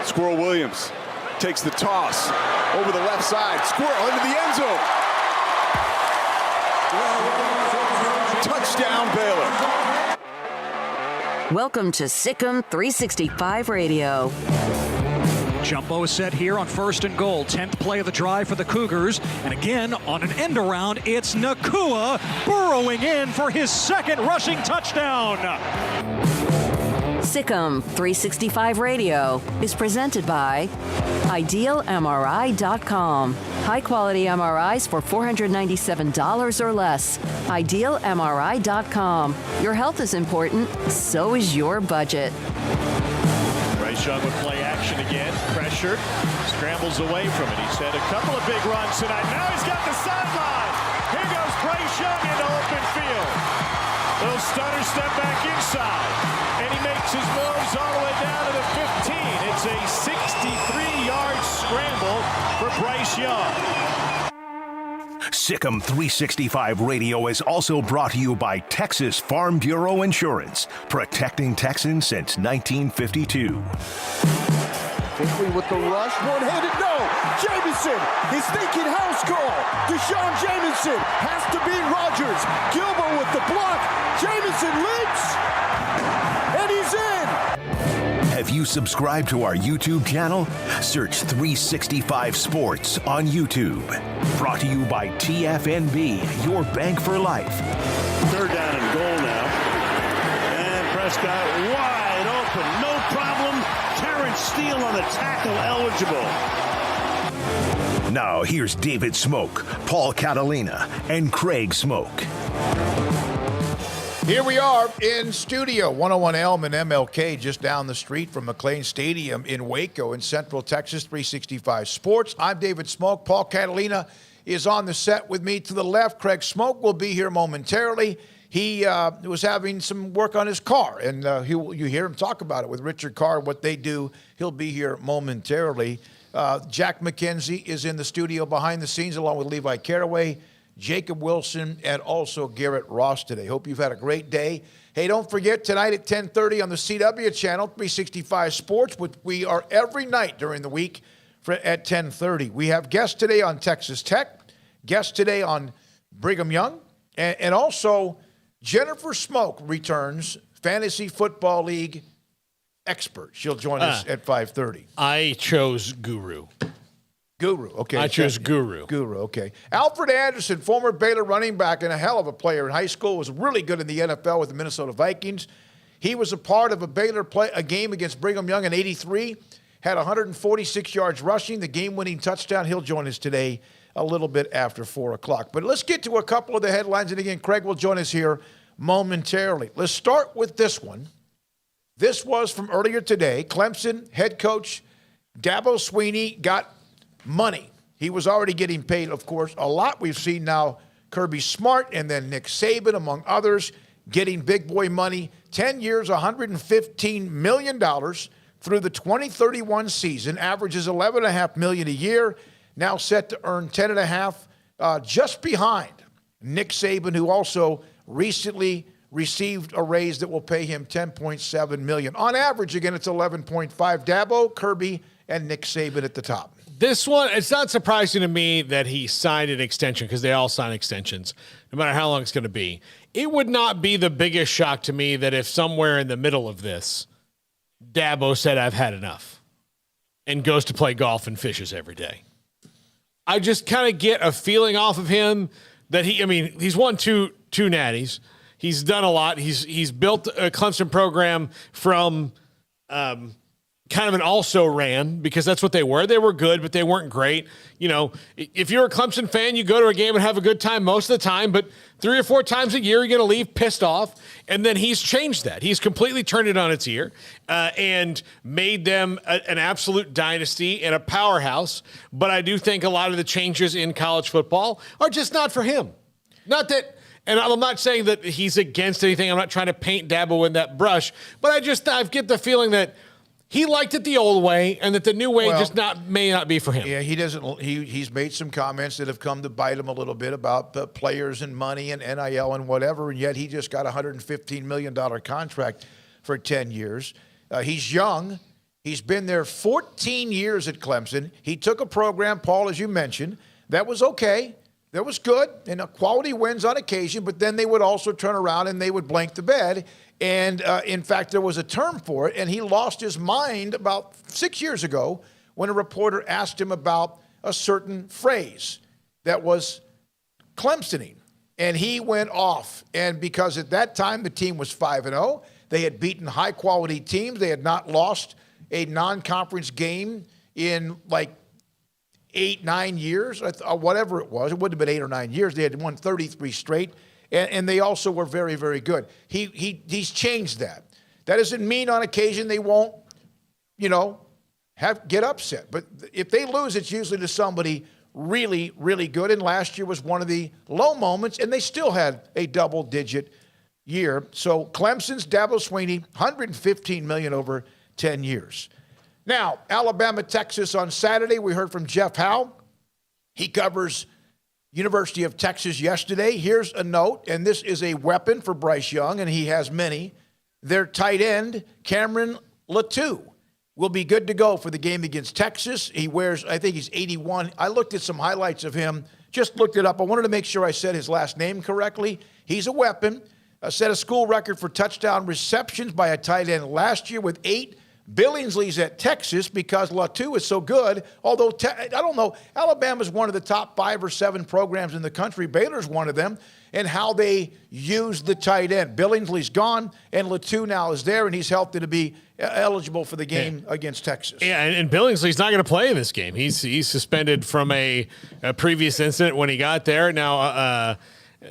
Squirrel Williams takes the toss over the left side. Squirrel into the end zone. Touchdown, Baylor. Welcome to Sikkim 365 Radio. Jumbo is set here on 1st and goal. 10th play of the drive for the Cougars. And again, on an end around, it's Nakua burrowing in for his second rushing touchdown. Sikkim 365 Radio is presented by IdealMRI.com. High-quality MRIs for $497 or less. IdealMRI.com. Your health is important, so is your budget. Bryce Young with play action again. Pressured. Scrambles away from it. He's had a couple of big runs tonight. Now he's got the sideline. Here goes Bryce Young into open field. Little stutter step back inside. And he makes his moves all the way down to the 15. It's a 63-yard scramble for Bryce Young. Sikkim 365 Radio is also brought to you by Texas Farm Bureau Insurance, protecting Texans since 1952. Quickly with the rush, one-handed, no! Jamison, his thinking house call. Deshaun Jamison has to beat Rodgers. Gilbo with the block. Jamison leaps, and he's in. Have you subscribed to our YouTube channel? Search 365 Sports on YouTube. Brought to you by TFNB, your bank for life. 3rd down and goal now. And Prescott wide open, no problem. Terrence Steele on the tackle, eligible. Now here's David Smoak, Paul Catalina, and Craig Smoak. Here we are in studio, 101 Elm and MLK, just down the street from McLean Stadium in Waco in Central Texas, 365 Sports. I'm David Smoak. Paul Catalina is on the set with me to the left. Craig Smoak will be here momentarily. He was having some work on his car, and you hear him talk about it with Richard Carr, what they do. He'll be here momentarily. Jack McKenzie is in the studio behind the scenes, along with Levi Caraway, Jacob Wilson, and also Garrett Ross today. Hope you've had a great day. Hey, don't forget, tonight at 10:30 on the CW channel, 365 Sports, which we are every night during the week at 10:30. We have guests today on Texas Tech, guests today on Brigham Young, and also Jennifer Smoak returns, Fantasy Football League expert. She'll join us at 5:30. I chose Guru. Guru, okay. I chose Guru. Guru, okay. Alfred Anderson, former Baylor running back and a hell of a player in high school, was really good in the NFL with the Minnesota Vikings. He was a part of a Baylor a game against Brigham Young in '83, had 146 yards rushing, the game-winning touchdown. He'll join us today a little bit after 4 o'clock. But let's get to a couple of the headlines, and again, Craig will join us here momentarily. Let's start with this one. This was from earlier today. Clemson head coach Dabo Swinney got money. He was already getting paid, of course, a lot. We've seen now Kirby Smart and then Nick Saban, among others, getting big boy money. 10 years, $115 million through the 2031 season. Averages $11.5 million a year. Now set to earn $10.5, just behind Nick Saban, who also recently received a raise that will pay him $10.7 million. On average, again, it's $11.5. Dabo, Kirby, and Nick Saban at the top. This one, it's not surprising to me that he signed an extension because they all sign extensions, no matter how long it's going to be. It would not be the biggest shock to me that if somewhere in the middle of this, Dabo said, I've had enough, and goes to play golf and fishes every day. I just kind of get a feeling off of him that he's won two natties. He's done a lot. He's built a Clemson program from kind of an also-ran, because that's what they were. They were good, but they weren't great. You know, if you're a Clemson fan, you go to a game and have a good time most of the time, but 3 or 4 times a year, you're going to leave pissed off. And then he's changed that. He's completely turned it on its ear and made them an absolute dynasty and a powerhouse. But I do think a lot of the changes in college football are just not for him. Not that, and I'm not saying that he's against anything. I'm not trying to paint Dabo in that brush, but I get the feeling that he liked it the old way, and that the new way may not be for him. Yeah, he doesn't. He's made some comments that have come to bite him a little bit about the players and money and NIL and whatever, and yet he just got a $115 million contract for 10 years. He's young. He's been there 14 years at Clemson. He took a program, Paul, as you mentioned, that was okay. That was good, and quality wins on occasion, but then they would also turn around and they would blank the bed. And, in fact, there was a term for it, and he lost his mind about 6 years ago when a reporter asked him about a certain phrase that was Clemsoning. And he went off. And because at that time the team was 5-0, they had beaten high-quality teams. They had not lost a non-conference game in, like, 8-9 years, whatever it was. It wouldn't have been 8 or 9 years. They had won 33 straight. And they also were very, very good. He's changed that. That doesn't mean on occasion they won't, get upset. But if they lose, it's usually to somebody really, really good. And last year was one of the low moments, and they still had a double-digit year. So Clemson's Dabo Swinney, $115 million over 10 years. Now, Alabama, Texas on Saturday. We heard from Jeff Howe. He covers University of Texas yesterday. Here's a note, and this is a weapon for Bryce Young, and he has many. Their tight end, Cameron Latou, will be good to go for the game against Texas. He wears, I think he's 81. I looked at some highlights of him, just looked it up. I wanted to make sure I said his last name correctly. He's a weapon. Set a school record for touchdown receptions by a tight end last year with 8. Billingsley's at Texas because Latou is so good. Although, I don't know, Alabama's one of the top 5 or 7 programs in the country. Baylor's one of them. And how they use the tight end. Billingsley's gone, and Latou now is there, and he's healthy to be eligible for the game against Texas. Yeah, and Billingsley's not going to play in this game. He's suspended from a previous incident when he got there. Now,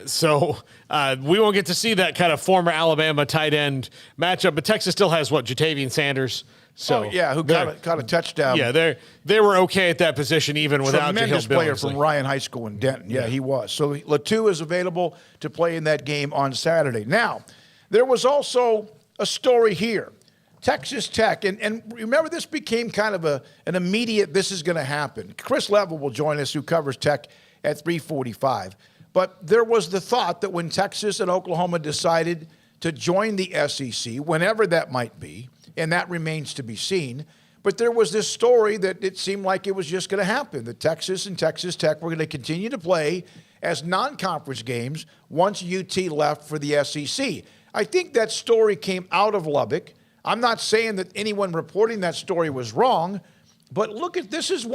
so we won't get to see that kind of former Alabama tight end matchup. But Texas still has, Jatavian Sanders. So who caught a touchdown. Yeah, they were okay at that position even without Jahlil Billingsley. Tremendous player from Ryan High School in Denton. Yeah, he was. So Latou is available to play in that game on Saturday. Now, there was also a story here. Texas Tech, and remember, this became kind of an immediate, this is going to happen. Chris Level will join us, who covers Tech at 3:45. But there was the thought that when Texas and Oklahoma decided to join the SEC, whenever that might be, and that remains to be seen, but there was this story that it seemed like it was just going to happen, that Texas and Texas Tech were going to continue to play as non-conference games once UT left for the SEC. I think that story came out of Lubbock. I'm not saying that anyone reporting that story was wrong, but look at, this is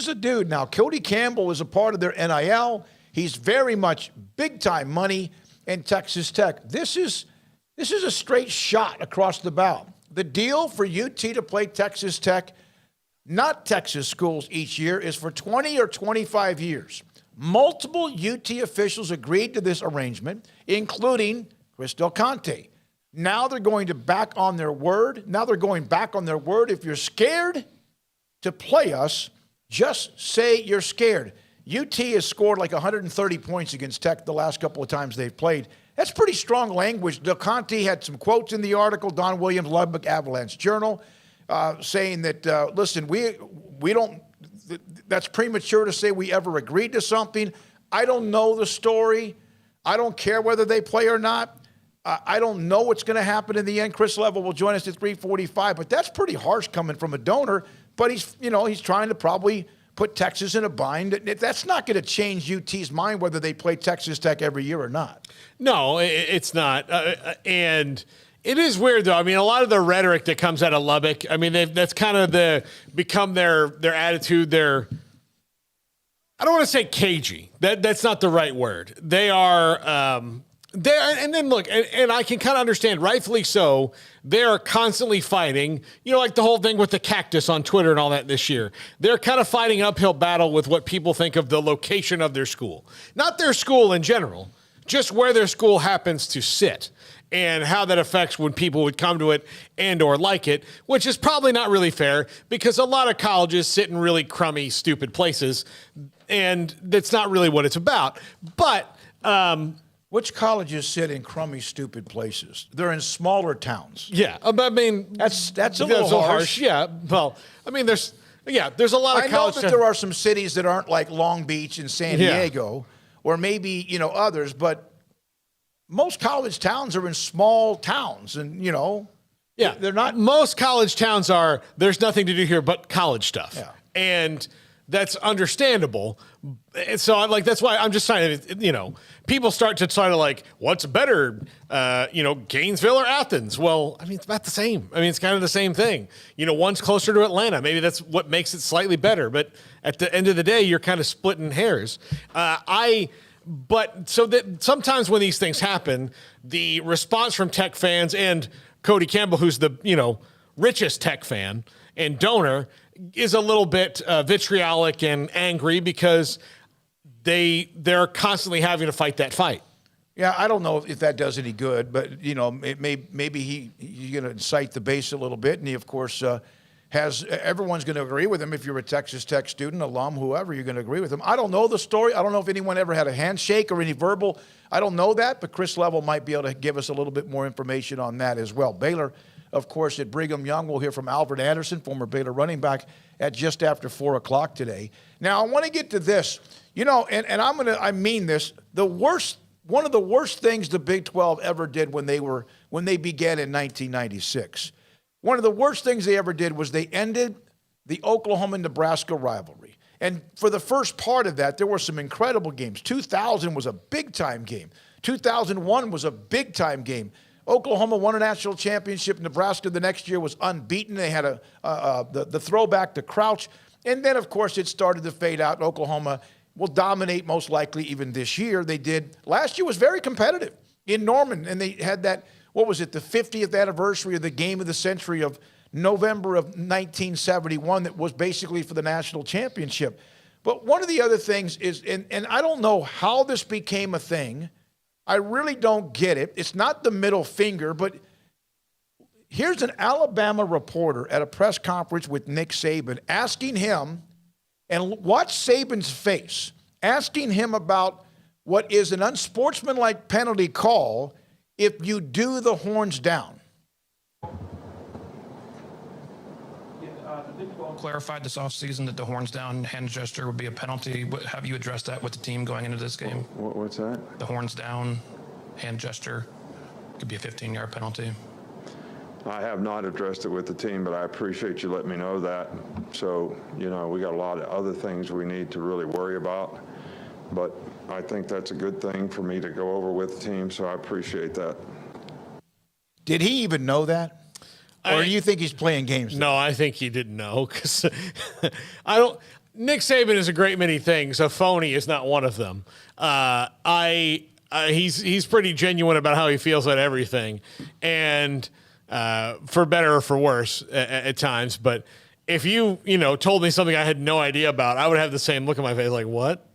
a dude now. Cody Campbell is a part of their NIL. He's very much big-time money in Texas Tech. This is a straight shot across the bow. The deal for UT to play Texas Tech, not Texas schools each year, is for 20 or 25 years. Multiple UT officials agreed to this arrangement, including Chris Del Conte. Now they're going back on their word. If you're scared to play us, just say you're scared. UT has scored like 130 points against Tech the last couple of times they've played. That's pretty strong language. Del Conte had some quotes in the article, Don Williams, Lubbock Avalanche Journal, saying that, listen, we don't, that's premature to say we ever agreed to something. I don't know the story. I don't care whether they play or not. I don't know what's going to happen in the end. Chris Level will join us at 3:45, but that's pretty harsh coming from a donor. But he's trying to probably put Texas in a bind. That's not going to change UT's mind whether they play Texas Tech every year or not. No, it's not. And it is weird, though. I mean, a lot of the rhetoric that comes out of Lubbock, I mean, that's kind of become their attitude. I don't want to say cagey. That's not the right word. They are And then look, and I can kind of understand, rightfully so, they're constantly fighting, like the whole thing with the cactus on Twitter and all that this year. They're kind of fighting an uphill battle with what people think of the location of their school. Not their school in general, just where their school happens to sit and how that affects when people would come to it and or like it, which is probably not really fair because a lot of colleges sit in really crummy, stupid places, and that's not really what it's about. But which colleges sit in crummy, stupid places? They're in smaller towns. Yeah, I mean that's a little harsh. Yeah, well, I mean there's a lot of colleges. I know that there are some cities that aren't like Long Beach and San Diego, or maybe others, but most college towns are in small towns, and they're not. Most college towns are. There's nothing to do here but college stuff, and that's understandable. And so, that's why I'm just trying to, people start to try to what's better, Gainesville or Athens? Well, I mean, it's about the same. I mean, it's kind of the same thing. One's closer to Atlanta. Maybe that's what makes it slightly better. But at the end of the day, you're kind of splitting hairs. But so that sometimes when these things happen, the response from Tech fans and Cody Campbell, who's the, richest Tech fan and donor, is a little bit vitriolic and angry because they're constantly having to fight that fight. Yeah, I don't know if that does any good, but maybe he's going to incite the base a little bit, and he of course everyone's going to agree with him. If you're a Texas Tech student, alum, whoever, you're going to agree with him. I don't know the story. I don't know if anyone ever had a handshake or any verbal. I don't know that, but Chris Level might be able to give us a little bit more information on that as well. Baylor, of course, at Brigham Young. We'll hear from Albert Anderson, former Baylor running back, at just after 4 o'clock today. Now, I want to get to this, and I mean this. One of the worst things the Big 12 ever did when they began in 1996. One of the worst things they ever did was they ended the Oklahoma-Nebraska rivalry. And for the first part of that, there were some incredible games. 2000 was a big-time game. 2001 was a big-time game. Oklahoma won a national championship. Nebraska the next year was unbeaten. They had the throwback to Crouch. And then, of course, it started to fade out. Oklahoma will dominate most likely even this year. They did. Last year was very competitive in Norman, and they had that, what was it, the 50th anniversary of the game of the century of November of 1971 that was basically for the national championship. But one of the other things is, and I don't know how this became a thing. I really don't get it. It's not the middle finger, but here's an Alabama reporter at a press conference with Nick Saban asking him, and watch Saban's face, asking him about what is an unsportsmanlike penalty call if you do the horns down. The Big 12 clarified this offseason that the horns down hand gesture would be a penalty. Have you addressed that with the team going into this game? What's that? The horns down hand gesture could be a 15-yard penalty. I have not addressed it with the team, but I appreciate you letting me know that. So, we got a lot of other things we need to really worry about. But I think that's a good thing for me to go over with the team, so I appreciate that. Did he even know that? Or do you think he's playing games? No, I think he didn't know because Nick Saban is a great many things. A phony is not one of them. He's pretty genuine about how he feels about everything, and for better or for worse at times. But if you told me something I had no idea about, I would have the same look on my face, like what?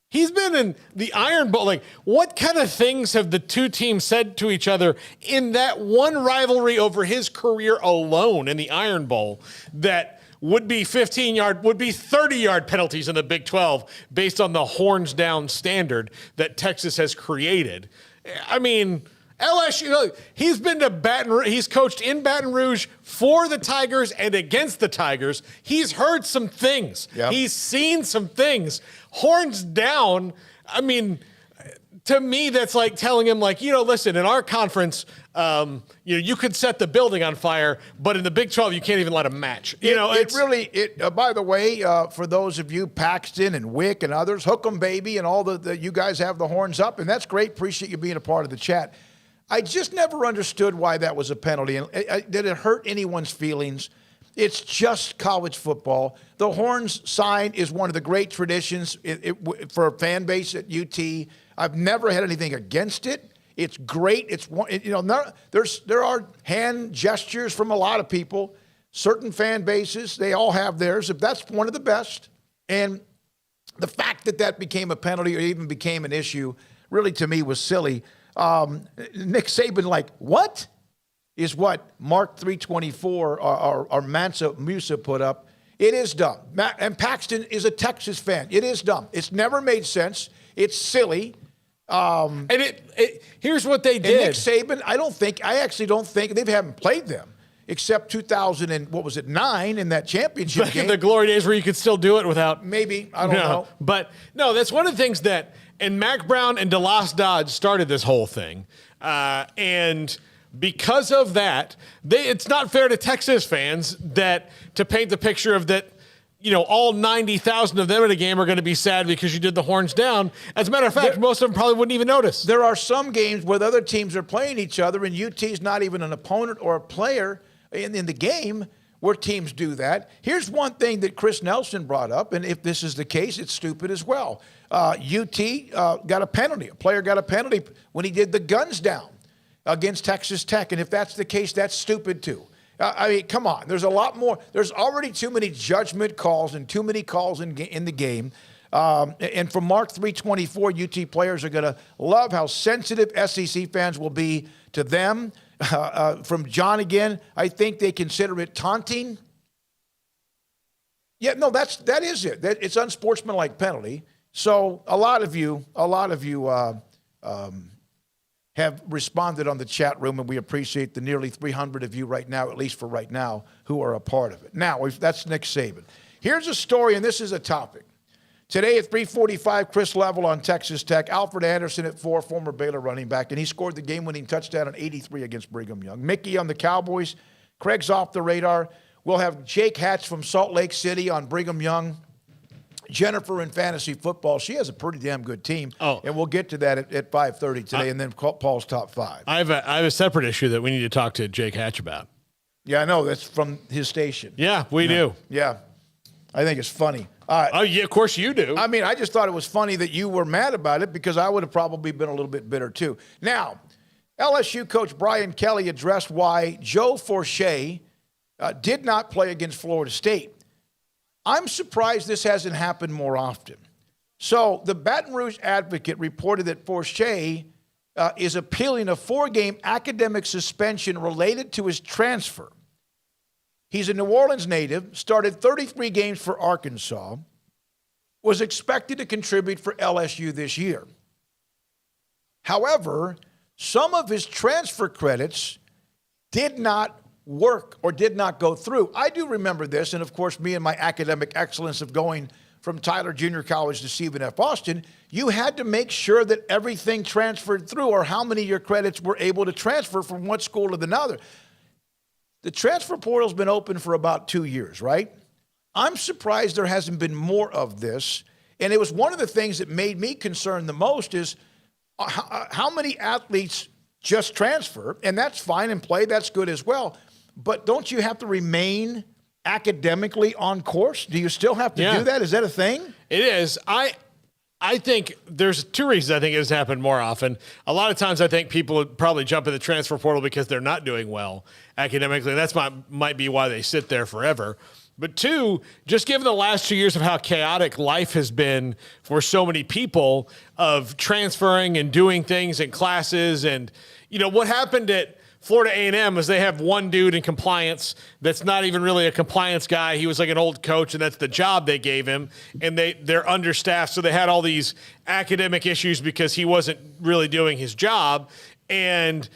He's been in the Iron Bowl. Like, what kind of things have the two teams said to each other in that one rivalry over his career alone in the Iron Bowl that would be 30-yard penalties in the Big 12 based on the horns down standard that Texas has created? I mean, LSU, he's been to he's coached in Baton Rouge for the Tigers and against the Tigers. He's heard some things. Yep. He's seen some things. Horns down, I mean, to me, that's like telling him, listen, in our conference, you could set the building on fire, but in the Big 12, you can't even let them match. By the way, for those of you, Paxton and Wick and others, hook 'em, baby, and all you guys have the horns up, and that's great. Appreciate you being a part of the chat. I just never understood why that was a penalty. And did it hurt anyone's feelings? It's just college football. The Horns sign is one of the great traditions for a fan base at UT. I've never had anything against it. It's great. It's there are hand gestures from a lot of people. Certain fan bases, they all have theirs. If that's one of the best, and the fact that became a penalty or even became an issue, really to me was silly. Nick Saban, like, what? Is what Mark 324 or Musa put up. It is dumb. And Paxton is a Texas fan. It is dumb. It's never made sense. It's silly. And here's what they did. Nick Saban, I actually don't think they haven't played them except 2009 in that championship Back game. in the glory days where you could still do it without. Maybe, I don't know. But no, that's one of the things that, and Mac Brown and DeLoss Dodge started this whole thing. And because of that, it's not fair to Texas fans to paint the picture of that, all 90,000 of them at a game are going to be sad because you did the horns down. As a matter of fact, most of them probably wouldn't even notice. There are some games where the other teams are playing each other and UT's not even an opponent or a player in the game where teams do that. Here's one thing that Chris Nelson brought up, and if this is the case, it's stupid as well. UT got a penalty. A player got a penalty when he did the guns down against Texas Tech. And if that's the case, that's stupid too. I mean, come on. There's a lot more. There's already too many judgment calls and too many calls in the game. And from Mark 324, UT players are going to love how sensitive SEC fans will be to them. From John again, I think they consider it taunting. Yeah, no, that is it. It's unsportsmanlike penalty. So a lot of you have responded on the chat room, and we appreciate the nearly 300 of you right now, at least for right now, who are a part of it. Now, that's Nick Saban. Here's a story, and this is a topic. Today at 3:45, Chris Level on Texas Tech, Alfred Anderson at 4, former Baylor running back, and he scored the game-winning touchdown on 83 against Brigham Young. Mickey on the Cowboys. Craig's off the radar. We'll have Jake Hatch from Salt Lake City on Brigham Young. Jennifer in fantasy football. She has a pretty damn good team. And we'll get to that at 5:30 today, and then Paul's top 5. I have a separate issue that we need to talk to Jake Hatch about. Yeah, I know. That's from his station. Yeah, we do. Yeah. I think it's funny. Oh, yeah, of course you do. I mean, I just thought it was funny that you were mad about it because I would have probably been a little bit bitter too. Now, LSU coach Brian Kelly addressed why Joe Forche did not play against Florida State. I'm surprised this hasn't happened more often. So the Baton Rouge Advocate reported that Forche is appealing a 4-game academic suspension related to his transfer. He's a New Orleans native, started 33 games for Arkansas, was expected to contribute for LSU this year. However, some of his transfer credits did not work or did not go through. I do remember this, and of course, me and my academic excellence of going from Tyler Junior College to Stephen F. Austin, you had to make sure that everything transferred through or how many of your credits were able to transfer from one school to another. The transfer portal's been open for about 2 years, right? I'm surprised there hasn't been more of this. And it was one of the things that made me concerned the most is how many athletes just transfer, and that's fine and play, that's good as well. But don't you have to remain academically on course? Do you still have to do that? Is that a thing? It is. I think there's 2 reasons I think it has happened more often. A lot of times I think people would probably jump in the transfer portal because they're not doing well academically. That's might be why they sit there forever. But 2, just given the last 2 years of how chaotic life has been for so many people of transferring and doing things in classes. And, what happened at Florida A&M is they have one dude in compliance that's not even really a compliance guy. He was like an old coach, and that's the job they gave him. And they're understaffed, so they had all these academic issues because he wasn't really doing his job. And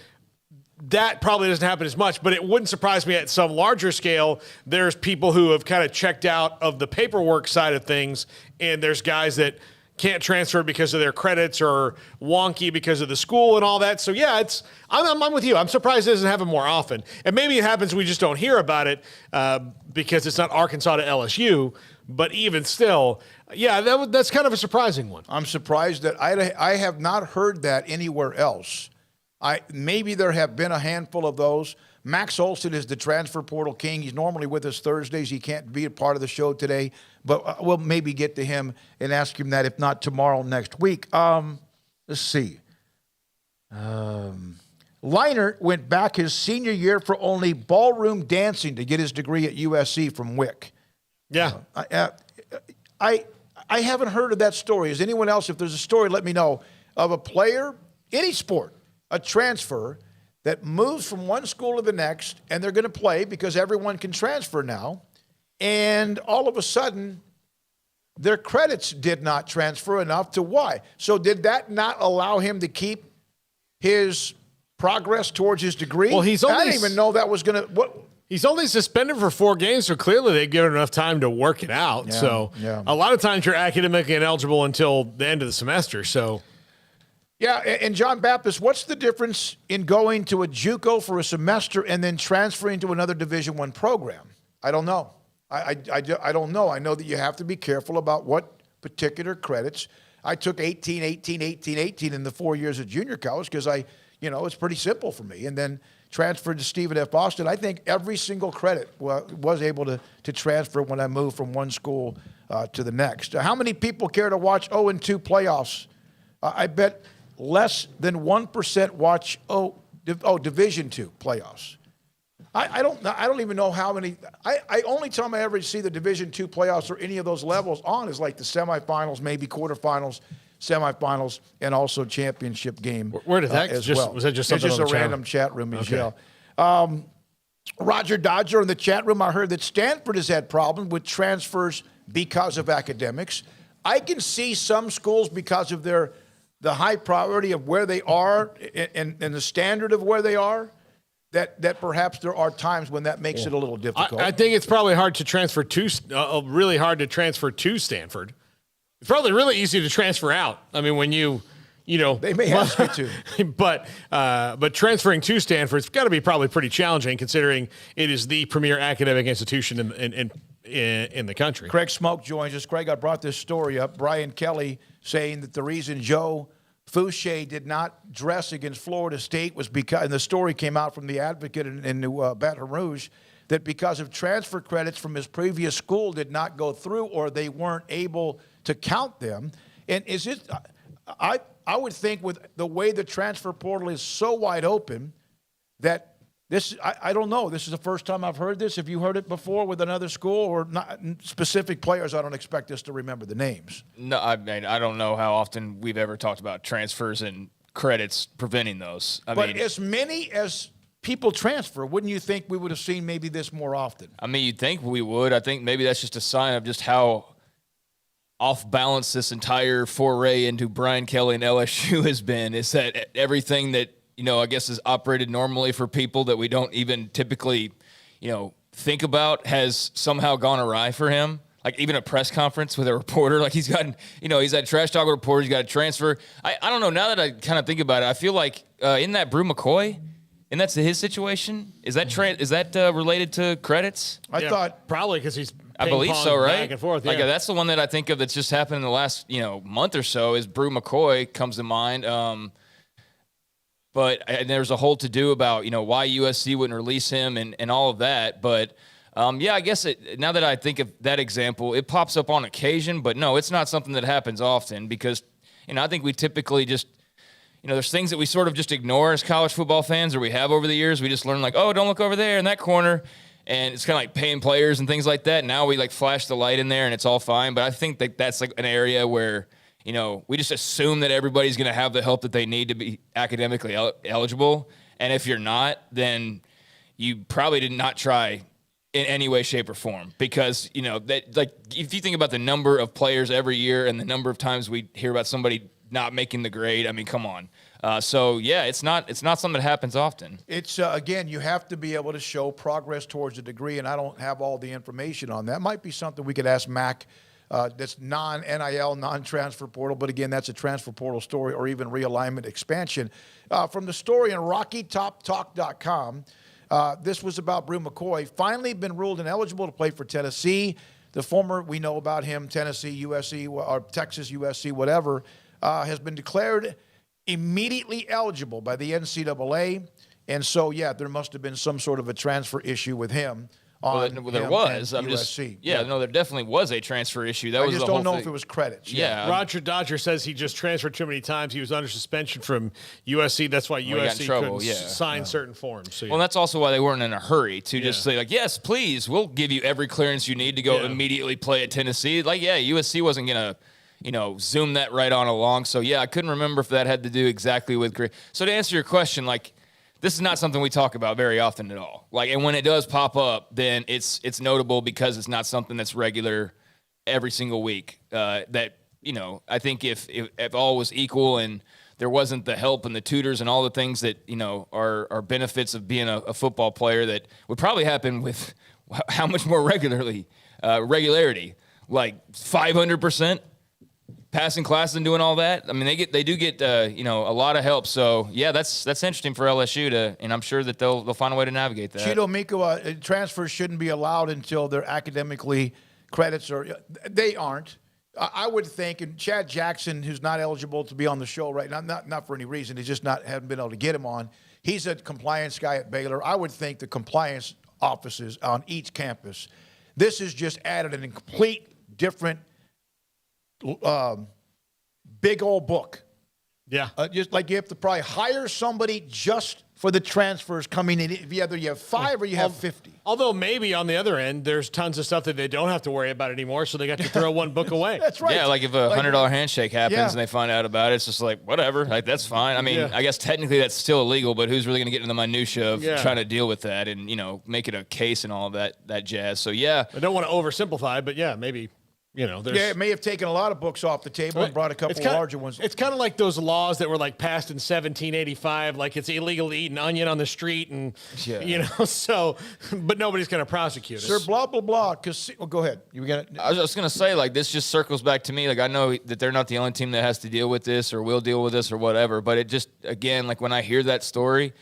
that probably doesn't happen as much, but it wouldn't surprise me at some larger scale. There's people who have kind of checked out of the paperwork side of things, and there's guys that can't transfer because of their credits or wonky because of the school and all that. So yeah, I'm with you. I'm surprised it doesn't happen more often. And maybe it happens, we just don't hear about it because it's not Arkansas to LSU. But even still, yeah, that's kind of a surprising one. I'm surprised that I have not heard that anywhere else. Maybe there have been a handful of those. Max Olson is the transfer portal king. He's normally with us Thursdays. He can't be a part of the show today, but we'll maybe get to him and ask him that, if not tomorrow, next week. Let's see. Leinart went back his senior year for only ballroom dancing to get his degree at USC from WIC. Yeah. I haven't heard of that story. Is anyone else, if there's a story, let me know, of a player, any sport, a transfer that moves from one school to the next, and they're going to play because everyone can transfer now, and all of a sudden, their credits did not transfer enough to why? So did that not allow him to keep his progress towards his degree? Well, I didn't even know that was going to... He's only suspended for 4 games, so clearly they've given enough time to work it out. A lot of times you're academically ineligible until the end of the semester, so... Yeah, and John Baptist, what's the difference in going to a JUCO for a semester and then transferring to another Division I program? I don't know. I don't know. I know that you have to be careful about what particular credits. I took 18 in the 4 years of junior college because it's pretty simple for me. And then transferred to Stephen F. Austin. I think every single credit was able to transfer when I moved from one school to the next. How many people care to watch 0-2 playoffs? I bet less than 1% watch Division II playoffs. I don't even know how many. I only time I ever see the Division II playoffs or any of those levels on is like the semifinals, maybe quarterfinals, semifinals, and also championship game. Where did that well. Was that just something? It's just a random chat room, Michelle. Roger Dodger in the chat room. I heard that Stanford has had problems with transfers because of academics. I can see some schools because of the high priority of where they are and the standard of where they are, that perhaps there are times when that makes it a little difficult. I think it's probably hard to transfer really hard to transfer to Stanford. It's probably really easy to transfer out. I mean, when they may ask you to, but transferring to Stanford's got to be probably pretty challenging, considering it is the premier academic institution in the country. Craig Smoak joins us. Craig, I brought this story up. Brian Kelly saying that the reason Joe Fouché did not dress against Florida State was because, and the story came out from the Advocate in New Baton Rouge, that because of transfer credits from his previous school did not go through, or they weren't able to count them. And is it? I would think with the way the transfer portal is so wide open that this, I don't know. This is the first time I've heard this. Have you heard it before with another school or not specific players? I don't expect us to remember the names. No, I mean, I don't know how often we've ever talked about transfers and credits preventing those. But as many as people transfer, wouldn't you think we would have seen maybe this more often? I mean, you'd think we would. I think maybe that's just a sign of just how off balance this entire foray into Brian Kelly and LSU has been, is that everything that, I guess is operated normally for people that we don't even typically, think about has somehow gone awry for him. Like even a press conference with a reporter, like he's gotten, he's had trash talk with reporters, he's got a transfer. I don't know. Now that I kind of think about it, I feel like in that Brew McCoy, and that's his situation. Is that related to credits? I thought probably because he's. I believe so, right? Back and forth, yeah. Like that's the one that I think of that's just happened in the last month or so. Is Brew McCoy comes to mind. But there's a whole to-do about, why USC wouldn't release him and all of that. But, I guess now that I think of that example, it pops up on occasion. But, no, it's not something that happens often because, I think we typically just, there's things that we sort of just ignore as college football fans, or we have over the years. We just learn like, oh, don't look over there in that corner. And it's kind of like paying players and things like that. Now we like flash the light in there and it's all fine. But I think that that's like an area where – we just assume that everybody's going to have the help that they need to be academically eligible. And if you're not, then you probably did not try in any way, shape, or form. Because, that like if you think about the number of players every year and the number of times we hear about somebody not making the grade, I mean, come on. It's not something that happens often. It's, again, you have to be able to show progress towards a degree, and I don't have all the information on that. Might be something we could ask Mac. That's non-NIL, non-transfer portal. But again, that's a transfer portal story or even realignment expansion. From the story on RockyTopTalk.com, this was about Brew McCoy. Finally been ruled ineligible to play for Tennessee. The former, we know about him, Tennessee, USC, or Texas, USC, whatever, has been declared immediately eligible by the NCAA. And so, yeah, there must have been some sort of a transfer issue with him. Well, there was. I'm just, no, there definitely was a transfer issue. That I was just the whole don't know thing. if it was credits. Yeah. Roger Dodger says he just transferred too many times. He was under suspension from USC. That's why USC couldn't sign certain forms. So, Well, that's also why they weren't in a hurry to just say, like, yes, please, we'll give you every clearance you need to go immediately play at Tennessee. Like, yeah, USC wasn't going to, zoom that right on along. So, yeah, I couldn't remember if that had to do exactly with – so to answer your question, like, this is not something we talk about very often at all. Like, and when it does pop up, then it's notable because it's not something that's regular every single week. That, I think if all was equal and there wasn't the help and the tutors and all the things that, are benefits of being a football player, that would probably happen with how much more regularity, like 500%. Passing classes and doing all that. I mean, they do get a lot of help. So yeah, that's interesting for LSU and I'm sure that they'll find a way to navigate that. Cheeto Miko, transfers shouldn't be allowed until they're academically credits they aren't. I would think, and Chad Jackson, who's not eligible to be on the show right now, not for any reason, he's just haven't been able to get him on. He's a compliance guy at Baylor. I would think the compliance offices on each campus. This has just added a complete different. Big old book. Yeah. Just like you have to probably hire somebody just for the transfers coming in. Either you have 5 or you have 50. Although maybe on the other end, there's tons of stuff that they don't have to worry about anymore, so they got to throw one book away. That's right. Yeah, like if a $100 handshake happens and they find out about it, it's just like, whatever. Like, that's fine. I mean, I guess technically that's still illegal, but who's really going to get into the minutia of trying to deal with that and, make it a case and all of that jazz. So, yeah. I don't want to oversimplify, but yeah, maybe. It may have taken a lot of books off the table and brought a couple larger ones. It's kind of like those laws that were like passed in 1785, like it's illegal to eat an onion on the street, and so, but nobody's going to prosecute us. Sir, blah blah blah. Go ahead. I was just going to say, like, this just circles back to me. Like, I know that they're not the only team that has to deal with this or will deal with this or whatever, but it just, again, like when I hear that story,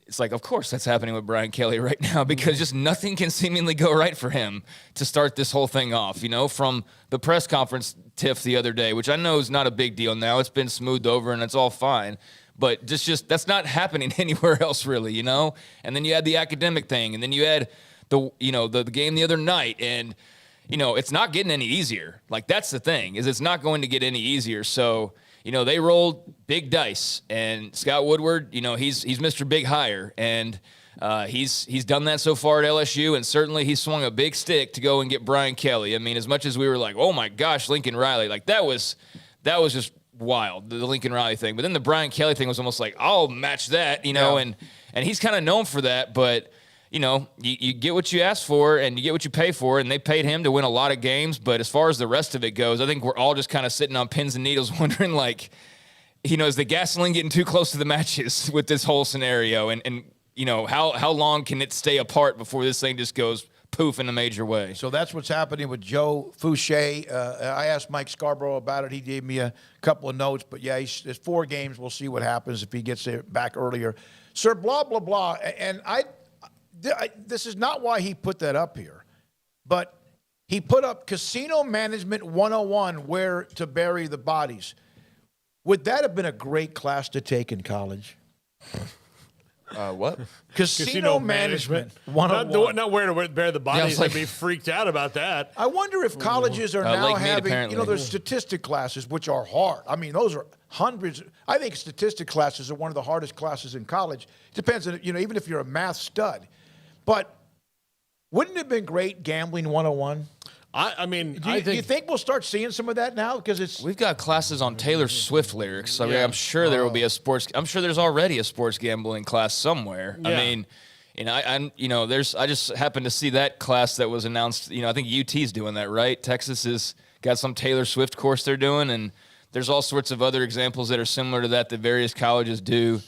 it's like, of course that's happening with Brian Kelly right now, because just nothing can seemingly go right for him to start this whole thing off, from the press conference tiff the other day, which I know is not a big deal now. It's been smoothed over and it's all fine. But just that's not happening anywhere else really, And then you had the academic thing, and then you had the game the other night, and it's not getting any easier. Like, that's the thing, is it's not going to get any easier. So they rolled big dice, and Scott Woodward, he's Mr. Big Hire, and he's done that so far at LSU, and certainly he swung a big stick to go and get Brian Kelly. I mean, as much as we were like, oh my gosh, Lincoln Riley, like that was just wild, the Lincoln Riley thing. But then the Brian Kelly thing was almost like, I'll match that, and he's kind of known for that, but you get what you ask for and you get what you pay for, and they paid him to win a lot of games. But as far as the rest of it goes, I think we're all just kind of sitting on pins and needles wondering, like, is the gasoline getting too close to the matches with this whole scenario? And how long can it stay apart before this thing just goes poof in a major way? So that's what's happening with Joe Fouché. I asked Mike Scarborough about it. He gave me a couple of notes. But, yeah, there's 4 games. We'll see what happens if he gets there back earlier. Sir, blah, blah, blah. And this is not why he put that up here, but he put up Casino Management 101, where to bury the bodies. Would that have been a great class to take in college? What? Casino Management 101. Not where to bury the bodies. I'd be freaked out about that. I wonder if colleges are now Lake Mead, having, apparently. there's statistic classes, which are hard. I mean, those are hundreds. I think statistic classes are one of the hardest classes in college. It depends on, even if you're a math stud. But wouldn't it have been great gambling 101? Do you think we'll start seeing some of that now? Because we've got classes on Taylor Swift lyrics. I mean, I'm sure there will be I'm sure there's already a sports gambling class somewhere. Yeah. I mean, I just happened to see that class that was announced. I think UT's doing that, right? Texas has got some Taylor Swift course they're doing, and there's all sorts of other examples that are similar to that various colleges do.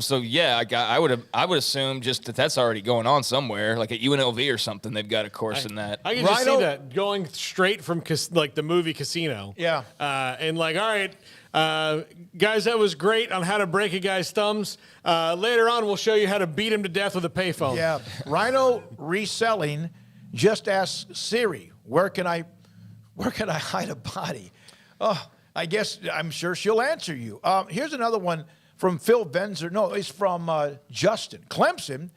So yeah, I would assume just that's already going on somewhere, like at UNLV or something. They've got a course in that. I can just see that going straight from like the movie Casino. Yeah. And like, all right, guys, that was great on how to break a guy's thumbs. Later on, we'll show you how to beat him to death with a payphone. Yeah. Rhino Reselling just asked Siri, where can I hide a body? Oh, I'm sure she'll answer you. Here's another one. from Phil Benzer. No, it's from Justin. Clemson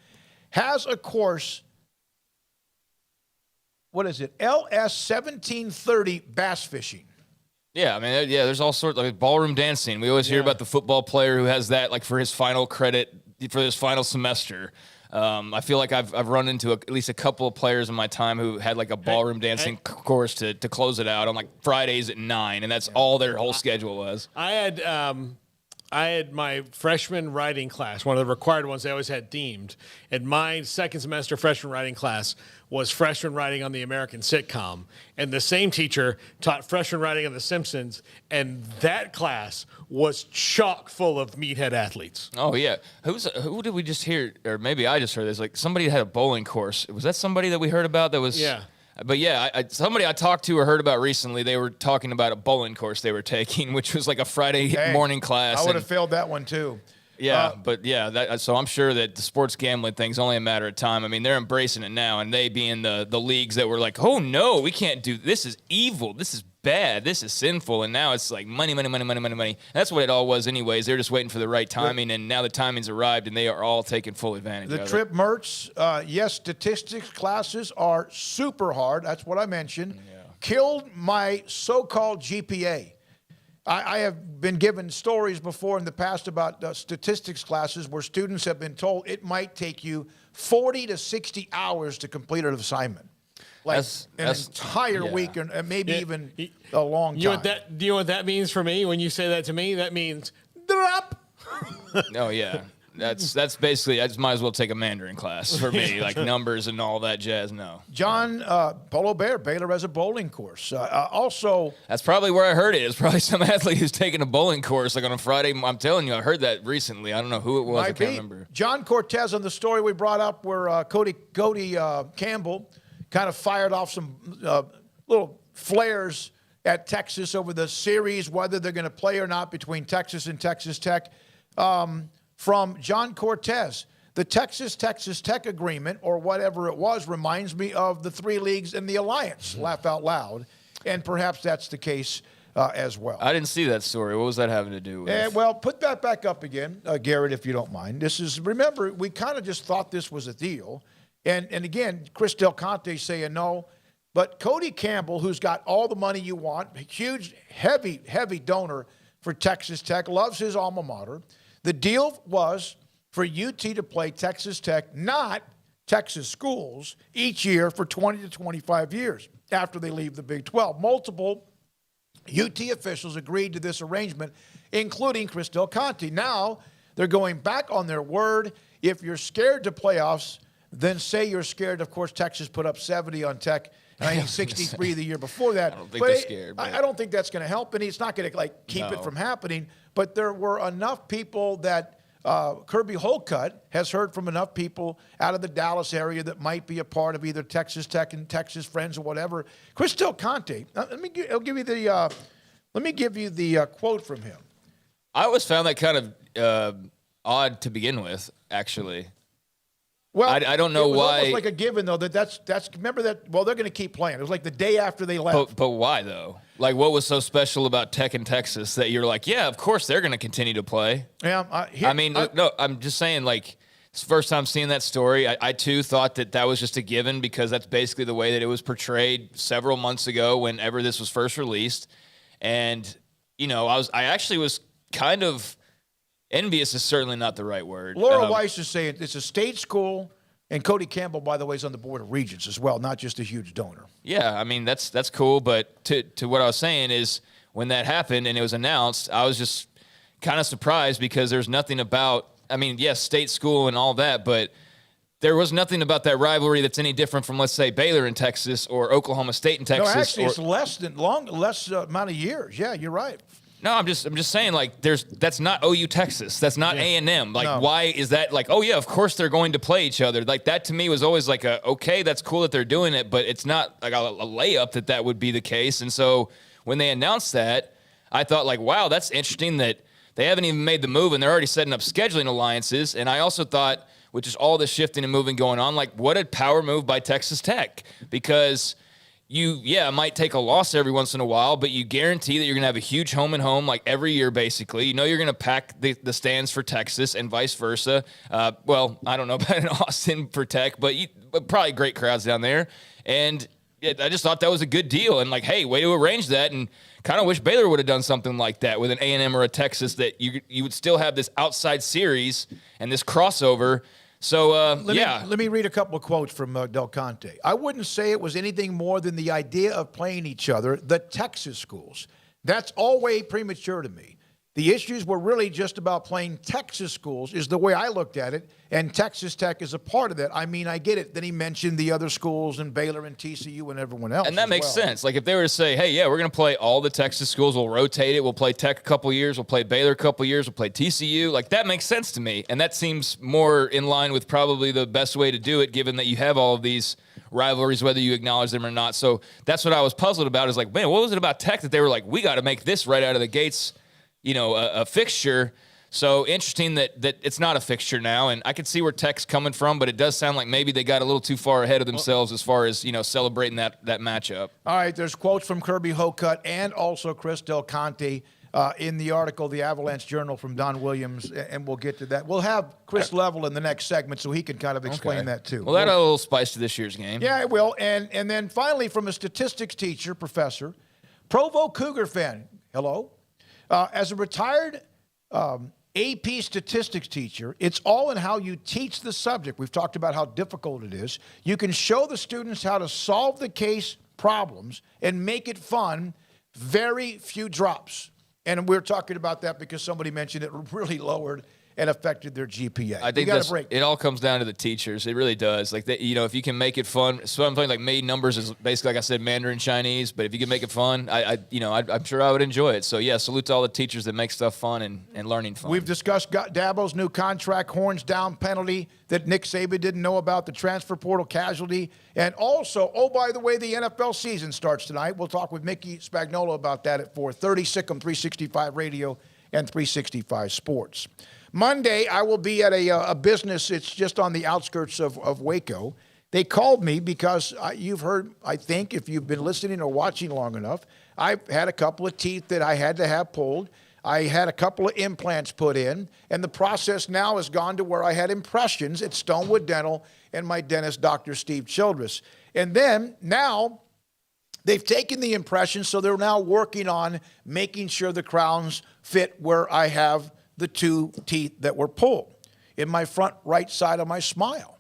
has a course. What is it? LS 1730 bass fishing. Yeah, I mean, yeah, there's all sorts like ballroom dancing. We always hear about the football player who has that like for his final credit for his final semester. I feel like I've run into at least a couple of players in my time who had like a ballroom dancing course to close it out on like Fridays at 9, and that's all their whole schedule was. I had my freshman writing class, one of the required ones they always had themed. And my second semester freshman writing class was freshman writing on the American sitcom. And the same teacher taught freshman writing on The Simpsons. And that class was chock full of meathead athletes. Oh, yeah. Who did we just hear? Or maybe I just heard this. Like somebody had a bowling course. Was that somebody that we heard about that was... Yeah. But yeah, somebody I talked to or heard about recently, they were talking about a bowling course they were taking, which was like a Friday morning class. I would have failed that one too. Yeah, so I'm sure that the sports gambling thing's only a matter of time. I mean, they're embracing it now, and they being the leagues that were like, oh no, we can't do this. Is evil. This is bad. This is sinful. And now it's like money. And that's what it all was anyways. They're just waiting for the right timing, and now the timing's arrived, and they are all taking full advantage of it. The Trip Mertz, yes, statistics classes are super hard. That's what I mentioned. Yeah. Killed my so-called GPA. I have been given stories before in the past about statistics classes where students have been told it might take you 40 to 60 hours to complete an assignment. Like an entire week and maybe even a long time. Do you know what that means for me? When you say that to me, that means drop. Oh, yeah. That's basically, I just might as well take a Mandarin class for me, like numbers and all that jazz. No. John Polo Bear, Baylor has a bowling course. Also, that's probably where I heard it. It's probably some athlete who's taking a bowling course like on a Friday. I'm telling you, I heard that recently. I don't know who it was. I can't remember. John Cortez on the story we brought up where Cody Campbell kind of fired off some little flares at Texas over the series, whether they're going to play or not between Texas and Texas Tech. From John Cortez, the Texas Tech agreement, or whatever it was, reminds me of the three leagues in the alliance. Laugh out loud. And perhaps that's the case as well. I didn't see that story. What was that having to do with? Well, put that back up again, Garrett, if you don't mind. Remember, we kind of just thought this was a deal. And again, Chris Del Conte saying no. But Cody Campbell, who's got all the money you want, huge, heavy donor for Texas Tech, loves his alma mater. The deal was for UT to play Texas Tech, not Texas schools, each year for 20 to 25 years after they leave the Big 12. Multiple UT officials agreed to this arrangement, including Chris Del Conte. Now they're going back on their word. If you're scared to playoffs, then say you're scared. Of course, Texas put up 70 on Tech, and I think 63 the year before that. I don't think they're scared. I don't think that's going to help, and it's not going to keep it from happening. But there were enough people that Kirby Holcutt has heard from enough people out of the Dallas area that might be a part of either Texas Tech and Texas Friends or whatever. Chris Del Conte. Let me give you the quote from him. I always found that kind of odd to begin with, actually. Well, I don't know it was why. Almost like a given, though. That's remember that. Well, they're going to keep playing. It was like the day after they left. But why though? Like, what was so special about Tech and Texas that you're like, yeah, of course they're going to continue to play? Yeah, I'm just saying, like, it's the first time seeing that story. I too thought that was just a given because that's basically the way that it was portrayed several months ago, whenever this was first released, and I actually was kind of. Envious is certainly not the right word. Laura Weiss is saying it's a state school, and Cody Campbell, by the way, is on the Board of Regents as well, not just a huge donor. Yeah, I mean, that's cool, but to what I was saying is when that happened and it was announced, I was just kind of surprised because there's nothing about, I mean, yes, state school and all that, but there was nothing about that rivalry that's any different from, let's say, Baylor in Texas or Oklahoma State in Texas. No, actually, it's less amount of years. Yeah, you're right. No, I'm just saying, like, that's not OU Texas. That's not A&M. Like, why is that? Like, oh yeah, of course they're going to play each other. Like, that to me was always like okay, that's cool that they're doing it, but it's not like a layup that would be the case. And so when they announced that, I thought like, wow, that's interesting that they haven't even made the move and they're already setting up scheduling alliances. And I also thought, which is all this shifting and moving going on, like, what a power move by Texas Tech, because might take a loss every once in a while, but you guarantee that you're going to have a huge home and home like every year, basically. You know you're going to pack the stands for Texas and vice versa. Well, I don't know about in Austin for Tech, but probably great crowds down there. And I just thought that was a good deal. And like, hey, way to arrange that. And kind of wish Baylor would have done something like that with an A&M or a Texas, that you would still have this outside series and this crossover. So, Let me read a couple of quotes from Del Conte. I wouldn't say it was anything more than the idea of playing each other, the Texas schools. That's all way premature to me. The issues were really just about playing Texas schools is the way I looked at it, and Texas Tech is a part of that. I mean, I get it. Then he mentioned the other schools and Baylor and TCU and everyone else. And that makes sense. Like if they were to say, hey, yeah, we're going to play all the Texas schools. We'll rotate it. We'll play Tech a couple years. We'll play Baylor a couple years. We'll play TCU. Like that makes sense to me. And that seems more in line with probably the best way to do it, given that you have all of these rivalries, whether you acknowledge them or not. So that's what I was puzzled about is like, man, what was it about Tech that they were like, we got to make this right out of the gates, a fixture. So interesting that it's not a fixture now, and I can see where Tech's coming from, but it does sound like maybe they got a little too far ahead of themselves as far as, celebrating that matchup. All right, there's quotes from Kirby Hocutt and also Chris Del Conte in the article, The Avalanche Journal from Don Williams, and we'll get to that. We'll have Chris Level in the next segment so he can kind of explain that too. Well, that add a little spice to this year's game. Yeah, it will. And then finally from a statistics teacher, professor, Provo Cougar fan, hello. As a retired AP statistics teacher, it's all in how you teach the subject. We've talked about how difficult it is. You can show the students how to solve the case problems and make it fun, very few drops. And we're talking about that because somebody mentioned it really lowered and affected their GPA. I think it all comes down to the teachers. It really does. Like, if you can make it fun, so I'm playing like main numbers is basically, like I said, Mandarin Chinese, but if you can make it fun, I'm sure I would enjoy it. So, yeah, salute to all the teachers that make stuff fun and learning fun. We've discussed Dabo's new contract, horns down penalty that Nick Saban didn't know about, the transfer portal casualty, and also, oh, by the way, the NFL season starts tonight. We'll talk with Mickey Spagnuolo about that at 4:30, Sikkim 365 Radio and 365 Sports. Monday, I will be at a business. It's just on the outskirts of Waco. They called me because you've heard, I think, if you've been listening or watching long enough, I've had a couple of teeth that I had to have pulled. I had a couple of implants put in, and the process now has gone to where I had impressions at Stonewood Dental and my dentist, Dr. Steve Childress. And then now they've taken the impressions, so they're now working on making sure the crowns fit where I have the two teeth that were pulled in my front right side of my smile.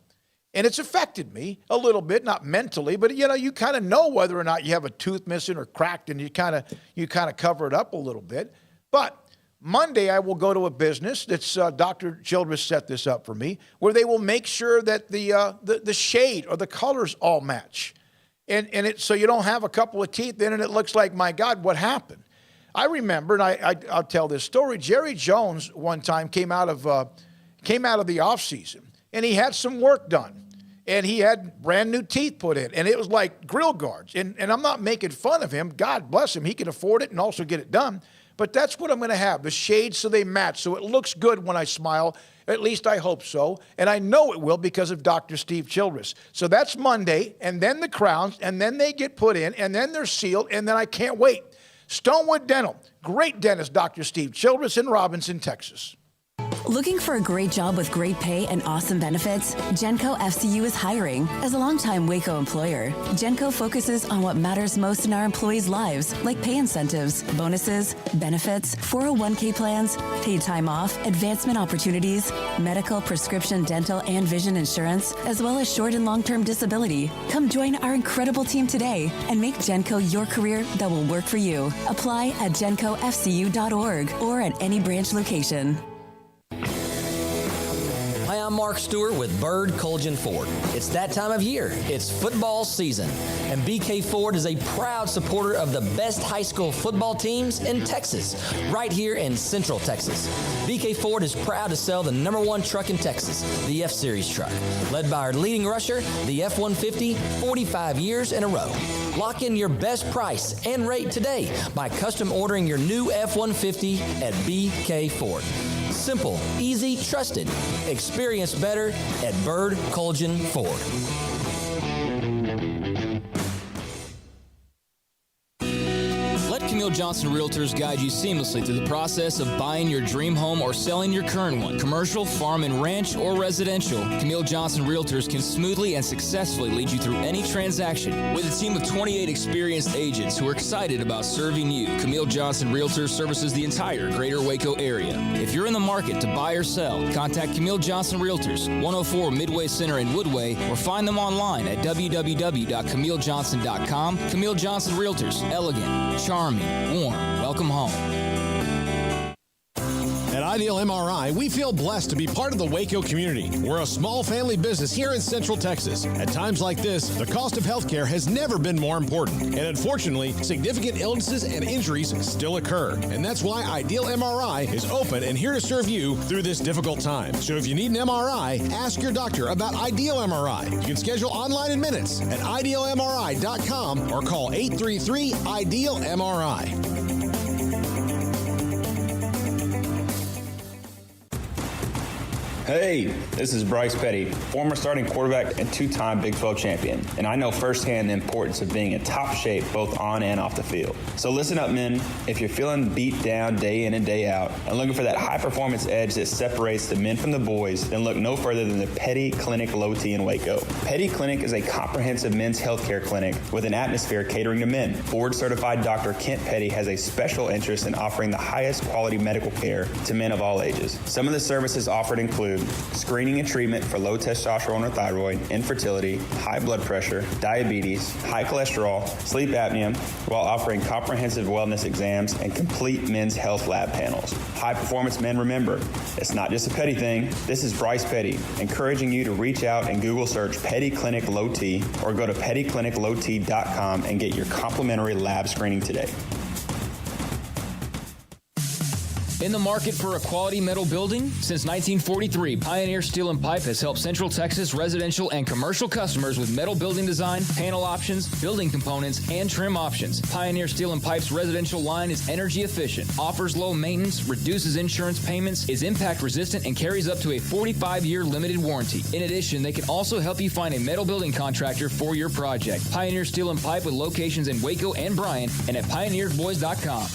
And it's affected me a little bit, not mentally, but you kind of know whether or not you have a tooth missing or cracked, and you kind of cover it up a little bit. But Monday I will go to a business that's Dr. Childress set this up for me, where they will make sure that the shade or the colors all match. And so you don't have a couple of teeth in and it looks like, my God, what happened? I remember, and I'll tell this story. Jerry Jones one time came out of the off season, and he had some work done, and he had brand new teeth put in, and it was like grill guards. And I'm not making fun of him. God bless him. He can afford it and also get it done. But that's what I'm going to have, the shades so they match, so it looks good when I smile. At least I hope so. And I know it will because of Dr. Steve Childress. So that's Monday, and then the crowns, and then they get put in, and then they're sealed, and then I can't wait. Stonewood Dental, great dentist, Dr. Steve Childress in Robinson, Texas. Looking for a great job with great pay and awesome benefits? Genco FCU is hiring. As a longtime Waco employer, Genco focuses on what matters most in our employees' lives, like pay incentives, bonuses, benefits, 401k plans, paid time off, advancement opportunities, medical, prescription, dental, and vision insurance, as well as short and long-term disability. Come join our incredible team today and make Genco your career that will work for you. Apply at gencofcu.org or at any branch location. Hi, I'm Mark Stewart with Bird Colgin Ford. It's that time of year. It's football season, and BK Ford is a proud supporter of the best high school football teams in Texas, right here in Central Texas. BK Ford is proud to sell the #1 truck in Texas, the F-Series truck, led by our leading rusher, the F-150, 45 years in a row. Lock in your best price and rate today by custom ordering your new F-150 at BK Ford. Simple, easy, trusted. Experience better at Bird Colgin Ford. Camille Johnson Realtors guide you seamlessly through the process of buying your dream home or selling your current one. Commercial, farm and ranch, or residential, Camille Johnson Realtors can smoothly and successfully lead you through any transaction. With a team of 28 experienced agents who are excited about serving you, Camille Johnson Realtors services the entire greater Waco area. If you're in the market to buy or sell, contact Camille Johnson Realtors, 104 Midway Center in Woodway, or find them online at www.camillejohnson.com. Camille Johnson Realtors, elegant, charming, warm. Welcome home. At Ideal MRI, we feel blessed to be part of the Waco community. We're a small family business here in Central Texas. At times like this, the cost of healthcare has never been more important. And unfortunately, significant illnesses and injuries still occur. And that's why Ideal MRI is open and here to serve you through this difficult time. So if you need an MRI, ask your doctor about Ideal MRI. You can schedule online in minutes at idealmri.com or call 833-IDEAL-MRI. Hey, this is Bryce Petty, former starting quarterback and two-time Big 12 champion, and I know firsthand the importance of being in top shape both on and off the field. So listen up, men. If you're feeling beat down day in and day out and looking for that high-performance edge that separates the men from the boys, then look no further than the Petty Clinic Low T in Waco. Petty Clinic is a comprehensive men's healthcare clinic with an atmosphere catering to men. Board-certified Dr. Kent Petty has a special interest in offering the highest quality medical care to men of all ages. Some of the services offered include screening and treatment for low testosterone or thyroid, infertility, high blood pressure, diabetes, high cholesterol, sleep apnea, while offering comprehensive wellness exams and complete men's health lab panels. High performance men, remember, it's not just a Petty thing. This is Bryce Petty, encouraging you to reach out and Google search Petty Clinic Low T or go to pettycliniclowt.com and get your complimentary lab screening today. In the market for a quality metal building? Since 1943, Pioneer Steel & Pipe has helped Central Texas residential and commercial customers with metal building design, panel options, building components, and trim options. Pioneer Steel & Pipe's residential line is energy efficient, offers low maintenance, reduces insurance payments, is impact resistant, and carries up to a 45-year limited warranty. In addition, they can also help you find a metal building contractor for your project. Pioneer Steel & Pipe with locations in Waco and Bryan and at pioneersboys.com.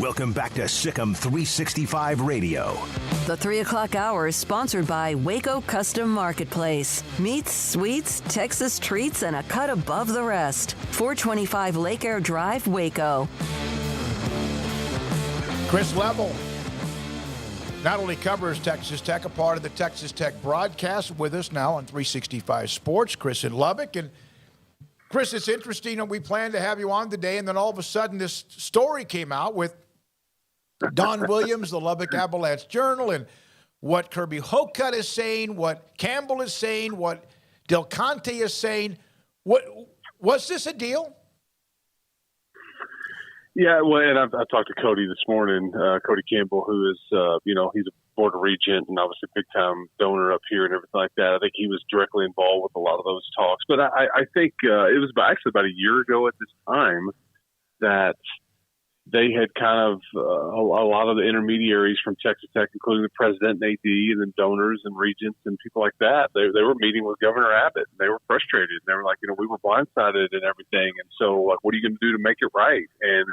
Welcome back to Sikkim 365 Radio. The 3 o'clock hour is sponsored by Waco Custom Marketplace. Meats, sweets, Texas treats, and a cut above the rest. 425 Lake Air Drive, Waco. Chris Level not only covers Texas Tech, a part of the Texas Tech broadcast, with us now on 365 Sports. Chris in Lubbock. And Chris, it's interesting that we planned to have you on today, and then all of a sudden this story came out with Don Williams, the Lubbock Avalanche Journal, and what Kirby Hocutt is saying, what Campbell is saying, what Del Conte is saying. What was this a deal? Yeah, well, and I've talked to Cody this morning, Cody Campbell, who is, he's a board regent and obviously big-time donor up here and everything like that. I think he was directly involved with a lot of those talks. But I think it was about a year ago at this time that they had kind of a lot of the intermediaries from Texas Tech, including the president and AD, and then donors and regents and people like that. They were meeting with Governor Abbott, and they were frustrated. And they were like, we were blindsided and everything. And so, like, what are you going to do to make it right? And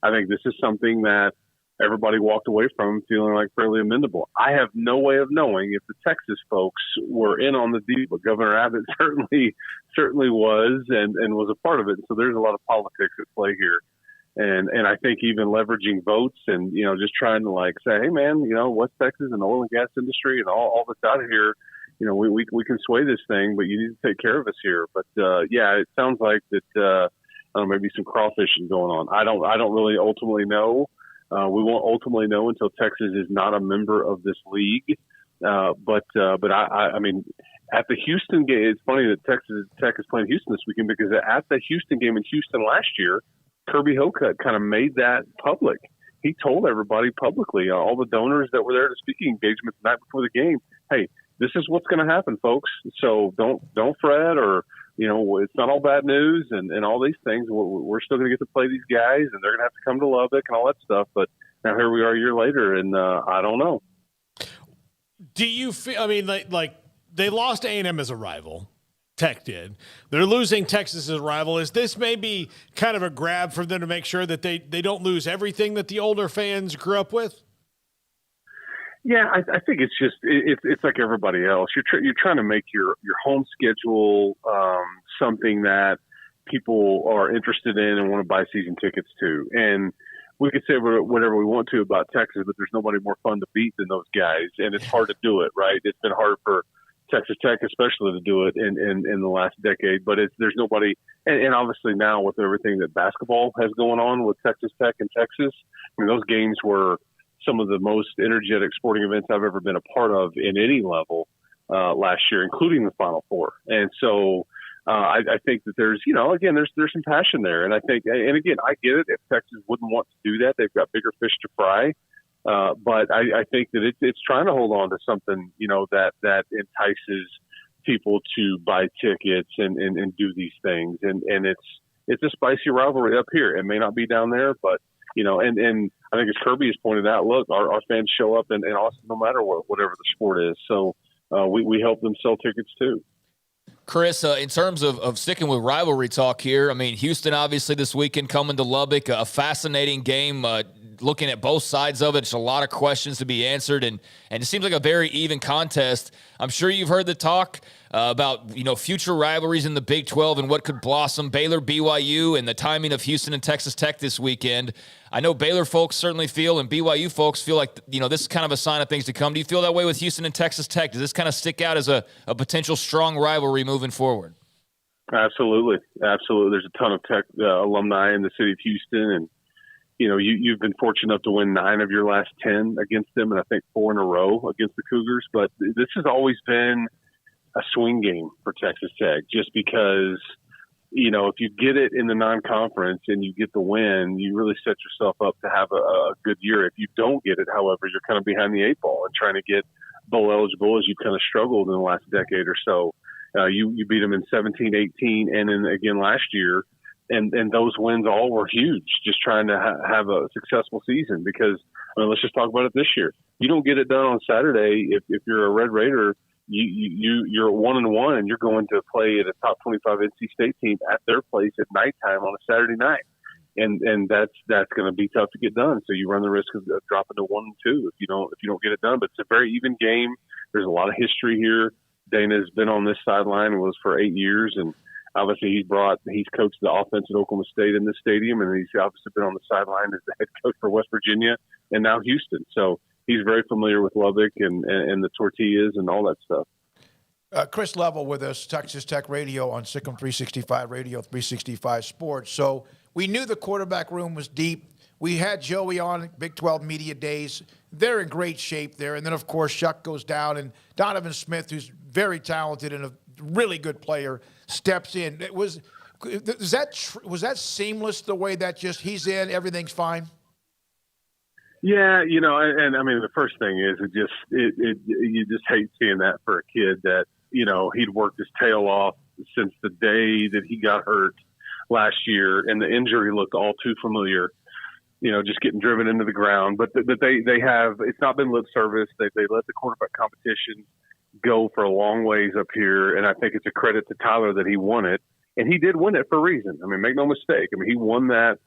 I think this is something that everybody walked away from feeling like fairly amendable. I have no way of knowing if the Texas folks were in on the deal, but Governor Abbott certainly was and was a part of it. And so there's a lot of politics at play here. And I think even leveraging votes and, just trying to like say, hey man, West Texas and the oil and gas industry and all that's out of here, we can sway this thing, but you need to take care of us here. But it sounds like that, maybe some crawfishing going on. I don't really ultimately know. We won't ultimately know until Texas is not a member of this league. But I mean, at the Houston game, it's funny that Texas Tech is playing Houston this weekend, because at the Houston game in Houston last year, Kirby Hocutt kind of made that public. He told everybody publicly, all the donors that were there to speaking engagements the night before the game, hey, this is what's going to happen, folks. So don't fret, or it's not all bad news and all these things. We're still going to get to play these guys, and they're going to have to come to Lubbock and all that stuff. But now here we are a year later, and I don't know. Do you feel? I mean, like they lost A&M as a rival. Tech did. They're losing Texas's rival. Is this maybe kind of a grab for them to make sure that they don't lose everything that the older fans grew up with? Yeah, I think it's just it's like everybody else. You're trying to make your home schedule something that people are interested in and want to buy season tickets to. And we could say whatever we want to about Texas, but there's nobody more fun to beat than those guys, and it's hard to do it, right? It's been hard for Texas Tech especially to do it in the last decade, but there's nobody, and obviously now with everything that basketball has going on with Texas Tech and Texas, I mean, those games were some of the most energetic sporting events I've ever been a part of in any level last year, including the Final Four. And so I think that there's, again, there's some passion there. And I think, and again, I get it. If Texas wouldn't want to do that, they've got bigger fish to fry. But I think that it's trying to hold on to something, that entices people to buy tickets and do these things. And it's a spicy rivalry up here. It may not be down there, but, and I think as Kirby has pointed out, look, our fans show up in Austin no matter whatever the sport is. So we help them sell tickets too. Chris, in terms of sticking with rivalry talk here, I mean, Houston obviously this weekend coming to Lubbock, a fascinating game, looking at both sides of it. It's a lot of questions to be answered, and it seems like a very even contest. I'm sure you've heard the talk about, future rivalries in the Big 12 and what could blossom, Baylor, BYU, and the timing of Houston and Texas Tech this weekend. I know Baylor folks certainly feel, and BYU folks feel like, this is kind of a sign of things to come. Do you feel that way with Houston and Texas Tech? Does this kind of stick out as a potential strong rivalry moving forward? Absolutely. There's a ton of Tech alumni in the city of Houston, and you've been fortunate enough to win 9 of your last 10 against them, and I think 4 in a row against the Cougars. But this has always been a swing game for Texas Tech, just because, if you get it in the non-conference and you get the win, you really set yourself up to have a good year. If you don't get it, however, you're kind of behind the 8 ball and trying to get bowl eligible, as you've kind of struggled in the last decade or so. You beat them in 17, 18, and then again last year. And those wins all were huge, just trying to have a successful season. Because, let's just talk about it this year. You don't get it done on Saturday if you're a Red Raider. You're 1-1, and you're going to play at a top 25 NC State team at their place at nighttime on a Saturday night, and that's going to be tough to get done. So you run the risk of dropping to 1-2 if you don't get it done. But it's a very even game. There's a lot of history here. Dana's been on this sideline, was for 8 years, and obviously he's coached the offense at Oklahoma State in this stadium, and he's obviously been on the sideline as the head coach for West Virginia and now Houston. So he's very familiar with Lubbock and the tortillas and all that stuff. Chris Level with us, Texas Tech Radio on Sikkim 365 Radio, 365 Sports. So we knew the quarterback room was deep. We had Joey on Big 12 Media Days. They're in great shape there. And then, of course, Shuck goes down, and Donovan Smith, who's very talented and a really good player, steps in. Was that seamless, the way that just he's in, everything's fine? Yeah, and I mean, the first thing is you just hate seeing that for a kid that, he'd worked his tail off since the day that he got hurt last year, and the injury looked all too familiar, just getting driven into the ground. But they have, it's not been lip service. They let the quarterback competition go for a long ways up here, and I think it's a credit to Tyler that he won it, and he did win it for a reason. I mean, make no mistake. I mean, he won that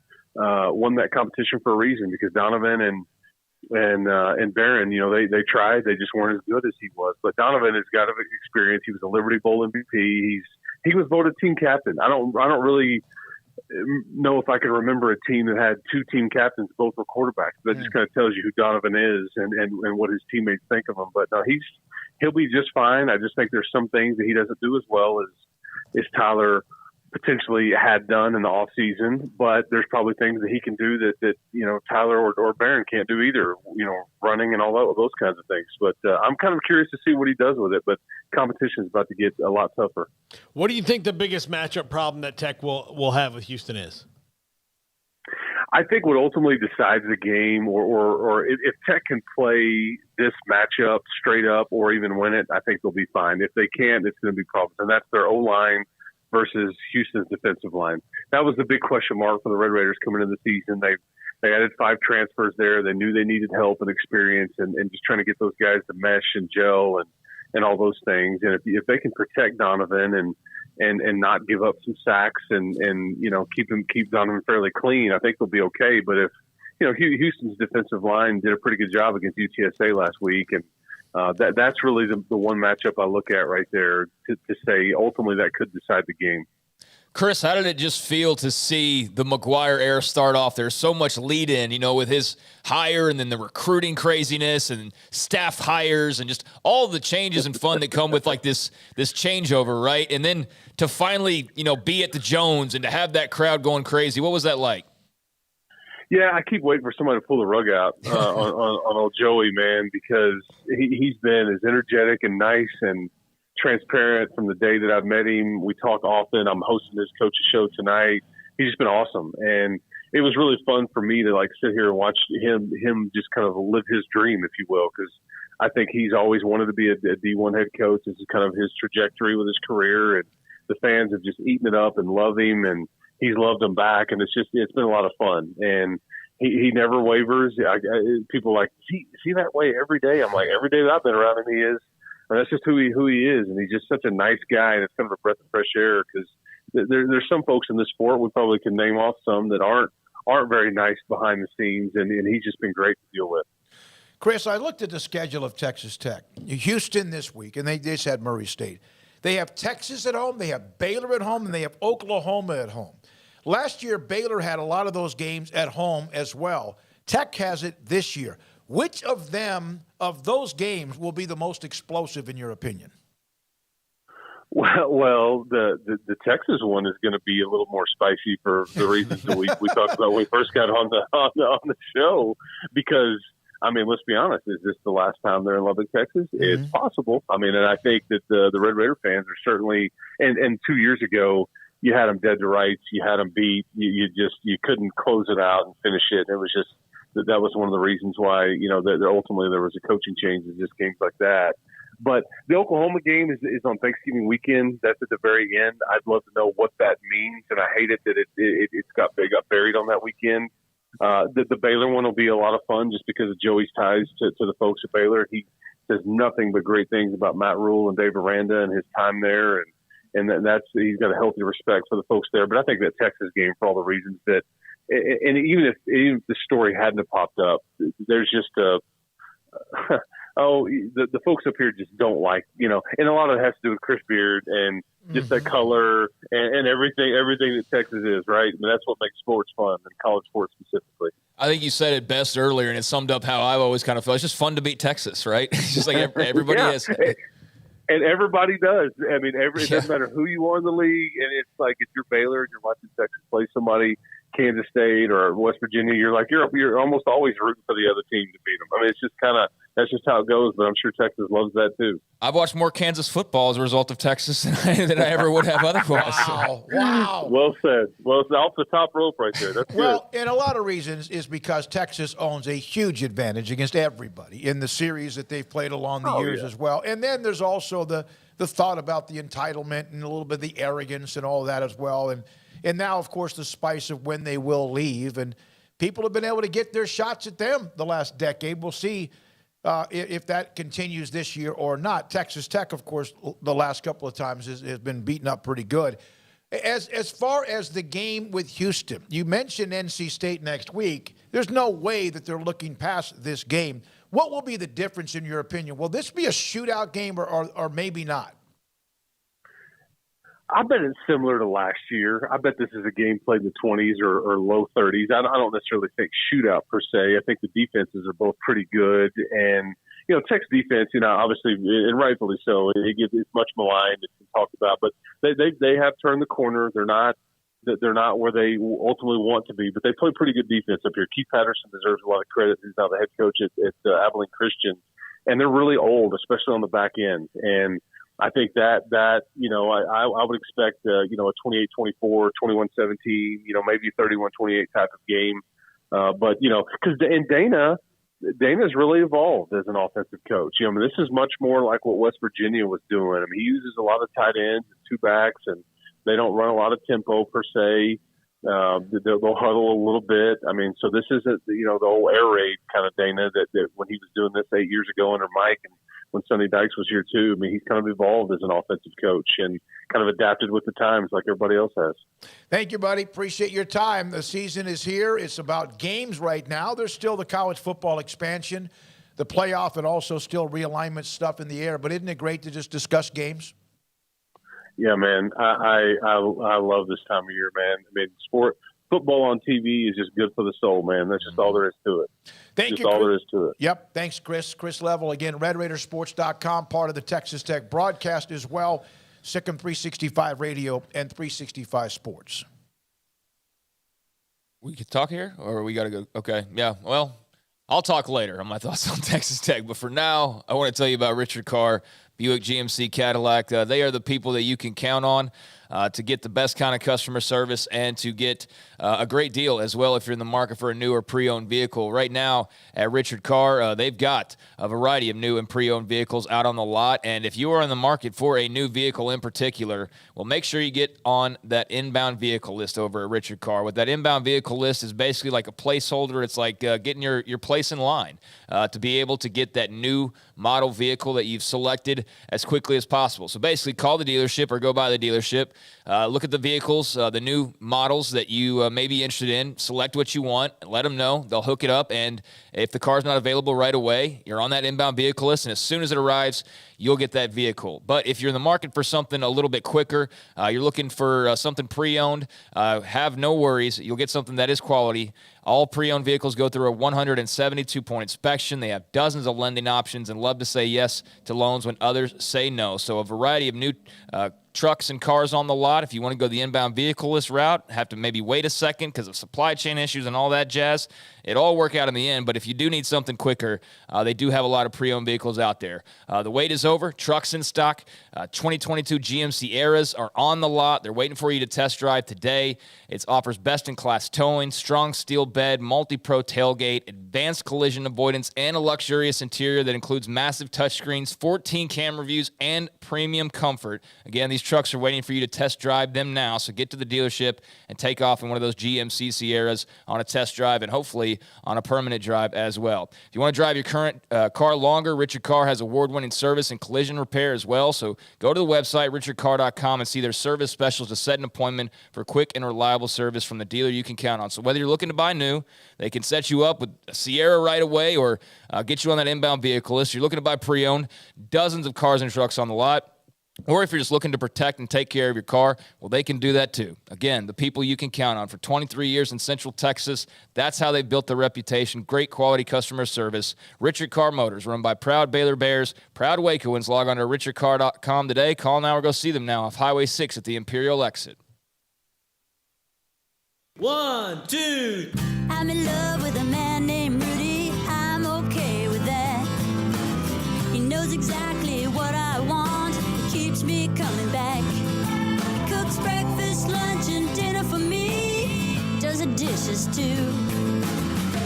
competition for a reason, because Donovan and Barron, they tried. They just weren't as good as he was. But Donovan has got experience. He was a Liberty Bowl MVP. He was voted team captain. I don't really know if I can remember a team that had 2 team captains, both were quarterbacks. That just kind of tells you who Donovan is and what his teammates think of him. But no, he'll be just fine. I just think there's some things that he doesn't do as well as Tyler potentially had done in the off season, but there's probably things that he can do that Tyler or Barron can't do either, running and all those kinds of things. But I'm kind of curious to see what he does with it, but competition is about to get a lot tougher. What do you think the biggest matchup problem that Tech will have with Houston is? I think what ultimately decides the game, or if Tech can play this matchup straight up or even win it, I think they'll be fine. If they can't, it's going to be problems, and that's their O-line versus Houston's defensive line. That was the big question mark for the Red Raiders coming into the season. They added 5 transfers there. They knew they needed help and experience, and just trying to get those guys to mesh and gel all those things. And if they can protect Donovan and not give up some sacks and keep Donovan fairly clean, I think they'll be okay. But if Houston's defensive line did a pretty good job against UTSA last week, and that's really the one matchup I look at right there to say ultimately that could decide the game. Chris, how did it just feel to see the McGuire era start off? There's so much lead in, with his hire and then the recruiting craziness and staff hires and just all the changes and fun that come with like this changeover, right? And then to finally, be at the Jones and to have that crowd going crazy. What was that like? Yeah, I keep waiting for somebody to pull the rug out on old Joey, man, because he's been as energetic and nice and transparent from the day that I've met him. We talk often. I'm hosting his coach's show tonight. He's just been awesome. And it was really fun for me to sit here and watch him just kind of live his dream, if you will, because I think he's always wanted to be a D1 head coach. This is kind of his trajectory with his career, and the fans have just eaten it up and love him, and he's loved them back. And it's been a lot of fun. And he never wavers. People are like, is he that way every day? I'm like, every day that I've been around him, he is. And that's just who he is, and he's just such a nice guy, and it's kind of a breath of fresh air because there's some folks in the sport, we probably can name off some that aren't very nice behind the scenes, and he's just been great to deal with. Chris, I looked at the schedule of Texas Tech. Houston this week, and they just had Murray State. They have Texas at home, they have Baylor at home, and they have Oklahoma at home. Last year, Baylor had a lot of those games at home as well. Tech has it this year. Which of those games will be the most explosive in your opinion? Well, the Texas one is going to be a little more spicy for the reasons that we talked about when we first got on the show. Because let's be honest, is this the last time they're in Lubbock, Texas? Mm-hmm. It's possible. And I think that the Red Raider fans are certainly. And 2 years ago, you had them dead to rights. You had them beat. You couldn't close it out and finish it. It was just. That was one of the reasons why, that ultimately there was a coaching change in just games like that. But the Oklahoma game is on Thanksgiving weekend. That's at the very end. I'd love to know what that means, and I hate it that it got buried on that weekend. The Baylor one will be a lot of fun just because of Joey's ties to the folks at Baylor. He says nothing but great things about Matt Rule and Dave Aranda and his time there, and he's got a healthy respect for the folks there. But I think that Texas game, for all the reasons that. And even if the story hadn't have popped up, there's just the folks up here just don't like, and a lot of it has to do with Chris Beard and just that color and everything that Texas is, right? That's what makes sports fun, and college sports specifically. I think you said it best earlier, and it summed up how I've always kind of felt. It's just fun to beat Texas, right? It's just like everybody is. And everybody does. It doesn't matter who you are in the league, and it's like if you're Baylor and you're watching Texas play somebody, Kansas State or West Virginia, you're almost always rooting for the other team to beat them. It's just that's just how it goes. But I'm sure Texas loves that too. I've watched more Kansas football as a result of Texas than I ever would have otherwise. Wow. Well said. Well, it's off the top rope right there. That's good. And a lot of reasons is because Texas owns a huge advantage against everybody in the series that they've played along the years as well. And then there's also the thought about the entitlement and a little bit of the arrogance and all that as well. And now, of course, the spice of when they will leave. And people have been able to get their shots at them the last decade. We'll see if that continues this year or not. Texas Tech, of course, the last couple of times has been beaten up pretty good. As far as the game with Houston, you mentioned NC State next week. There's no way that they're looking past this game. What will be the difference in your opinion? Will this be a shootout game or maybe not? I bet it's similar to last year. I bet this is a game played in the 20s or low 30s. I don't necessarily think shootout per se. I think the defenses are both pretty good. And, Tech's defense, obviously, and rightfully so, it's much maligned. It's been talked about. But they have turned the corner. They're not where they ultimately want to be. But they play pretty good defense up here. Keith Patterson deserves a lot of credit. He's now the head coach at Abilene Christian. And they're really old, especially on the back end. And I think that I would expect, a 28-24, 21-17, maybe 31-28 type of game. But, because Dana's really evolved as an offensive coach. This is much more like what West Virginia was doing. He uses a lot of tight ends and two backs, and they don't run a lot of tempo per se. They'll huddle a little bit. So this isn't, the old air raid kind of Dana that when he was doing this 8 years ago under Mike. And when Sonny Dykes was here too. I mean, he's kind of evolved as an offensive coach and kind of adapted with the times like everybody else has. Thank you, buddy. Appreciate your time. The season is here. It's about games right now. There's still the college football expansion, the playoff, and also still realignment stuff in the air. But isn't it great to just discuss games? Yeah, man. I love this time of year, man. I mean, football on TV is just good for the soul, man. That's just all there is to it. Thank you, all Chris. there is to it. Yep. Thanks, Chris. Chris Level, again, RedRaidersports.com, part of the Texas Tech broadcast as well, Sikkim 365 Radio and 365 Sports. We could talk here, or we got to go? Okay. Yeah. Well, I'll talk later on my thoughts on Texas Tech. But for now, I want to tell you about Richard Carr, Buick GMC Cadillac. They are the people that you can count on to get the best kind of customer service and to get a great deal as well if you're in the market for a new or pre-owned vehicle. Right now at Richard Carr, they've got a variety of new and pre-owned vehicles out on the lot. And if you are in the market for a new vehicle in particular, well, make sure you get on that inbound vehicle list over at Richard Carr. What that inbound vehicle list is basically like a placeholder. It's like getting your place in line to be able to get that new model vehicle that you've selected as quickly as possible. So basically call the dealership or go by the dealership, look at the vehicles, the new models that you may be interested in, select what you want, let them know. They'll hook it up, and if the car's not available right away, you're on that inbound vehicle list, and as soon as it arrives, you'll get that vehicle. But if you're in the market for something a little bit quicker, you're looking for something pre-owned, have no worries. You'll get something that is quality. All pre-owned vehicles go through a 172-point inspection. They have dozens of lending options and love to say yes to loans when others say no. So a variety of new trucks and cars on the lot. If you want to go the inbound vehicle list route, have to maybe wait a second because of supply chain issues and all that jazz. It all work out in the end, but if you do need something quicker, they do have a lot of pre-owned vehicles out there. The wait is over. Trucks in stock. 2022 GMC Eras are on the lot. They're waiting for you to test drive today. It offers best-in-class towing, strong steel bed, multi-pro tailgate, advanced collision avoidance, and a luxurious interior that includes massive touchscreens, 14 camera views, and premium comfort. Again, these trucks are waiting for you to test drive them now, so get to the dealership and take off in one of those GMC Sierras on a test drive and hopefully on a permanent drive as well. If you want to drive your current car longer, Richard Carr has award-winning service and collision repair as well, so go to the website, richardcarr.com, and see their service specials to set an appointment for quick and reliable service from the dealer you can count on. So whether you're looking to buy new, they can set you up with a Sierra right away or get you on that inbound vehicle list. You're looking to buy pre-owned, dozens of cars and trucks on the lot. Or if you're just looking to protect and take care of your car, well, they can do that too. Again, the people you can count on for 23 years in Central Texas. That's how they built their reputation. Great quality customer service. Richard Carr Motors, run by proud Baylor Bears, proud Wacoans. Log on to richardcarr.com today. Call now or go see them now off Highway 6 at the Imperial exit. 1, 2. I'm in love with a man named Rudy. I'm okay with that. He knows exactly what I want. Keeps me coming back. Cooks breakfast, lunch, and dinner for me. Does the dishes too.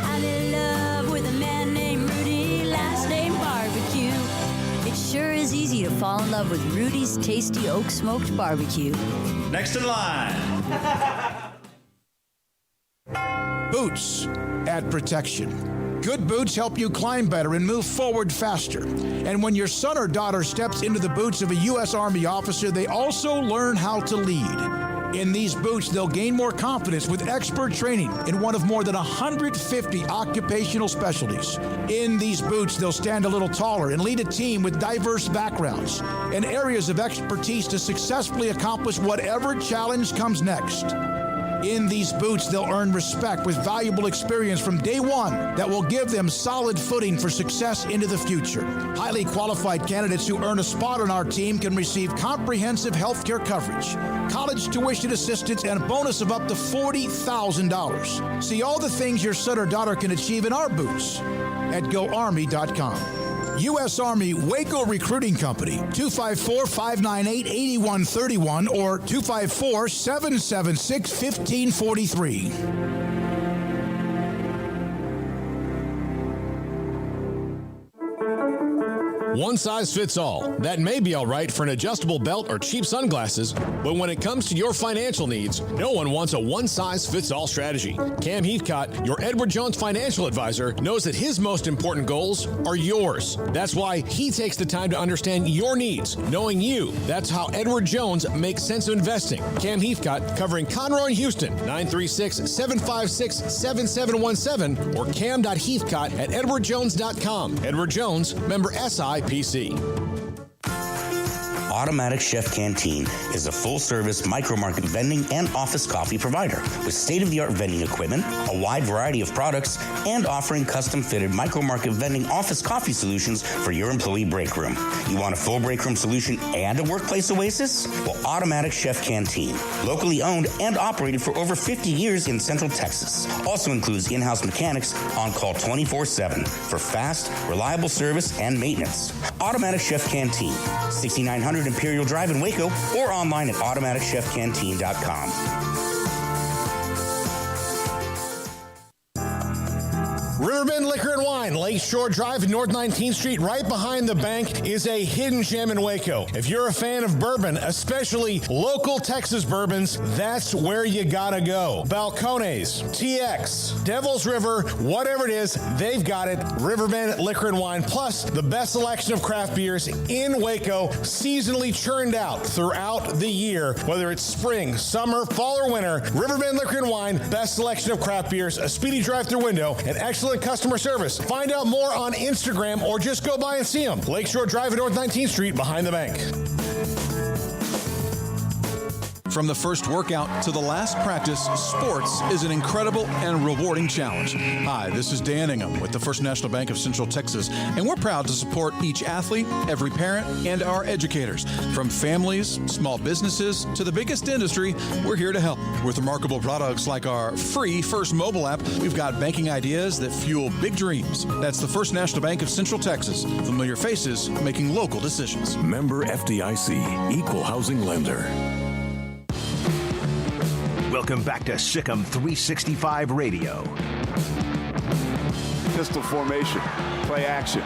I'm in love with a man named Rudy. Last name Barbecue. It sure is easy to fall in love with Rudy's tasty oak smoked barbecue. Next in line. Boots add protection. Good boots help you climb better and move forward faster. And when your son or daughter steps into the boots of a U.S. Army officer, they also learn how to lead. In these boots, they'll gain more confidence with expert training in one of more than 150 occupational specialties. In these boots, they'll stand a little taller and lead a team with diverse backgrounds and areas of expertise to successfully accomplish whatever challenge comes next. In these boots, they'll earn respect with valuable experience from day one that will give them solid footing for success into the future. Highly qualified candidates who earn a spot on our team can receive comprehensive health care coverage, college tuition assistance, and a bonus of up to $40,000. See all the things your son or daughter can achieve in our boots at GoArmy.com. U.S. Army Waco Recruiting Company, 254-598-8131 or 254-776-1543. One size fits all. That may be all right for an adjustable belt or cheap sunglasses, but when it comes to your financial needs, no one wants a one-size-fits-all strategy. Cam Heathcott, your Edward Jones financial advisor, knows that his most important goals are yours. That's why he takes the time to understand your needs, knowing you. That's how Edward Jones makes sense of investing. Cam Heathcott, covering Conroe and Houston, 936-756-7717 or cam.heathcott@edwardjones.com. Edward Jones, member SIPC. Automatic Chef Canteen is a full-service micro-market vending and office coffee provider with state-of-the-art vending equipment, a wide variety of products, and offering custom-fitted micro-market vending office coffee solutions for your employee break room. You want a full break room solution and a workplace oasis? Well, Automatic Chef Canteen, locally owned and operated for over 50 years in Central Texas, also includes in-house mechanics on call 24/7 for fast, reliable service and maintenance. Automatic Chef Canteen, 6900 Imperial Drive in Waco, or online at automaticchefcanteen.com. Riverbend Liquor and Wine, Lakeshore Drive and North 19th Street, right behind the bank, is a hidden gem in Waco. If you're a fan of bourbon, especially local Texas bourbons, that's where you gotta go. Balcones, TX, Devil's River, whatever it is, they've got it. Riverbend Liquor and Wine, plus the best selection of craft beers in Waco, seasonally churned out throughout the year. Whether it's spring, summer, fall, or winter, Riverbend Liquor and Wine, best selection of craft beers, a speedy drive-through window, and excellent customer service. Find out more on Instagram or just go by and see them. Lakeshore Drive at North 19th Street behind the bank. From the first workout to the last practice, sports is an incredible and rewarding challenge. Hi, this is Dan Ingham with the First National Bank of Central Texas, and we're proud to support each athlete, every parent, and our educators. From families, small businesses, to the biggest industry, we're here to help. With remarkable products like our free First mobile app, we've got banking ideas that fuel big dreams. That's the First National Bank of Central Texas. Familiar faces making local decisions. Member FDIC, Equal Housing Lender. Welcome back to Sikkim 365 Radio. Pistol formation, play action.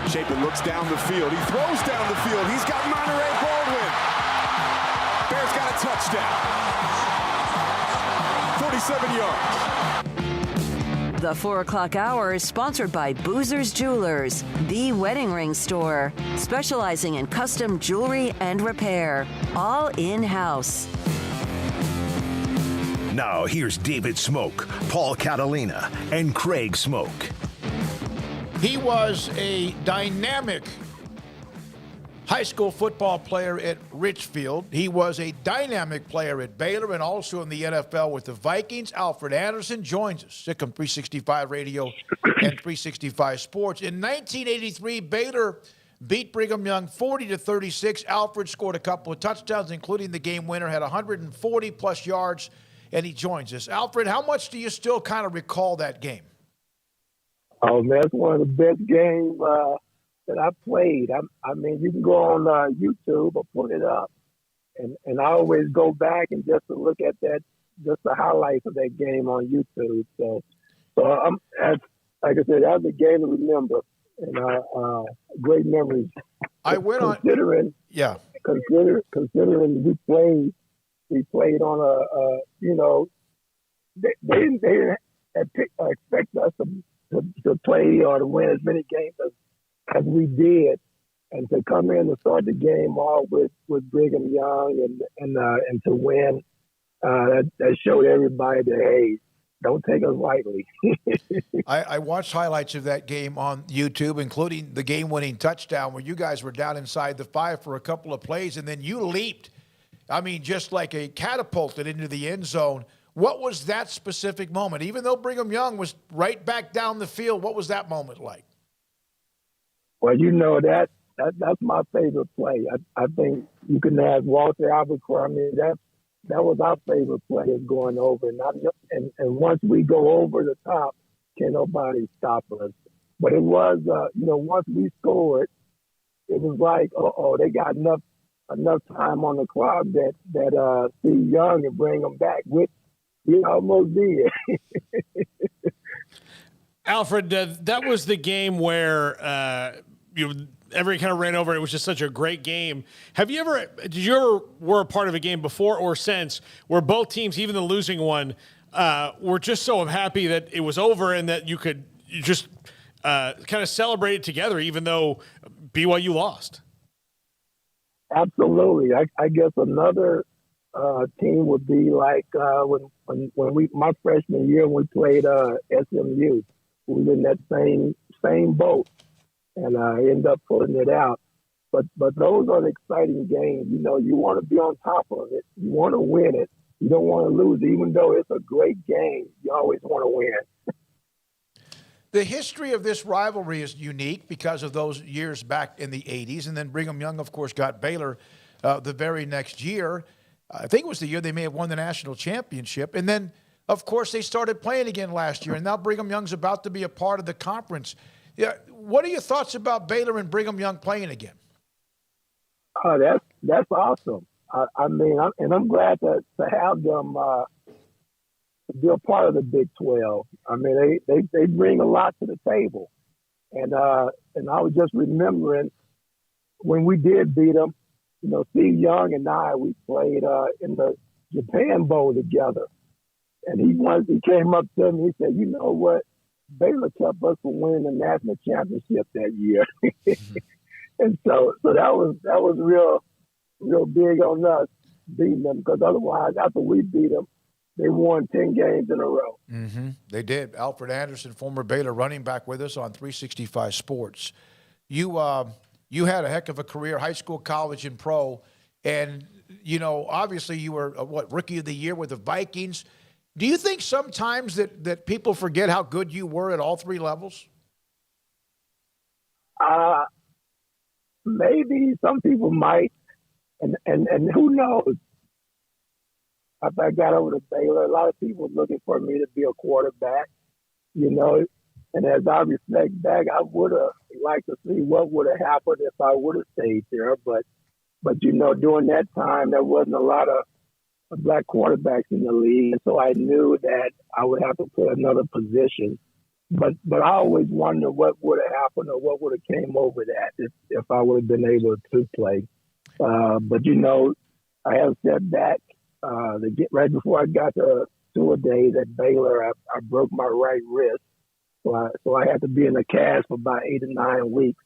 Chapin looks down the field. He throws down the field. He's got Monterey Baldwin. Bears got a touchdown. 47 yards. The 4 o'clock hour is sponsored by Boozer's Jewelers, the wedding ring store, specializing in custom jewelry and repair, all in-house. Now, here's David Smoak, Paul Catalina, and Craig Smoak. He was a dynamic high school football player at Richfield. He was a dynamic player at Baylor and also in the NFL with the Vikings. Alfred Anderson joins us, Sikkim 365 Radio and 365 Sports. In 1983, Baylor beat Brigham Young 40-36. Alfred scored a couple of touchdowns, including the game winner, had 140-plus yards, and he joins us. Alfred, how much do you still kind of recall that game? Oh, man, it's one of the best games that I played. I mean, you can go on YouTube or put it up, and I always go back and just to look at that, just the highlights of that game on YouTube. So like I said, that's a game to remember, and great memories. I went considering we played on they didn't expect us to play or to win as many games as we did, and to come in and start the game off with Brigham Young and to win, that showed everybody that, hey, don't take us lightly. I watched highlights of that game on YouTube, including the game-winning touchdown where you guys were down inside the 5 for a couple of plays, and then you leaped. I mean, just like a catapulted into the end zone. What was that specific moment? Even though Brigham Young was right back down the field, what was that moment like? Well, that's my favorite play. I think you can ask Walter Abercrombie. That was our favorite play, is going over. And once we go over the top, can nobody stop us. But it was, once we scored, it was like, they got enough time on the clock that Steve Young and bring them back, which he almost did. Alfred, that was the game where everybody kind of ran over. It was just such a great game. Did you ever were a part of a game before or since where both teams, even the losing one, were just so happy that it was over and that you just kind of celebrate it together, even though BYU lost? Absolutely. I guess another team would be like when my freshman year when we played SMU. We was in that same boat, and I ended up pulling it out. But those are the exciting games. You know, you want to be on top of it. You want to win it. You don't want to lose, even though it's a great game. You always want to win. The history of this rivalry is unique because of those years back in the 80s. And then Brigham Young, of course, got Baylor the very next year. I think it was the year they may have won the national championship. And then, of course, they started playing again last year. And now Brigham Young's about to be a part of the conference. Yeah, what are your thoughts about Baylor and Brigham Young playing again? That's awesome. I'm glad to have them be a part of the Big 12. I mean, they bring a lot to the table. And I was just remembering when we did beat them, you know, Steve Young and I, we played in the Japan Bowl together. And he came up to me, he said, you know what? Baylor kept us from winning the national championship that year. And so that was real big on us beating them, because otherwise, after we beat them, they won 10 games in a row. Mm-hmm. They did. Alfred Anderson, former Baylor running back, with us on 365 Sports. You had a heck of a career, high school, college, and pro. And, you know, obviously you were, Rookie of the Year with the Vikings. Do you think sometimes that people forget how good you were at all three levels? Maybe some people might. And who knows? After I got over to Baylor, a lot of people were looking for me to be a quarterback, you know. And as I reflect back, I would have liked to see what would have happened if I would have stayed there. But you know, during that time, there wasn't a lot of black quarterbacks in the league. So I knew that I would have to play another position. But I always wonder what would have happened or what would have came over that if I would have been able to play. But, you know, I have said that right before I got to two-a-days at Baylor, I broke my right wrist. So I had to be in a cast for about 8 to 9 weeks.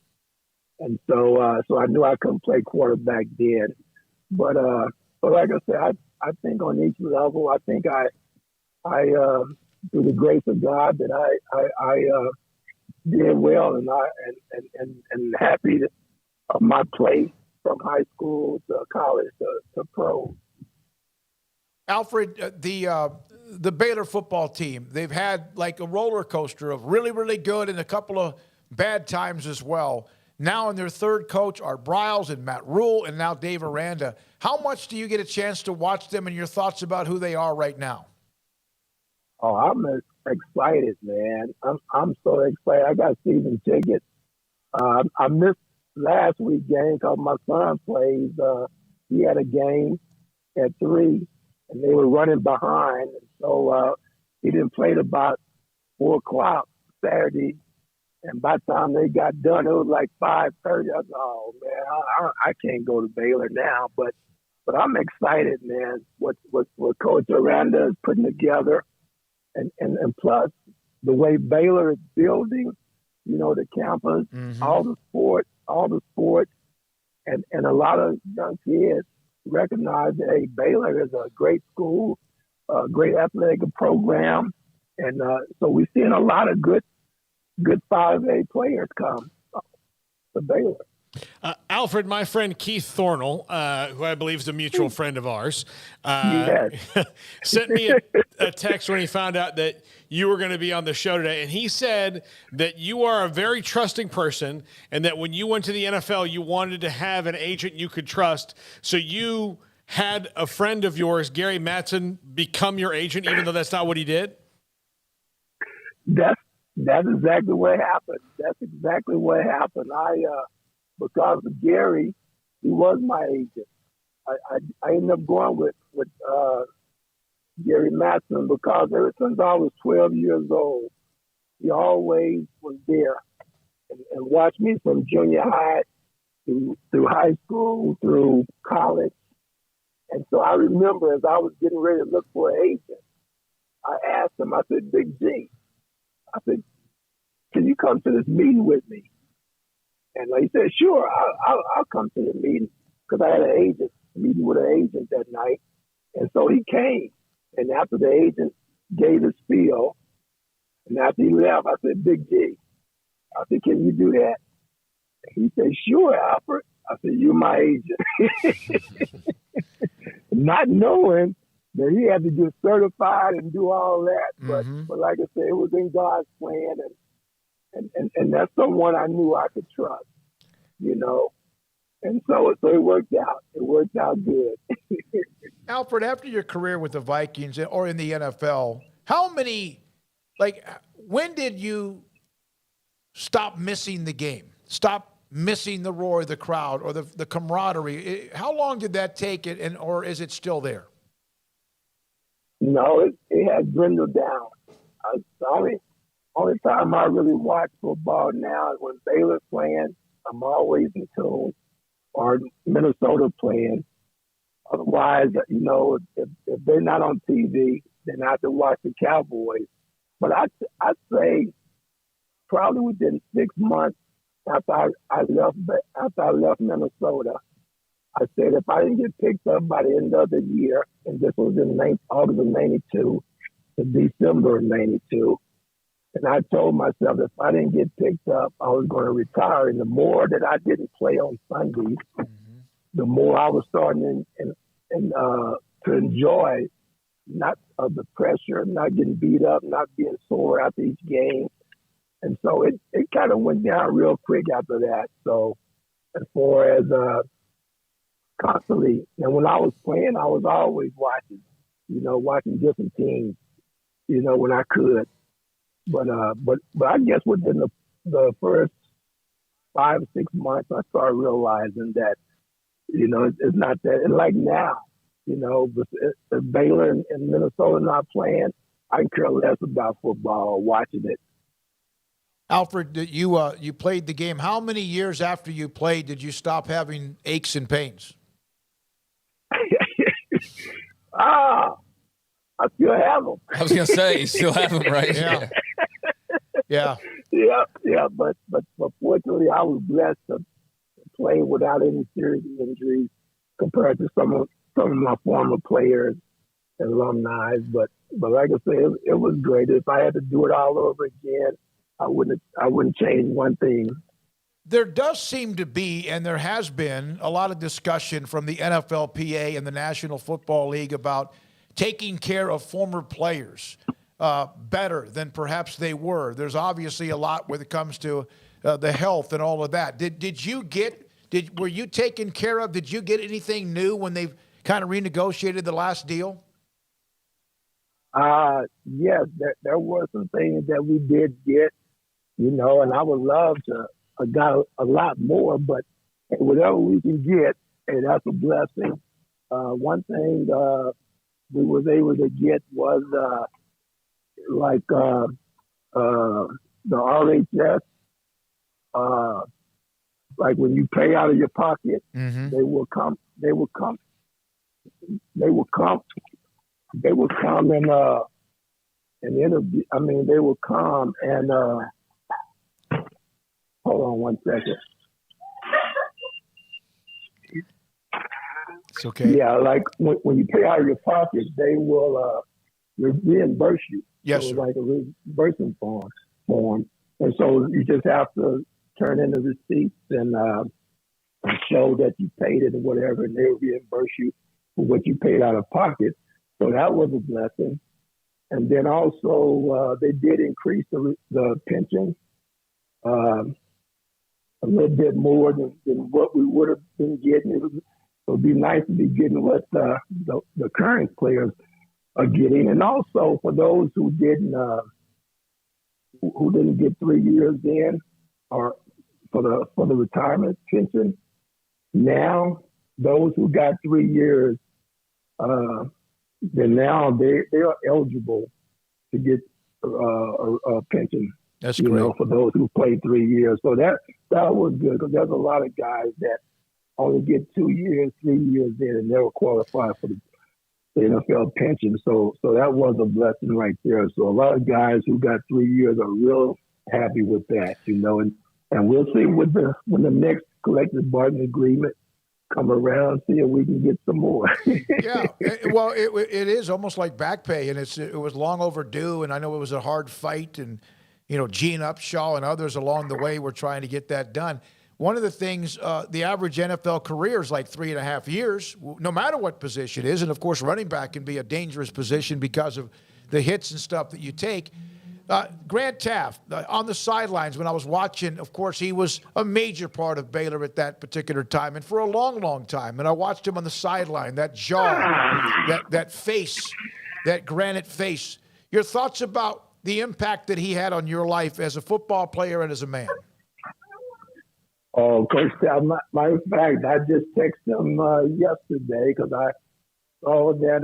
And so I knew I couldn't play quarterback then. But like I said, I think on each level, I think I through the grace of God, that I did well, and happy of my play from high school to college to pro. Alfred, the Baylor football team, they've had like a roller coaster of really, really good and a couple of bad times as well. Now in their third coach, Art Briles and Matt Rule, and now Dave Aranda. How much do you get a chance to watch them, and your thoughts about who they are right now? Oh, I'm excited, man. I'm so excited. I got season tickets. I missed last week's game because my son plays. He had a game at 3, and they were running behind. So he didn't play till about 4 o'clock Saturday. And by the time they got done, it was like 5:30. I was, oh, man, I can't go to Baylor now. But I'm excited, man, what Coach Aranda is putting together. And plus, the way Baylor is building, you know, the campus, all the sports, and a lot of young kids recognize that, hey, Baylor is a great school, a great athletic program. And so we're seeing a lot of good 5A players come to Baylor. Alfred, my friend Keith Thornell, who I believe is a mutual friend of ours, sent me a text when he found out that you were going to be on the show today. And he said that you are a very trusting person and that when you went to the NFL, you wanted to have an agent you could trust. So you had a friend of yours, Gary Mattson, become your agent, even though that's not what he did? That's exactly what happened. Because of Gary, he was my agent. I ended up going with Gary Mattson because ever since I was 12 years old, he always was there. and watched me from junior high through high school, through college. And so I remember as I was getting ready to look for an agent, I asked him, I said, Big G, I said, can you come to this meeting with me? And he said, sure, I'll come to the meeting, because I had an agent, meeting with an agent that night. And so he came. And after the agent gave his spiel, and after he left, I said, Big G, I said, can you do that? He said, sure, Alfred. I said, you're my agent. Not knowing that he had to get certified and do all that. But like I said, it was in God's plan. And that's someone I knew I could trust, you know. And so it worked out. It worked out good. Alfred, after your career with the Vikings or in the NFL, when did you stop missing the game? Stop missing the roar of the crowd or the camaraderie? How long did that take it, or is it still there? No, it has dwindled down. Only time I really watch football now is when Baylor's playing. I'm always in tune, or Minnesota playing. Otherwise, you know, if they're not on TV, then I have to watch the Cowboys. But I'd say probably within 6 months after I left Minnesota, I said if I didn't get picked up by the end of the year, and this was in August of '92 to December of '92, and I told myself if I didn't get picked up, I was going to retire. And the more that I didn't play on Sundays, the more I was starting to enjoy not the pressure, not getting beat up, not being sore after each game. And so it kind of went down real quick after that. So as far as constantly, and when I was playing, I was always watching different teams, you know, when I could. But I guess within the first 5 or 6 months, I started realizing that, you know, it's not that. And like now, you know, if Baylor and Minnesota not playing, I can care less about football or watching it. Alfred, you played the game. How many years after you played did you stop having aches and pains? I still have them. I was going to say, you still have them, right? Yeah. Yeah. But fortunately, I was blessed to play without any serious injuries compared to some of my former players and alumni. But like I said, it was great. If I had to do it all over again, I wouldn't change one thing. There does seem to be, and there has been, a lot of discussion from the NFLPA and the National Football League about taking care of former players better than perhaps they were. There's obviously a lot when it comes to the health and all of that. Were you taken care of? Did you get anything new when they've kind of renegotiated the last deal? Yes, there were some things that we did get, you know, and I would love to have got a lot more, but whatever we can get, hey, that's a blessing. One thing we was able to get was the RHS, like when you pay out of your pocket, they will come and interview. I mean, they will come and hold on one second. It's okay. Yeah, like when you pay out of your pocket, they will reimburse you. Yes, so sir. Like a reimbursement form, and so you just have to turn in the receipts and show that you paid it or whatever, and they'll reimburse you for what you paid out of pocket. So that was a blessing. And then also they did increase the pension a little bit more than what we would have been getting. It would be nice to be getting what the current players are getting. And also for those who didn't get 3 years in or for the retirement pension, now those who got 3 years, then now they are eligible to get a pension. That's you great. know, for those who played 3 years. So that was good because there's a lot of guys that only get 2 years, 3 years in and never qualify for the NFL pension. So that was a blessing right there. So a lot of guys who got 3 years are real happy with that, you know, and we'll see when the next collective bargaining agreement come around, see if we can get some more. Yeah, well, it is almost like back pay, and it was long overdue, and I know it was a hard fight, and, you know, Gene Upshaw and others along the way were trying to get that done. One of the things, the average NFL career is like 3.5 years, no matter what position it is, and of course running back can be a dangerous position because of the hits and stuff that you take. Grant Taft, on the sidelines when I was watching, of course, he was a major part of Baylor at that particular time and for a long, long time. And I watched him on the sideline, that jaw, that face, that granite face. Your thoughts about the impact that he had on your life as a football player and as a man? Oh, Coach Taft, matter of fact, I just texted him yesterday because I saw that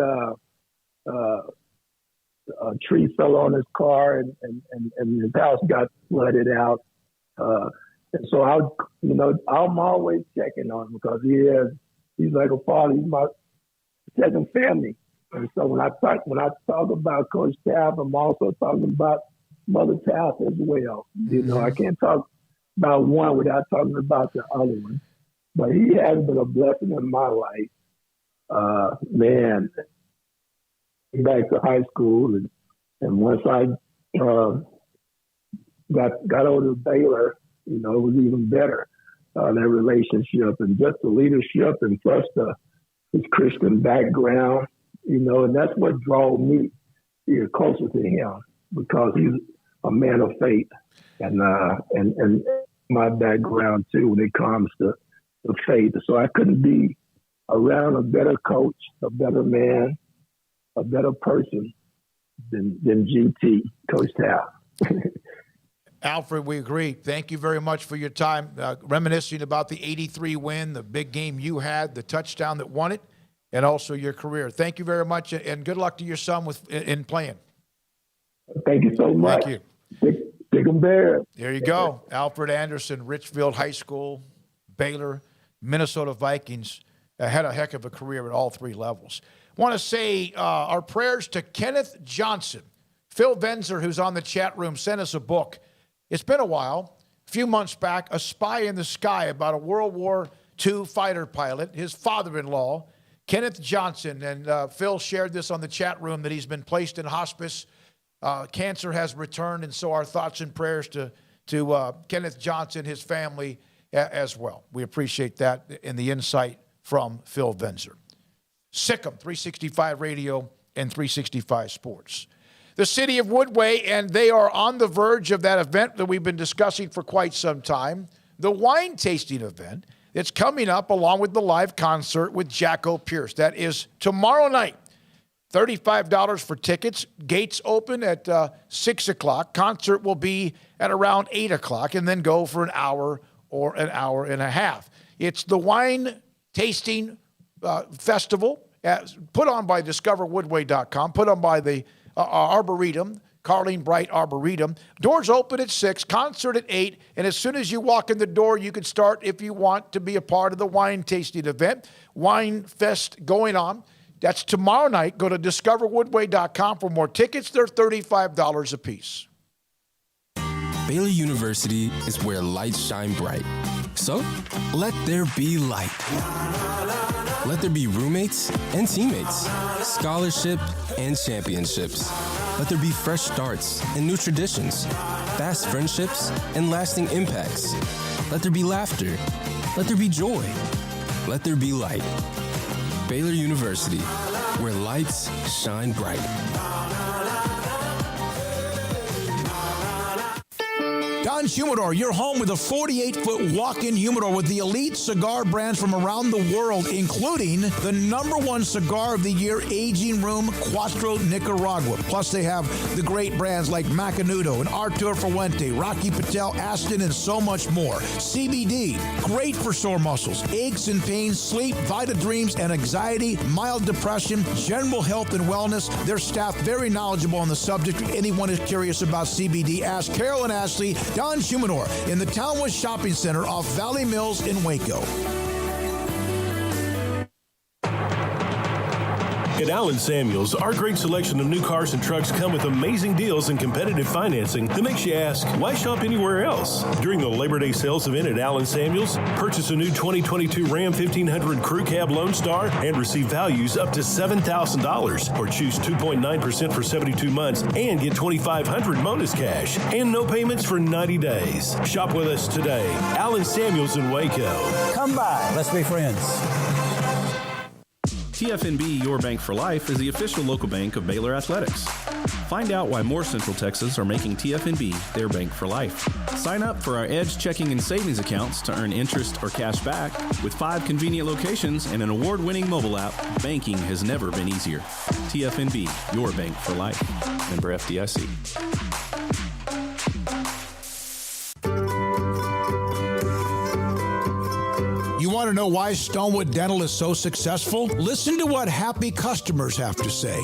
a tree fell on his car and his house got flooded out. And so I'm always checking on him because he's like a father. He's my second family. And so when I talk about Coach Taft, I'm also talking about Mother Taft as well. You know, I can't talk about one without talking about the other one. But he has been a blessing in my life. Man, back to high school, and once I got over to Baylor, you know, it was even better, that relationship and just the leadership and plus his Christian background, you know, and that's what drove me here closer to him because he's a man of faith and my background too when it comes to faith. So I couldn't be around a better coach, a better man, a better person than GT, Coach Taft. Alfred, we agree. Thank you very much for your time. Reminiscing about the 83 win, the big game you had, the touchdown that won it, and also your career. Thank you very much, and good luck to your son in playing. Thank you so much. Thank you. Big and bear. There you go. Alfred Anderson, Richfield High School, Baylor, Minnesota Vikings, had a heck of a career at all three levels. Want to say our prayers to Kenneth Johnson. Phil Venzer, who's on the chat room, sent us a book. It's been a while, a few months back, A Spy in the Sky, about a World War II fighter pilot, his father-in-law, Kenneth Johnson. And Phil shared this on the chat room that he's been placed in hospice. Cancer has returned, and so our thoughts and prayers to Kenneth Johnson, his family as well. We appreciate that and the insight from Phil Venzer. Sikkim, 365 Radio and 365 Sports. The city of Woodway, and they are on the verge of that event that we've been discussing for quite some time, the wine tasting event that's coming up along with the live concert with Jacko Pierce. That is tomorrow night. $35 for tickets. Gates open at 6 o'clock. Concert will be at around 8 o'clock and then go for an hour or an hour and a half. It's the wine tasting festival put on by discoverwoodway.com, put on by the Arboretum, Carleen Bright Arboretum. Doors open at 6, concert at 8, and as soon as you walk in the door, you can start if you want to be a part of the wine tasting event. Wine Fest going on. That's tomorrow night. Go to discoverwoodway.com for more tickets. They're $35 a piece. Baylor University is where lights shine bright. So, let there be light. Let there be roommates and teammates, scholarship and championships. Let there be fresh starts and new traditions, fast friendships and lasting impacts. Let there be laughter. Let there be joy. Let there be light. Baylor University, where lights shine bright. Don Humidor, your home with a 48-foot walk-in humidor with the elite cigar brands from around the world, including the #1 cigar of the year, Aging Room Cuatro Nicaragua. Plus, they have the great brands like Macanudo and Artur Fuente, Rocky Patel, Aston, and so much more. CBD, great for sore muscles, aches and pains, sleep, Vita Dreams, and anxiety, mild depression, general health and wellness. Their staff very knowledgeable on the subject. If anyone is curious about CBD, ask Carol and Ashley. Don Humidor in the Townwest Shopping Center off Valley Mills in Waco. At Allen Samuels, our great selection of new cars and trucks come with amazing deals and competitive financing that makes you ask, why shop anywhere else? During the Labor Day sales event at Allen Samuels, purchase a new 2022 Ram 1500 Crew Cab Lone Star and receive values up to $7,000, or choose 2.9% for 72 months and get $2,500 bonus cash and no payments for 90 days. Shop with us today. Allen Samuels in Waco. Come by. Let's be friends. TFNB Your Bank for Life is the official local bank of Baylor Athletics. Find out why more Central Texas are making TFNB their bank for life. Sign up for our Edge checking and savings accounts to earn interest or cash back. With 5 convenient locations and an award-winning mobile app, banking has never been easier. TFNB Your Bank for Life. Member FDIC. You want to know why Stonewood Dental is so successful? Listen to what happy customers have to say.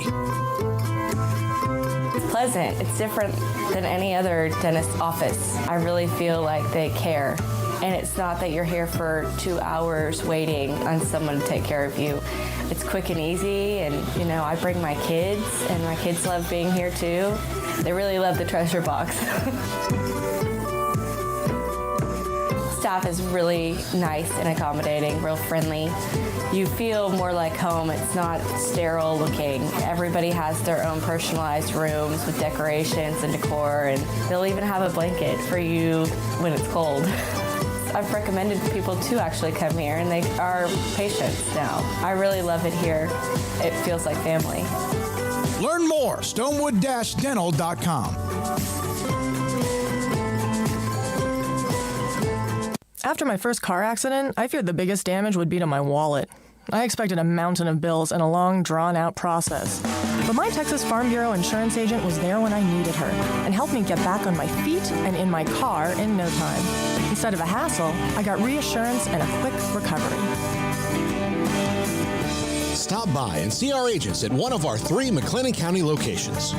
It's pleasant. It's different than any other dentist office. I really feel like they care. And it's not that you're here for 2 hours waiting on someone to take care of you. It's quick and easy, and I bring my kids, and my kids love being here too. They really love the treasure box. Staff is really nice and accommodating, real friendly. You feel more like home. It's not sterile looking. Everybody has their own personalized rooms with decorations and decor, and they'll even have a blanket for you when it's cold. I've recommended people to actually come here, and they are patients now. I really love it here. It feels like family. Learn more, stonewood-dental.com. After my first car accident, I feared the biggest damage would be to my wallet. I expected a mountain of bills and a long, drawn-out process. But my Texas Farm Bureau insurance agent was there when I needed her and helped me get back on my feet and in my car in no time. Instead of a hassle, I got reassurance and a quick recovery. Stop by and see our agents at one of our 3 McLennan County locations.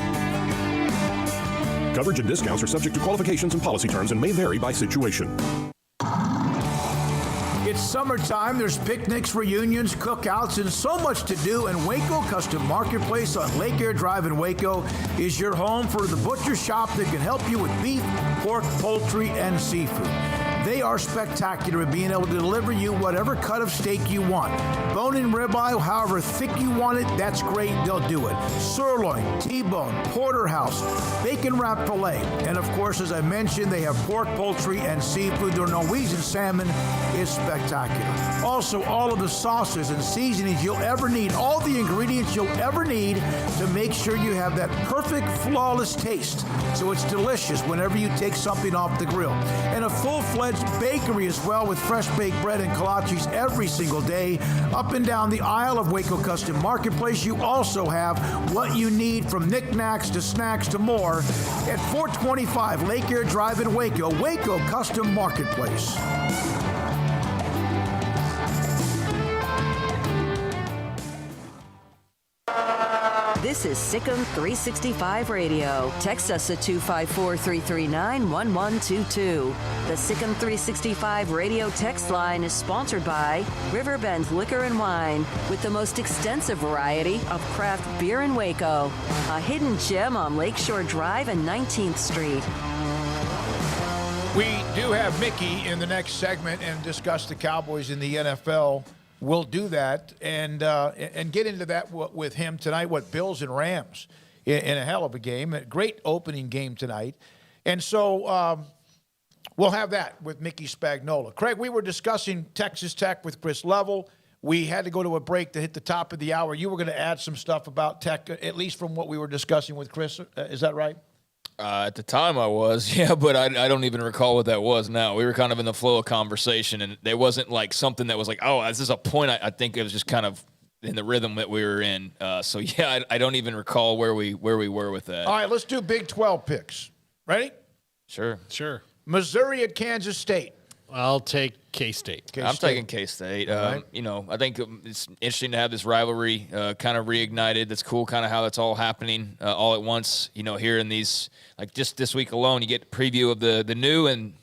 Coverage and discounts are subject to qualifications and policy terms and may vary by situation. It's summertime. There's picnics, reunions, cookouts, and so much to do. And Waco Custom Marketplace on Lake Air Drive in Waco is your home for the butcher shop that can help you with beef, pork, poultry, and seafood. They are spectacular at being able to deliver you whatever cut of steak you want. Bone-in ribeye, however thick you want it, that's great. They'll do it. Sirloin, T-bone, porterhouse, bacon-wrapped filet. And, of course, as I mentioned, they have pork, poultry, and seafood. Their Norwegian salmon is spectacular. Also, all of the sauces and seasonings you'll ever need, all the ingredients you'll ever need to make sure you have that perfect, flawless taste. So it's delicious whenever you take something off the grill. And a full-fledged bakery as well, with fresh baked bread and kolaches every single day. Up and down the aisle of Waco Custom Marketplace, you also have what you need, from knickknacks to snacks to more, at 425 Lake Air Drive in Waco, Waco Custom Marketplace. This is Sikkim 365 Radio. Text us at 254-339-1122. The Sikkim 365 Radio text line is sponsored by Riverbend Liquor and Wine, with the most extensive variety of craft beer in Waco. A hidden gem on Lakeshore Drive and 19th Street. We do have Mickey in the next segment and discuss the Cowboys in the NFL. We'll do that and get into that with him tonight. What Bills and Rams in a hell of a game, a great opening game tonight, and so we'll have that with Mickey Spagnola. Craig, we were discussing Texas Tech with Chris Level. We had to go to a break to hit the top of the hour. You were going to add some stuff about Tech, at least from what we were discussing with Chris. Is that right? At the time I was, yeah, but I don't even recall what that was now. We were kind of in the flow of conversation, and there wasn't like something that was like, oh, this is a point. I think it was just kind of in the rhythm that we were in. So, yeah, I don't even recall where we were with that. All right, let's do Big 12 picks. Ready? Sure. Missouri at Kansas State. I'll take K-State. I'm taking K-State. Right. I think it's interesting to have this rivalry kind of reignited. That's cool, kind of how that's all happening all at once. Here in these, like just this week alone, you get a preview of the new and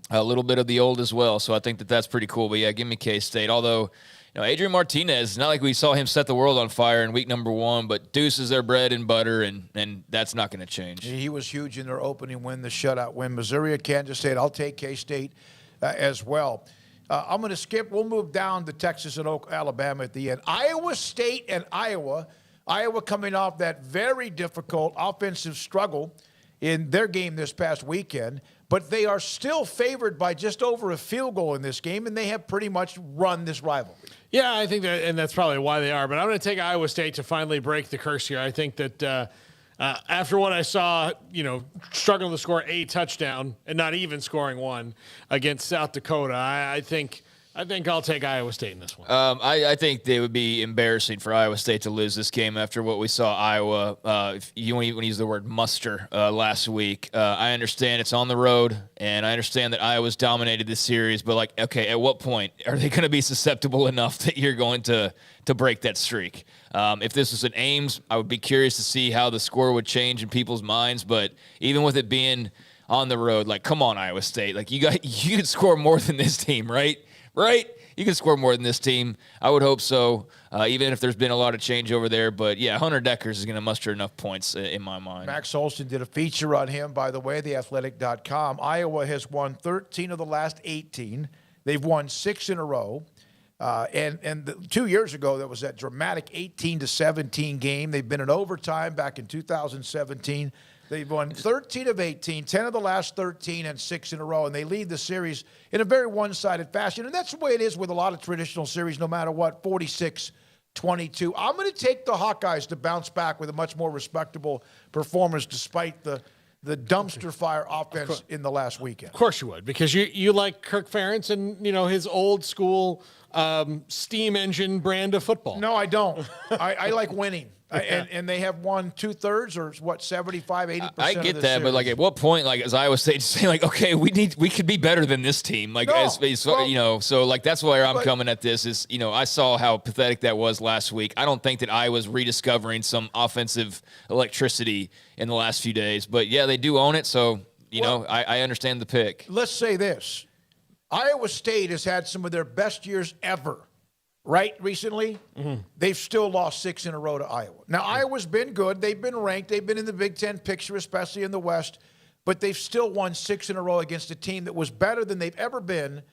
a little bit of the old as well. So I think that's pretty cool. But, yeah, give me K-State. Although, Adrian Martinez, not like we saw him set the world on fire in week number 1, but Deuce is their bread and butter, and that's not going to change. He was huge in their opening win, the shutout win. Missouri at Kansas State. I'll take K-State as well. I'm going to skip. We'll move down to Texas and Alabama at the end. Iowa State and Iowa. Iowa coming off that very difficult offensive struggle in their game this past weekend, but they are still favored by just over a field goal in this game, and they have pretty much run this rivalry. Yeah, I think that, and that's probably why they are. But I'm going to take Iowa State to finally break the curse here. I think that after what I saw, struggling to score a touchdown and not even scoring one against South Dakota, I think I'll take Iowa State in this one. I think they would be embarrassing for Iowa State to lose this game after what we saw Iowa. If you want to use the word muster last week, I understand it's on the road, and I understand that Iowa's dominated this series. But at what point are they going to be susceptible enough that you're going to break that streak? If this was an Ames, I would be curious to see how the score would change in people's minds. But even with it being on the road, come on, Iowa State, you could score more than this team, right? Right? You can score more than this team. I would hope so, even if there's been a lot of change over there. But, yeah, Hunter Dekkers is going to muster enough points in my mind. Max Olson did a feature on him, by the way, theathletic.com. Iowa has won 13 of the last 18. They've won 6 in a row. And 2 years ago, there was that dramatic 18-17 game. They've been in overtime back in 2017. They've won 13 of 18, 10 of the last 13, and 6 in a row. And they lead the series in a very one-sided fashion. And that's the way it is with a lot of traditional series, no matter what, 46-22. I'm going to take the Hawkeyes to bounce back with a much more respectable performance despite the dumpster fire offense in the last weekend. Of course you would, because you like Kirk Ferentz and, his old school steam engine brand of football. No, I don't. I like winning. And they have won 2/3 or 75, 80%. I get of that, series. but at what point, is Iowa State saying okay, we could be better than this team, so that's where I'm coming at this is I saw how pathetic that was last week. I don't think that Iowa's rediscovering some offensive electricity in the last few days, but yeah, they do own it, so I understand the pick. Let's say this: Iowa State has had some of their best years ever. Right, recently, They've still lost 6 in a row to Iowa. Now, Iowa's been good. They've been ranked. They've been in the Big Ten picture, especially in the West. But they've still won 6 in a row against a team that was better than they've ever been.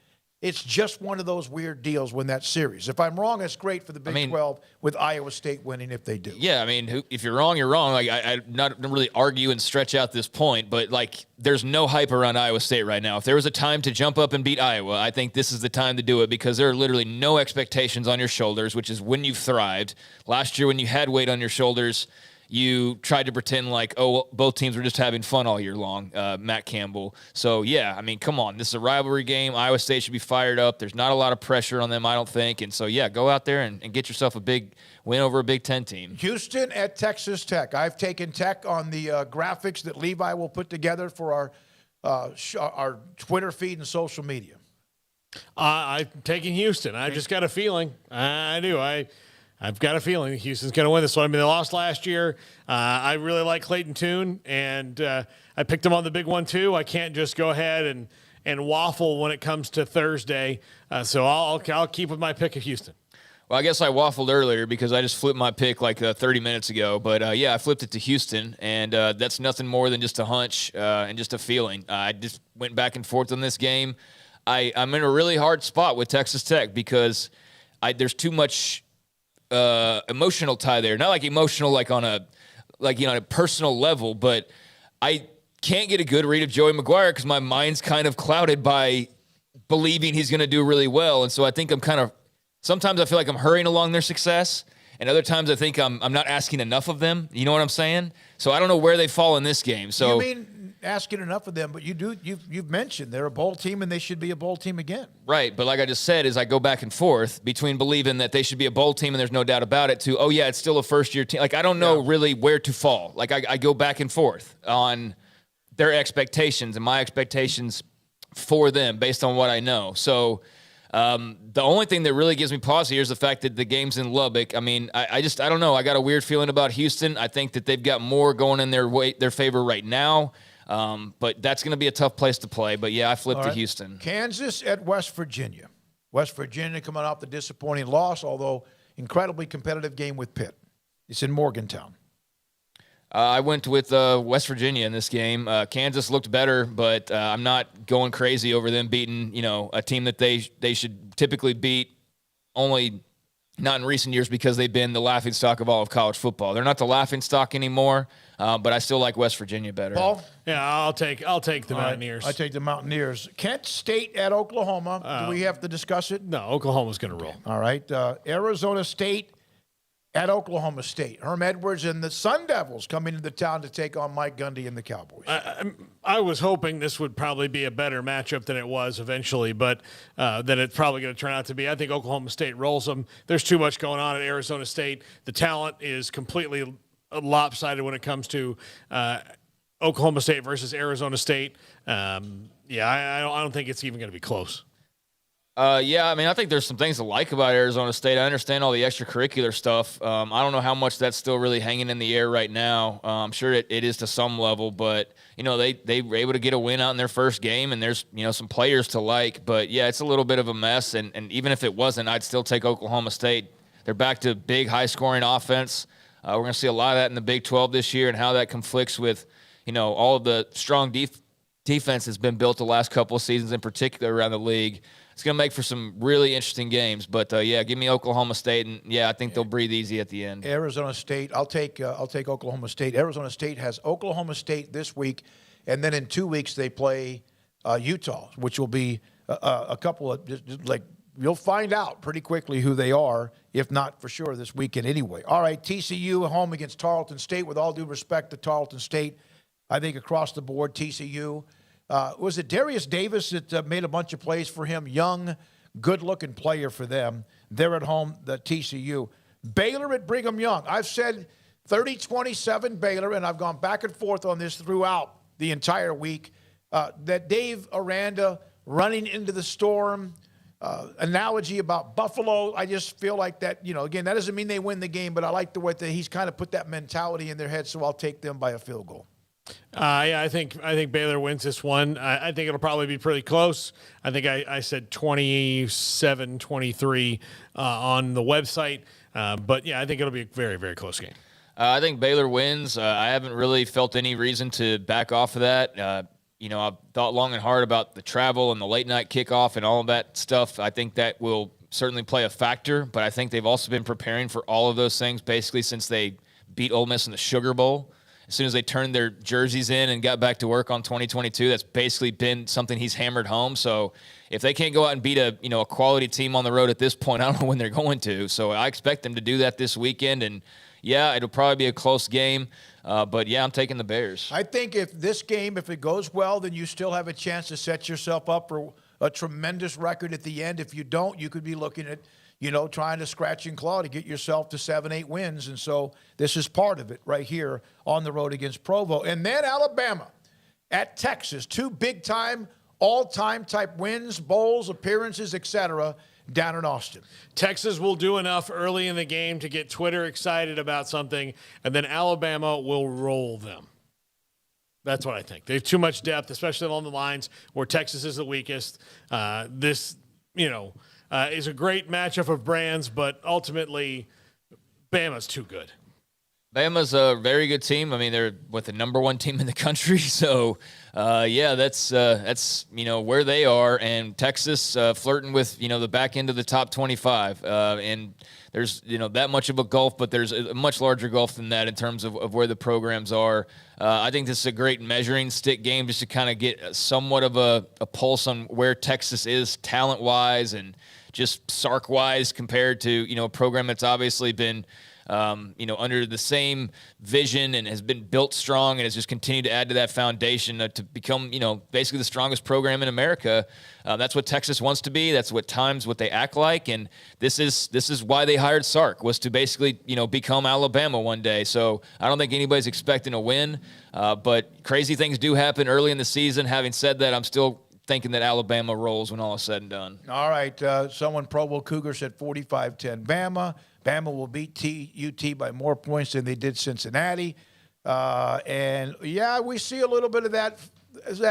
It's just one of those weird deals when that series. If I'm wrong, it's great for the Big 12 with Iowa State winning if they do. Yeah, if you're wrong, you're wrong. I'm not really argue and stretch out this point, but there's no hype around Iowa State right now. If there was a time to jump up and beat Iowa, I think this is the time to do it because there are literally no expectations on your shoulders, which is when you've thrived. Last year when you had weight on your shoulders, you tried to pretend both teams were just having fun all year long, Matt Campbell. So, yeah, come on. This is a rivalry game. Iowa State should be fired up. There's not a lot of pressure on them, I don't think. And so, yeah, go out there and get yourself a big win over a Big Ten team. Houston at Texas Tech. I've taken Tech on the graphics that Levi will put together for our Twitter feed and social media. I'm taking Houston. I just got a feeling. I do. I've got a feeling Houston's going to win this one. They lost last year. I really like Clayton Tune, and I picked him on the big one too. I can't just go ahead and waffle when it comes to Thursday. So I'll keep with my pick of Houston. Well, I guess I waffled earlier because I just flipped my pick 30 minutes ago. But, yeah, I flipped it to Houston, and that's nothing more than just a hunch and just a feeling. I just went back and forth on this game. I'm in a really hard spot with Texas Tech because there's too much emotional tie there. Not emotional on a personal level, but I can't get a good read of Joey McGuire because my mind's kind of clouded by believing he's going to do really well. And so I think sometimes I feel like I'm hurrying along their success. and other times I think I'm not asking enough of them. You know what I'm saying? So I don't know where they fall in this game. So you mean asking enough of them, but you've mentioned they're a bowl team and they should be a bowl team again. Right, but like I just said, is I go back and forth between believing that they should be a bowl team and there's no doubt about it to, oh yeah, it's still a first-year team. Like I don't know really where to fall. Like I go back and forth on their expectations and my expectations for them based on what I know. So the only thing that really gives me pause here is the fact that the game's in Lubbock. I mean, I don't know. I got a weird feeling about Houston. I think that they've got more going in their favor right now. But that's going to be a tough place to play. But, yeah, I flipped to Houston. Kansas at West Virginia. West Virginia coming off the disappointing loss, although incredibly competitive game with Pitt. It's in Morgantown. I went with West Virginia in this game. Kansas looked better, but I'm not going crazy over them beating, a team that they should typically beat, only not in recent years because they've been the laughingstock of all of college football. They're not the laughingstock anymore, but I still like West Virginia better. Paul? Yeah, I'll take the Mountaineers. I take the Mountaineers. Kent State at Oklahoma. Do we have to discuss it? No, Oklahoma's going to roll. All right. Arizona State at Oklahoma State. Herm Edwards and the Sun Devils coming into town to take on Mike Gundy and the Cowboys. I was hoping this would probably be a better matchup than it was eventually, but that it's probably going to turn out to be. I think Oklahoma State rolls them. There's too much going on at Arizona State. The talent is completely lopsided when it comes to Oklahoma State versus Arizona State. I don't think it's even going to be close. I mean, I think there's some things to like about Arizona State. I understand all the extracurricular stuff. I don't know how much that's still really hanging in the air right now. I'm sure it is to some level, but, they were able to get a win out in their first game, and there's, some players to like. But, yeah, it's a little bit of a mess, and even if it wasn't, I'd still take Oklahoma State. They're back to big, high-scoring offense. We're going to see a lot of that in the Big 12 this year and how that conflicts with, all of the strong defense that's been built the last couple of seasons in particular around the league. It's going to make for some really interesting games. But, give me Oklahoma State, and, I think they'll breathe easy at the end. Arizona State, I'll take Oklahoma State. Arizona State has Oklahoma State this week, and then in 2 weeks they play Utah, which will be a couple of you'll find out pretty quickly who they are, if not for sure this weekend anyway. All right, TCU at home against Tarleton State. With all due respect to Tarleton State, I think across the board, TCU. Was it Darius Davis that made a bunch of plays for him? Young, good-looking player for them. They're at home, the TCU. Baylor at Brigham Young. I've said 30-27 Baylor, and I've gone back and forth on this throughout the entire week. That Dave Aranda running into the storm analogy about Buffalo, I just feel like that, again, that doesn't mean they win the game, but I like the way that he's kind of put that mentality in their head, so I'll take them by a field goal. I think Baylor wins this one. I think it'll probably be pretty close. I think I said 27-23 on the website. But, I think it'll be a very, very close game. I think Baylor wins. I haven't really felt any reason to back off of that. I've thought long and hard about the travel and the late-night kickoff and all of that stuff. I think that will certainly play a factor, but I think they've also been preparing for all of those things basically since they beat Ole Miss in the Sugar Bowl. As soon as they turned their jerseys in and got back to work on 2022, that's basically been something he's hammered home. So if they can't go out and beat a quality team on the road at this point, I don't know when they're going to. So I expect them to do that this weekend. And, it'll probably be a close game. But, I'm taking the Bears. I think if it goes well, then you still have a chance to set yourself up for a tremendous record at the end. If you don't, you could be looking at trying to scratch and claw to get yourself to 7-8 wins. And so this is part of it right here on the road against Provo. And then Alabama at Texas, 2 big-time, all-time type wins, bowls, appearances, etc., down in Austin. Texas will do enough early in the game to get Twitter excited about something, and then Alabama will roll them. That's what I think. They have too much depth, especially along the lines where Texas is the weakest. This is a great matchup of brands, but ultimately, Bama's too good. Bama's a very good team. I mean, they're the number 1 team in the country. So, that's where they are. And Texas flirting with, the back end of the top 25. And there's, that much of a gulf, but there's a much larger gulf than that in terms of where the programs are. I think this is a great measuring stick game just to kind of get somewhat of a pulse on where Texas is talent-wise and just Sark-wise compared to, a program that's obviously been, under the same vision and has been built strong and has just continued to add to that foundation to become, basically the strongest program in America. That's what Texas wants to be. That's what they act like. And this is why they hired Sark, was to basically, become Alabama one day. So I don't think anybody's expecting a win, but crazy things do happen early in the season. Having said that, I'm still thinking that Alabama rolls when all is said and done. All right. Someone Provo Cougar said 45-10 Bama. Bama will beat UT by more points than they did Cincinnati. And, we see a little bit of that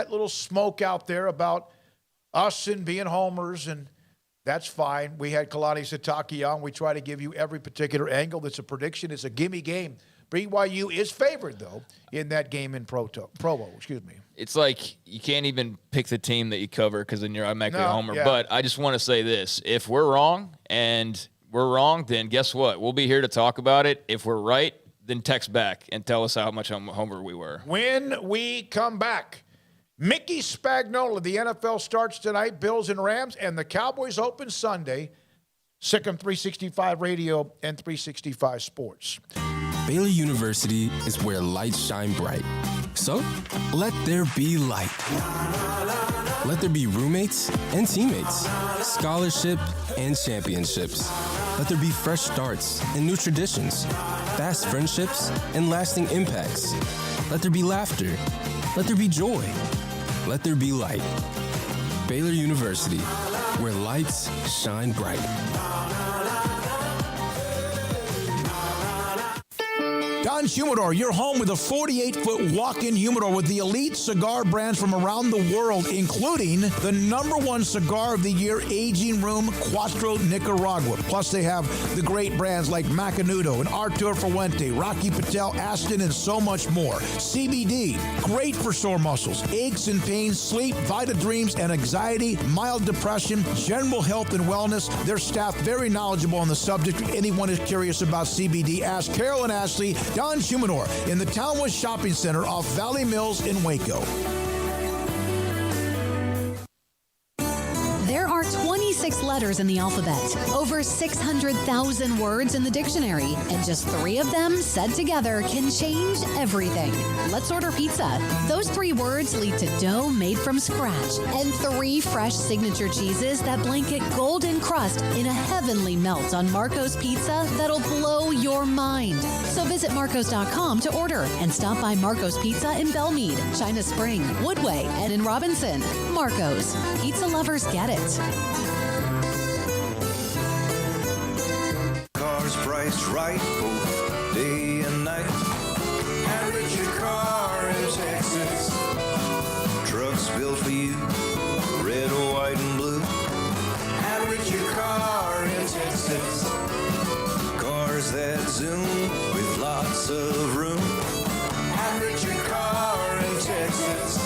little smoke out there about us and being homers, and that's fine. We had Kalani Sitake on. We try to give you every particular angle that's a prediction. It's a gimme game. BYU is favored, though, in that game in Provo. It's like you can't even pick the team that you cover because then you're automatically a homer. Yeah. But I just want to say this. If we're wrong and we're wrong, then guess what? We'll be here to talk about it. If we're right, then text back and tell us how much homer we were. When we come back, Mickey Spagnola, the NFL starts tonight, Bills and Rams, and the Cowboys open Sunday. Sikkim 365 Radio and 365 Sports. Baylor University is where lights shine bright. So, let there be light. Let there be roommates and teammates, scholarship and championships. Let there be fresh starts and new traditions, fast friendships and lasting impacts. Let there be laughter. Let there be joy. Let there be light. Baylor University, where lights shine bright. Don's Humidor, your home with a 48-foot walk-in humidor with the elite cigar brands from around the world, including the #1 cigar of the year, Aging Room Cuatro Nicaragua. Plus, they have the great brands like Macanudo and Artur Fuente, Rocky Patel, Aston, and so much more. CBD, great for sore muscles, aches and pains, sleep, Vita Dreams, and anxiety, mild depression, general health and wellness. Their staff very knowledgeable on the subject. If anyone is curious about CBD, ask Carol and Ashley. Don's Humidor in the Townwest Shopping Center off Valley Mills in Waco. There are 26 letters in the alphabet, over 600,000 words in the dictionary, and just 3 of them said together can change everything. Let's order pizza. Those 3 words lead to dough made from scratch and 3 fresh signature cheeses that blanket golden crust in a heavenly melt on Marco's Pizza that'll blow your mind. So visit Marcos.com to order and stop by Marco's Pizza in Belmead, China Spring, Woodway, and in Robinson. Marco's. Pizza lovers get it. Cars priced right both day and night. Average your car in Texas. Trucks built for you, red, white, and blue. Average your car in Texas. Cars that zoom with lots of room. Average your car in Texas.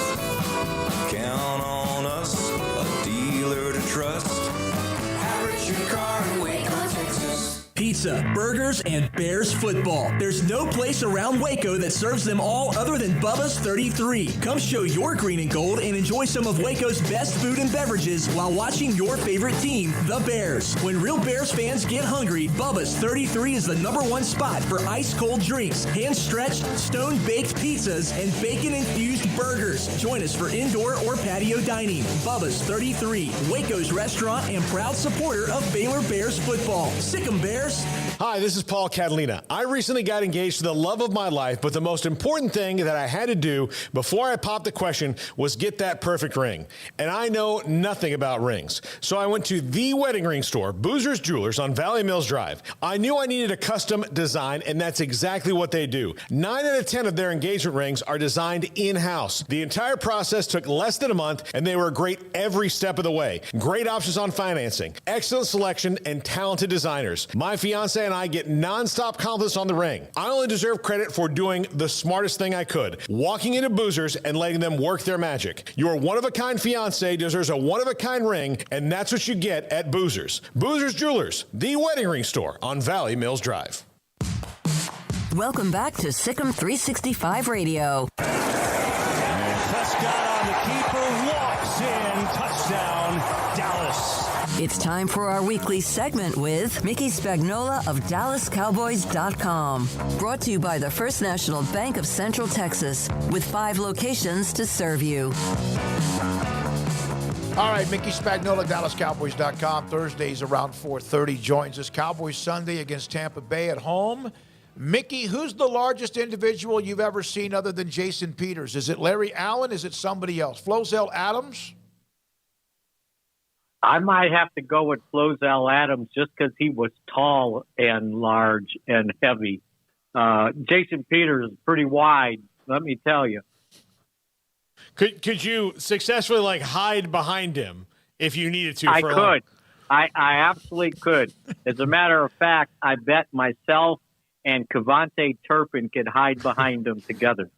Count on us, a dealer to trust. Average your car in Waco, Texas. Pizza, burgers, and Bears football. There's no place around Waco that serves them all other than Bubba's 33. Come show your green and gold and enjoy some of Waco's best food and beverages while watching your favorite team, the Bears. When real Bears fans get hungry, Bubba's 33 is the #1 spot for ice-cold drinks, hand-stretched, stone-baked pizzas, and bacon-infused burgers. Join us for indoor or patio dining. Bubba's 33, Waco's restaurant and proud supporter of Baylor Bears football. Sick 'em, Bears. Hi, this is Paul Catalina. I recently got engaged to the love of my life, but the most important thing that I had to do before I popped the question was get that perfect ring. And I know nothing about rings. So I went to the wedding ring store, Boozer's Jewelers on Valley Mills Drive. I knew I needed a custom design, and that's exactly what they do. 9 out of 10 of their engagement rings are designed in-house. The entire process took less than a month, and they were great every step of the way. Great options on financing, excellent selection, and talented designers. My fiance and I get nonstop compliments on the ring. I only deserve credit for doing the smartest thing I could, walking into Boozer's and letting them work their magic. Your one-of-a-kind fiance deserves a one-of-a-kind ring, and that's what you get at Boozer's. Boozer's Jewelers, the wedding ring store on Valley Mills Drive. Welcome back to Sikkim 365 Radio. And Prescott on the keeper, walks in, touchdown, Dallas. It's time for our weekly segment with Mickey Spagnola of DallasCowboys.com. Brought to you by the First National Bank of Central Texas, with 5 locations to serve you. All right, Mickey Spagnola, DallasCowboys.com. Thursdays around 4:30 joins us. Cowboys Sunday against Tampa Bay at home. Mickey, who's the largest individual you've ever seen other than Jason Peters? Is it Larry Allen? Is it somebody else? Flozell Adams? I might have to go with Flozell Adams just because he was tall and large and heavy. Jason Peters is pretty wide, let me tell you. Could you successfully hide behind him if you needed to? I could. I absolutely could. As a matter of fact, I bet myself and Kevontae Turpin could hide behind him together.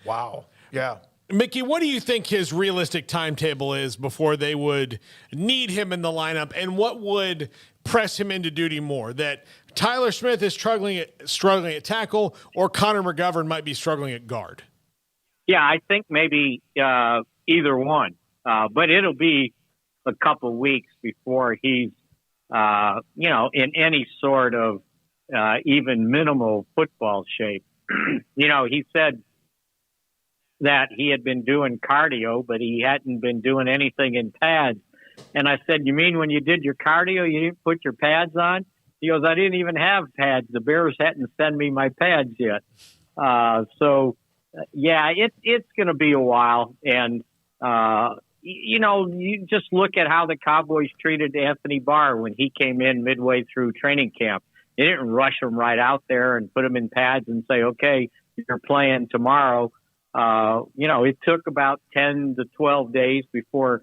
Wow. Yeah. Mickey, what do you think his realistic timetable is before they would need him in the lineup, and what would press him into duty more? That Tyler Smith is struggling at tackle, or Connor McGovern might be struggling at guard? Yeah, I think maybe either one, but it'll be a couple weeks before he's, in any sort of even minimal football shape. He said that he had been doing cardio, but he hadn't been doing anything in pads. And I said, you mean when you did your cardio, you didn't put your pads on? He goes, I didn't even have pads. The Bears hadn't sent me my pads yet. It's going to be a while. And, you just look at how the Cowboys treated Anthony Barr when he came in midway through training camp. They didn't rush him right out there and put him in pads and say, okay, you're playing tomorrow. It took about 10 to 12 days for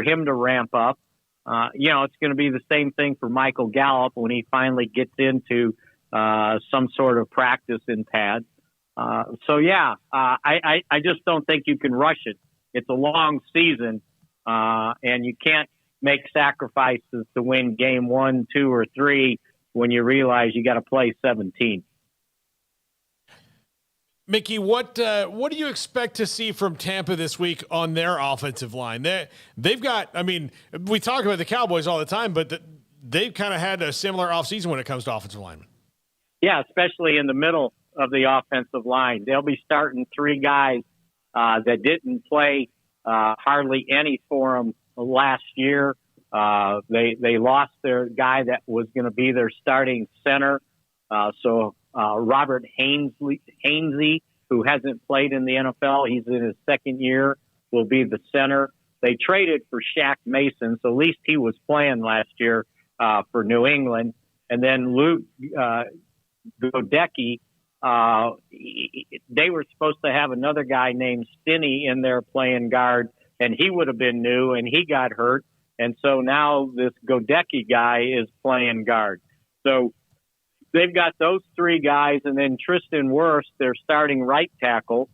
him to ramp up. It's going to be the same thing for Michael Gallup when he finally gets into some sort of practice in pads. I just don't think you can rush it. It's a long season, and you can't make sacrifices to win game 1, 2, or 3 when you realize you got to play 17. Mickey, what do you expect to see from Tampa this week on their offensive line? They've got, we talk about the Cowboys all the time, but they've kind of had a similar offseason when it comes to offensive linemen. Yeah, especially in the middle of the offensive line. They'll be starting 3 guys that didn't play hardly any for them last year. They lost their guy that was going to be their starting center. Robert Hainsey, who hasn't played in the NFL, he's in his second year, will be the center. They traded for Shaq Mason, so at least he was playing last year for New England. And then Luke Godecki, they were supposed to have another guy named Stinney in there playing guard, and he would have been new, and he got hurt. And so now this Godecki guy is playing guard. So they've got those 3 guys, and then Tristan Wirfs, their starting right tackle.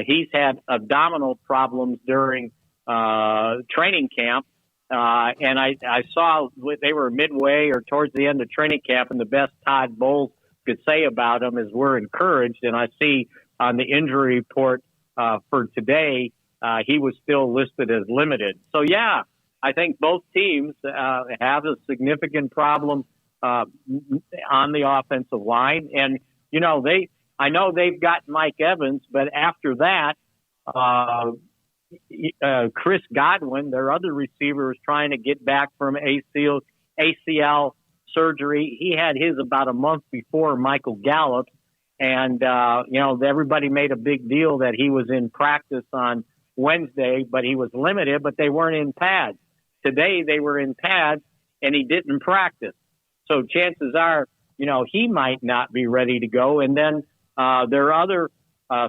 He's had abdominal problems during training camp. And I saw they were midway or towards the end of training camp, and the best Todd Bowles could say about him is we're encouraged. And I see on the injury report for today, he was still listed as limited. So, yeah, I think both teams have a significant problem on the offensive line. And, I know they've got Mike Evans, but after that, Chris Godwin, their other receiver, is trying to get back from ACL surgery. He had his about a month before Michael Gallup. And, everybody made a big deal that he was in practice on Wednesday, but he was limited, but they weren't in pads. Today they were in pads, and he didn't practice. So chances are, he might not be ready to go. And then their other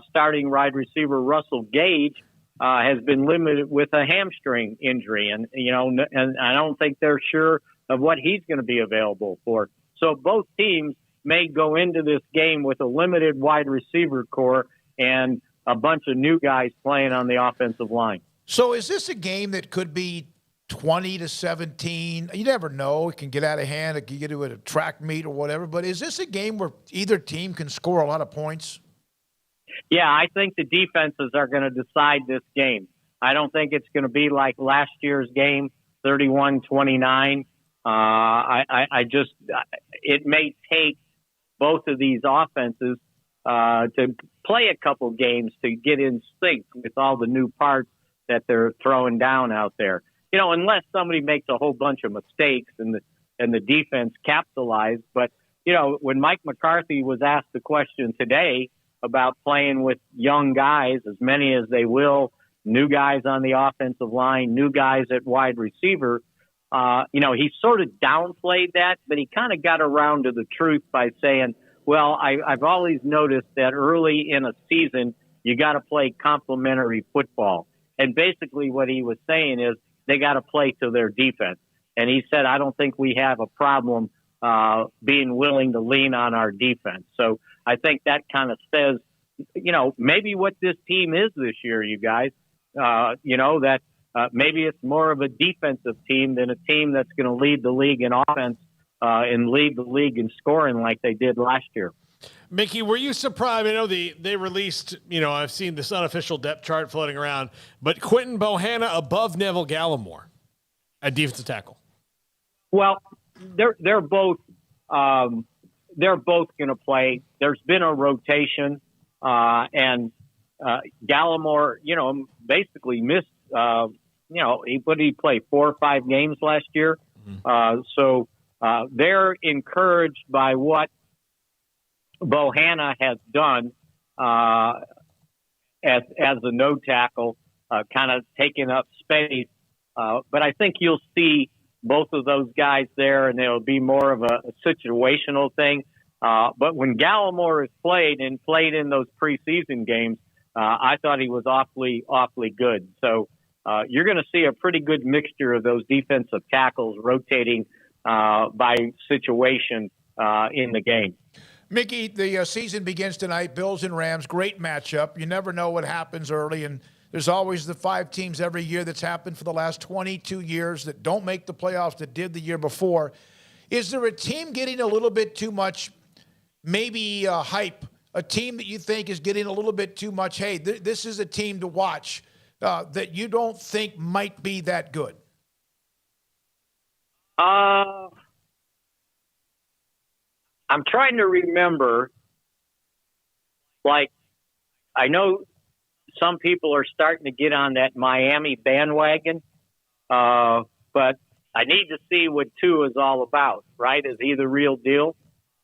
starting wide receiver, Russell Gage, has been limited with a hamstring injury. And I don't think they're sure of what he's going to be available for. So both teams may go into this game with a limited wide receiver core and a bunch of new guys playing on the offensive line. So is this a game that could be 20-17? You never know. It can get out of hand. It can get to a track meet or whatever. But is this a game where either team can score a lot of points? Yeah, I think the defenses are going to decide this game. I don't think it's going to be like last year's game 31-29. It may take both of these offenses to play a couple games to get in sync with all the new parts that they're throwing down out there. Unless somebody makes a whole bunch of mistakes and the defense capitalized. But, when Mike McCarthy was asked the question today about playing with young guys, as many as they will, new guys on the offensive line, new guys at wide receiver, he sort of downplayed that, but he kind of got around to the truth by saying, well, I've always noticed that early in a season, you got to play complementary football. And basically what he was saying is they got to play to their defense. And he said, I don't think we have a problem being willing to lean on our defense. So I think that kind of says, maybe what this team is this year, you guys, that maybe it's more of a defensive team than a team that's going to lead the league in offense and lead the league in scoring like they did last year. Mickey, were you surprised? I know they released, I've seen this unofficial depth chart floating around, but Quinton Bohanna above Neville Gallimore at defensive tackle. Well, they're both going to play. There's been a rotation, and Gallimore, basically missed. He played 4 or 5 games last year. So they're encouraged by what Bohanna has done as a no tackle, kind of taking up space. But I think you'll see both of those guys there, and it'll be more of a situational thing. But when Gallimore has played in those preseason games, I thought he was awfully good. So you're going to see a pretty good mixture of those defensive tackles rotating by situation in the game. Mickey, the season begins tonight. Bills and Rams, great matchup. You never know what happens early, and there's always the 5 teams every year that's happened for the last 22 years that don't make the playoffs that did the year before. Is there a team getting a little bit too much, maybe hype, a team that you think is getting a little bit too much, hey, this is a team to watch that you don't think might be that good? I'm trying to remember, I know some people are starting to get on that Miami bandwagon, but I need to see what Tua is all about, right? Is he the real deal?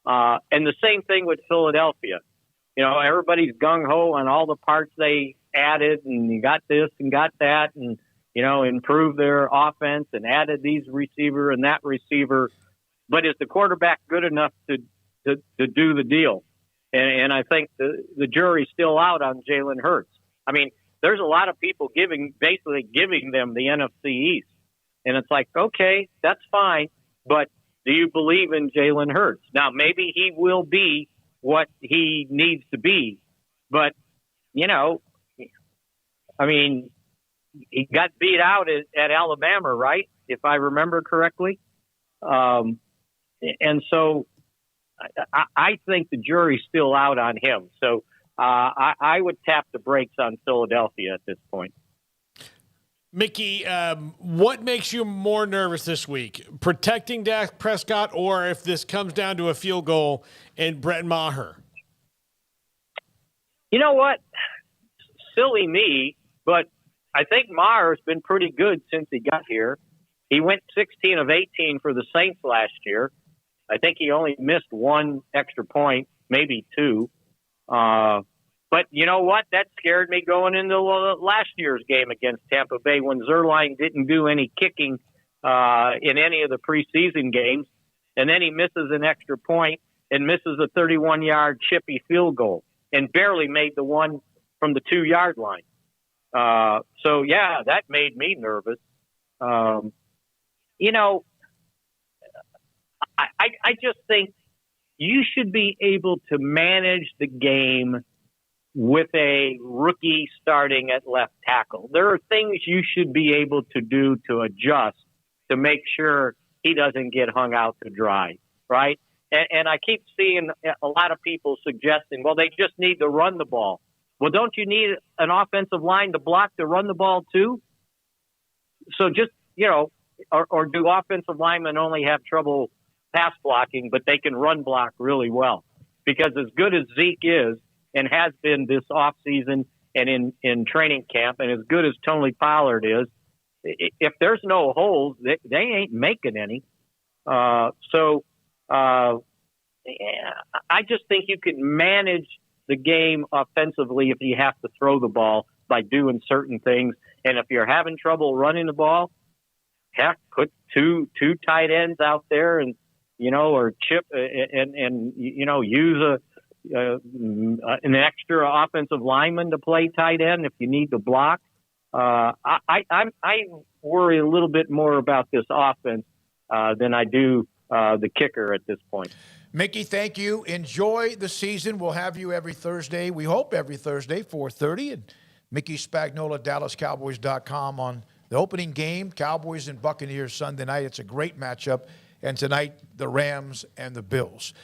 And the same thing with Philadelphia. Everybody's gung-ho on all the parts they added, and you got this and got that, and, improved their offense and added these receiver and that receiver. But is the quarterback good enough to do the deal? And I think the jury's still out on Jalen Hurts. I mean, there's a lot of people basically giving them the NFC East. And it's like, okay, that's fine, but do you believe in Jalen Hurts? Now, maybe he will be what he needs to be, but, he got beat out at Alabama, right? If I remember correctly. And so I think the jury's still out on him. So I would tap the brakes on Philadelphia at this point. Mickey, what makes you more nervous this week? Protecting Dak Prescott, or if this comes down to a field goal and Brett Maher? You know what? Silly me, but I think Maher's been pretty good since he got here. He went 16 of 18 for the Saints last year. I think he only missed 1 extra point, maybe 2. But you know what? That scared me going into last year's game against Tampa Bay when Zerline didn't do any kicking in any of the preseason games. And then he misses an extra point and misses a 31-yard chippy field goal and barely made the one from the 2-yard line. So, yeah, that made me nervous. I just think you should be able to manage the game with a rookie starting at left tackle. There are things you should be able to do to adjust to make sure he doesn't get hung out to dry, right? And I keep seeing a lot of people suggesting, well, they just need to run the ball. Well, don't you need an offensive line to block to run the ball too? So just, or do offensive linemen only have trouble pass blocking, but they can run block really well? Because as good as Zeke is and has been this offseason and in training camp, and as good as Tony Pollard is, if there's no holes, they ain't making any. I just think you can manage the game offensively if you have to throw the ball by doing certain things. And if you're having trouble running the ball, heck, put two tight ends out there and, or chip and use an extra offensive lineman to play tight end if you need to block. I worry a little bit more about this offense than I do the kicker at this point. Mickey, thank you. Enjoy the season. We'll have you every Thursday. We hope every Thursday, 4:30. And Mickey Spagnola, DallasCowboys.com on the opening game, Cowboys and Buccaneers Sunday night. It's a great matchup. And tonight, the Rams and the Bills.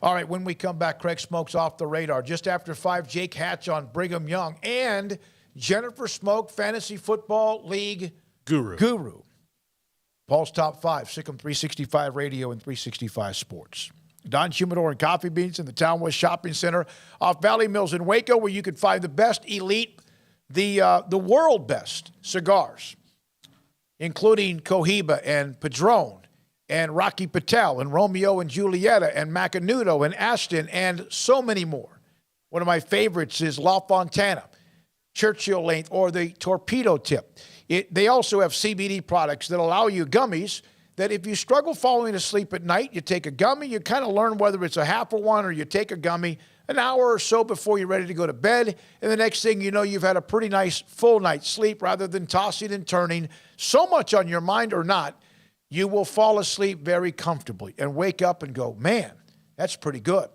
All right, when we come back, Craig Smoak's off the radar. Just after 5, Jake Hatch on Brigham Young. And Jennifer Smoak, Fantasy Football League Guru. Paul's Top 5, Sikkim 365 Radio and 365 Sports. Don Humidor and Coffee Beans in the Town West Shopping Center off Valley Mills in Waco, where you can find the best elite, the world best cigars, including Cohiba and Padron and Rocky Patel and Romeo and Julieta and Macanudo and Ashton and so many more. One of my favorites is La Fontana, Churchill Length, or the Torpedo Tip. They also have CBD products that allow you gummies that if you struggle falling asleep at night, you take a gummy, you kind of learn whether it's a half of one or you take a gummy an hour or so before you're ready to go to bed, and the next thing you know, you've had a pretty nice full night's sleep rather than tossing and turning so much on your mind or not. You will fall asleep very comfortably and wake up and go, man, that's pretty good.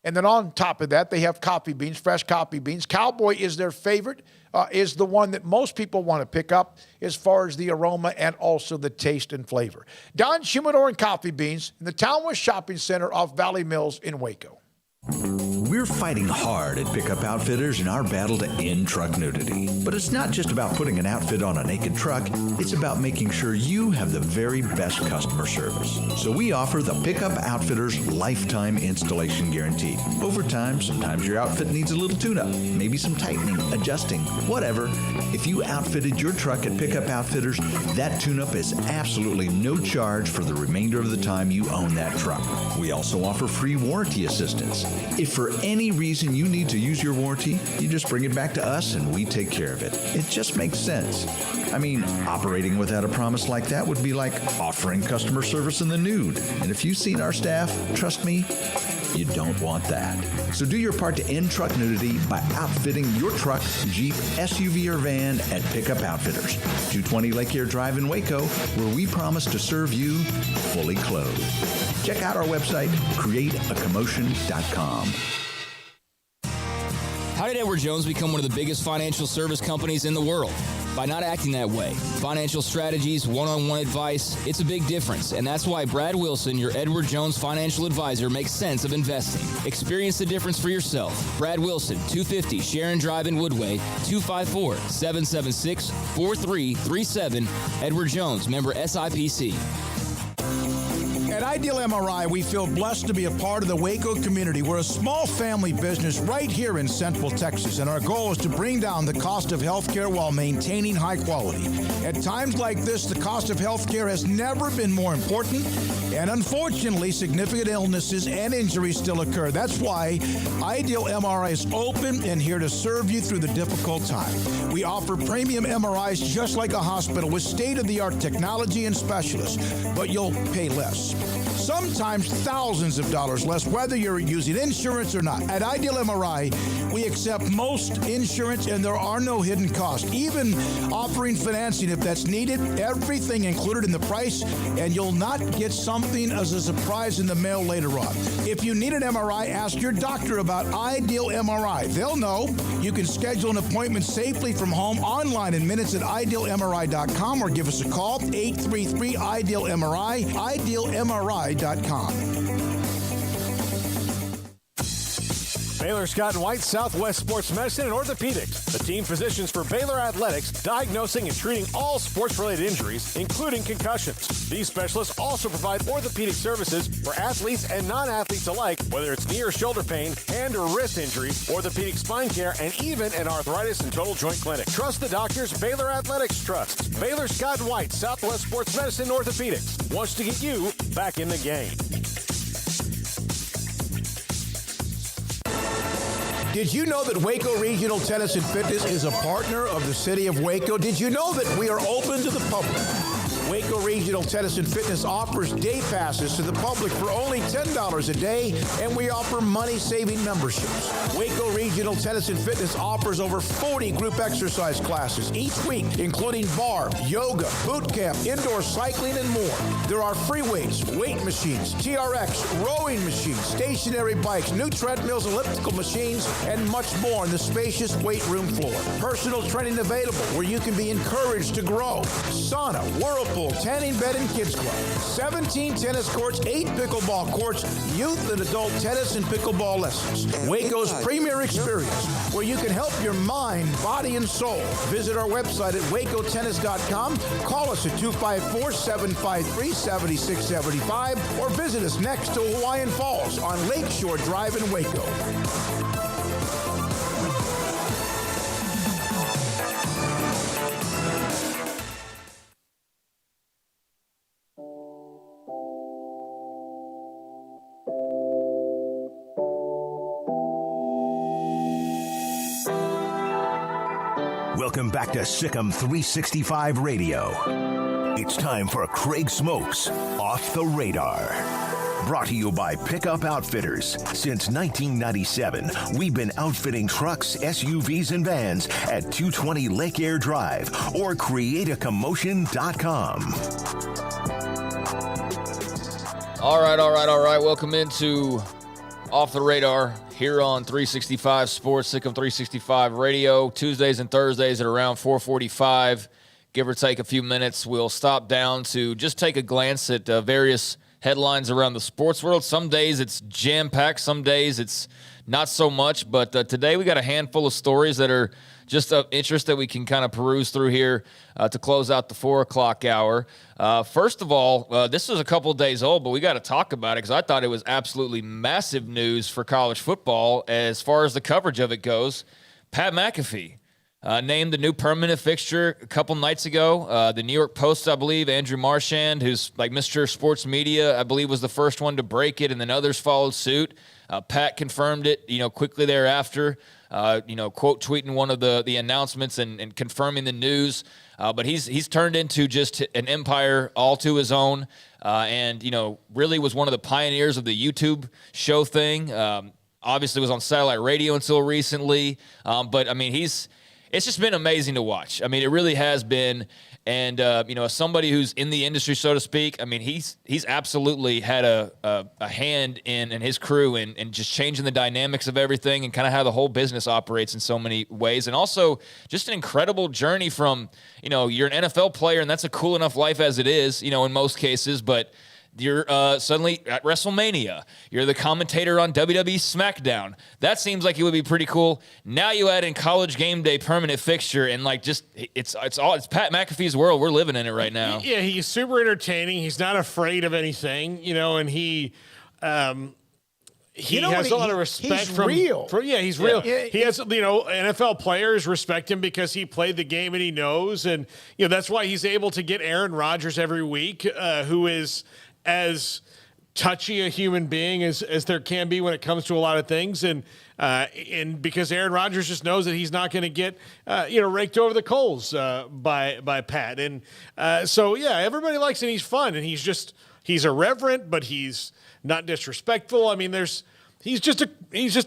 And then on top of that, they have coffee beans, fresh coffee beans. Cowboy is their favorite, is the one that most people want to pick up as far as the aroma and also the taste and flavor. Don Humidor and Coffee Beans in the Town West Shopping Center off Valley Mills in Waco. We're fighting hard at Pickup Outfitters in our battle to end truck nudity. But it's not just about putting an outfit on a naked truck, it's about making sure you have the very best customer service. So we offer the Pickup Outfitters Lifetime Installation Guarantee. Over time, sometimes your outfit needs a little tune-up, maybe some tightening, adjusting, whatever. If you outfitted your truck at Pickup Outfitters, that tune-up is absolutely no charge for the remainder of the time you own that truck. We also offer free warranty assistance. If for any reason you need to use your warranty, you just bring it back to us and we take care of it. It just makes sense. I mean, operating without a promise like that would be like offering customer service in the nude. And if you've seen our staff, trust me, you don't want that. So do your part to end truck nudity by outfitting your truck, Jeep, SUV, or van at Pickup Outfitters, 220 Lake Air Drive in Waco, where we promise to serve you fully clothed. Check out our website, createacommotion.com. How did Edward Jones become one of the biggest financial service companies in the world? By not acting that way. Financial strategies, one-on-one advice, it's a big difference. And that's why Brad Wilson, your Edward Jones financial advisor, makes sense of investing. Experience the difference for yourself. Brad Wilson, 250 Sharon Drive in Woodway, 254-776-4337. Edward Jones, member SIPC. At Ideal MRI, we feel blessed to be a part of the Waco community. We're a small family business right here in Central Texas, and our goal is to bring down the cost of healthcare while maintaining high quality. At times like this, the cost of healthcare has never been more important, and unfortunately, significant illnesses and injuries still occur. That's why Ideal MRI is open and here to serve you through the difficult time. We offer premium MRIs just like a hospital with state-of-the-art technology and specialists, but you'll pay less. Sometimes thousands of dollars less, whether you're using insurance or not. At Ideal MRI, we accept most insurance and there are no hidden costs, even offering financing if that's needed, everything included in the price, and you'll not get something as a surprise in the mail later on. If you need an MRI, ask your doctor about Ideal MRI. They'll know. You can schedule an appointment safely from home online in minutes at idealmri.com or give us a call, 833-IDEAL-MRI, idealmri.com. Baylor Scott and White, Southwest Sports Medicine and Orthopedics, the team physicians for Baylor Athletics, diagnosing and treating all sports-related injuries, including concussions. These specialists also provide orthopedic services for athletes and non-athletes alike, whether it's knee or shoulder pain, hand or wrist injury, orthopedic spine care, and even an arthritis and total joint clinic. Trust the doctors Baylor Athletics trusts. Baylor Scott and White, Southwest Sports Medicine and Orthopedics wants to get you back in the game. Did you know that Waco Regional Tennis and Fitness is a partner of the city of Waco? Did you know that we are open to the public? Waco Regional Tennis and Fitness offers day passes to the public for only $10 a day, and we offer money-saving memberships. Waco Regional Tennis and Fitness offers over 40 group exercise classes each week, including bar, yoga, boot camp, indoor cycling, and more. There are free weights, weight machines, TRX, rowing machines, stationary bikes, new treadmills, elliptical machines, and much more on the spacious weight room floor. Personal training available where you can be encouraged to grow. Sauna, whirlpool, tanning bed, and kids club. 17 tennis courts, 8 pickleball courts, youth and adult tennis and pickleball lessons. Waco's premier experience where you can help your mind, body, and soul. Visit our website at wacotennis.com. Call us at 254-753-7675 or visit us next to Hawaiian Falls on Lakeshore Drive in Waco. Welcome back to Sikkim 365 Radio. It's time for Craig Smoak's Off the Radar. Brought to you by Pickup Outfitters. Since 1997, we've been outfitting trucks, SUVs, and vans at 220 Lake Air Drive or createacommotion.com. All right. Welcome into Off the Radar here on 365 Sports, Sikkim 365 Radio. Tuesdays and Thursdays at around 4:45, give or take a few minutes. We'll stop down to just take a glance at various headlines around the sports world. Some days it's jam-packed, some days it's not so much, but today we got a handful of stories that are just of interest that we can kind of peruse through here to close out the 4 o'clock hour. First of all, this was a couple of days old, but we got to talk about it because I thought it was absolutely massive news for college football as far as the coverage of it goes. Pat McAfee named the new permanent fixture a couple nights ago. The New York Post, I believe, Andrew Marchand, who's like Mr. Sports Media, I believe was the first one to break it, and then others followed suit. Pat confirmed it, quickly thereafter. Quote tweeting one of the announcements and confirming the news. But he's turned into just an empire all to his own, and really was one of the pioneers of the YouTube show thing. Obviously was on satellite radio until recently, but I mean it's just been amazing to watch. I mean it really has been. And, as somebody who's in the industry, so to speak, I mean, he's absolutely had a hand in his crew and just changing the dynamics of everything and kind of how the whole business operates in so many ways. And also just an incredible journey from, you're an NFL player and that's a cool enough life as it is, in most cases, but you're suddenly at WrestleMania. You're the commentator on WWE SmackDown. That seems like it would be pretty cool. Now you add in College Game Day permanent fixture, and it's Pat McAfee's world. We're living in it right now. Yeah, he's super entertaining. He's not afraid of anything, and he has a lot of respect. He's real. He's real. Yeah. He has, NFL players respect him because he played the game and he knows, and that's why he's able to get Aaron Rodgers every week, who is as touchy a human being as there can be when it comes to a lot of things. And because Aaron Rodgers just knows that he's not going to get, raked over the coals by Pat. And everybody likes it. He's fun. And he's irreverent, but he's not disrespectful. I mean, he's just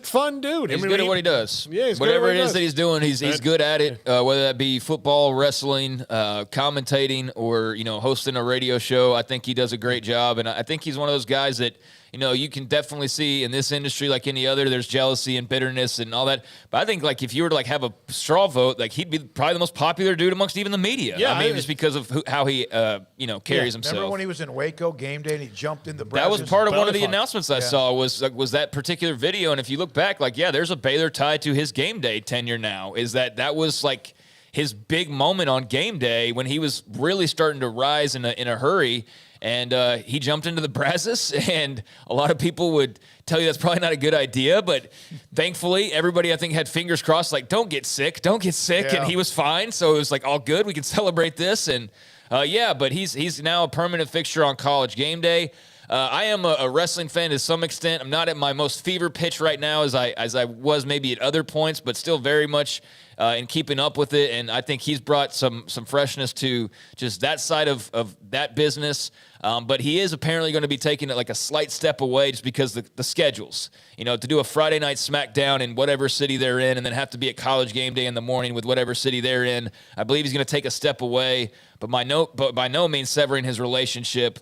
fun dude. He's good at what he does. Yeah, whatever it is that he's doing, he's good at it. Whether that be football, wrestling, commentating, or hosting a radio show, I think he does a great job. And I think he's one of those guys that you can definitely see in this industry, like any other, there's jealousy and bitterness and all that. But I think, like, if you were to, like, have a straw vote, like, he'd be probably the most popular dude amongst even the media. Yeah, I mean, just because of how he, carries himself. Remember when he was in Waco game day and he jumped in the That was part of one of the announcements I saw was that particular video. And if you look back, like, yeah, there's a Baylor tie to his game day tenure now. Is that was like his big moment on game day when he was really starting to rise in a hurry. And he jumped into the Brazos, and a lot of people would tell you that's probably not a good idea. But thankfully, everybody, I think, had fingers crossed, like, don't get sick. Yeah. And he was fine. So it was like, all good. We can celebrate this. And, but he's now a permanent fixture on College game day. I am a wrestling fan to some extent. I'm not at my most fever pitch right now as I was maybe at other points, but still very much in keeping up with it. And I think he's brought some freshness to just that side of that business. But he is apparently going to be taking it like a slight step away just because the schedules, to do a Friday night SmackDown in whatever city they're in and then have to be at College game day in the morning with whatever city they're in. I believe he's going to take a step away, but by no means severing his relationship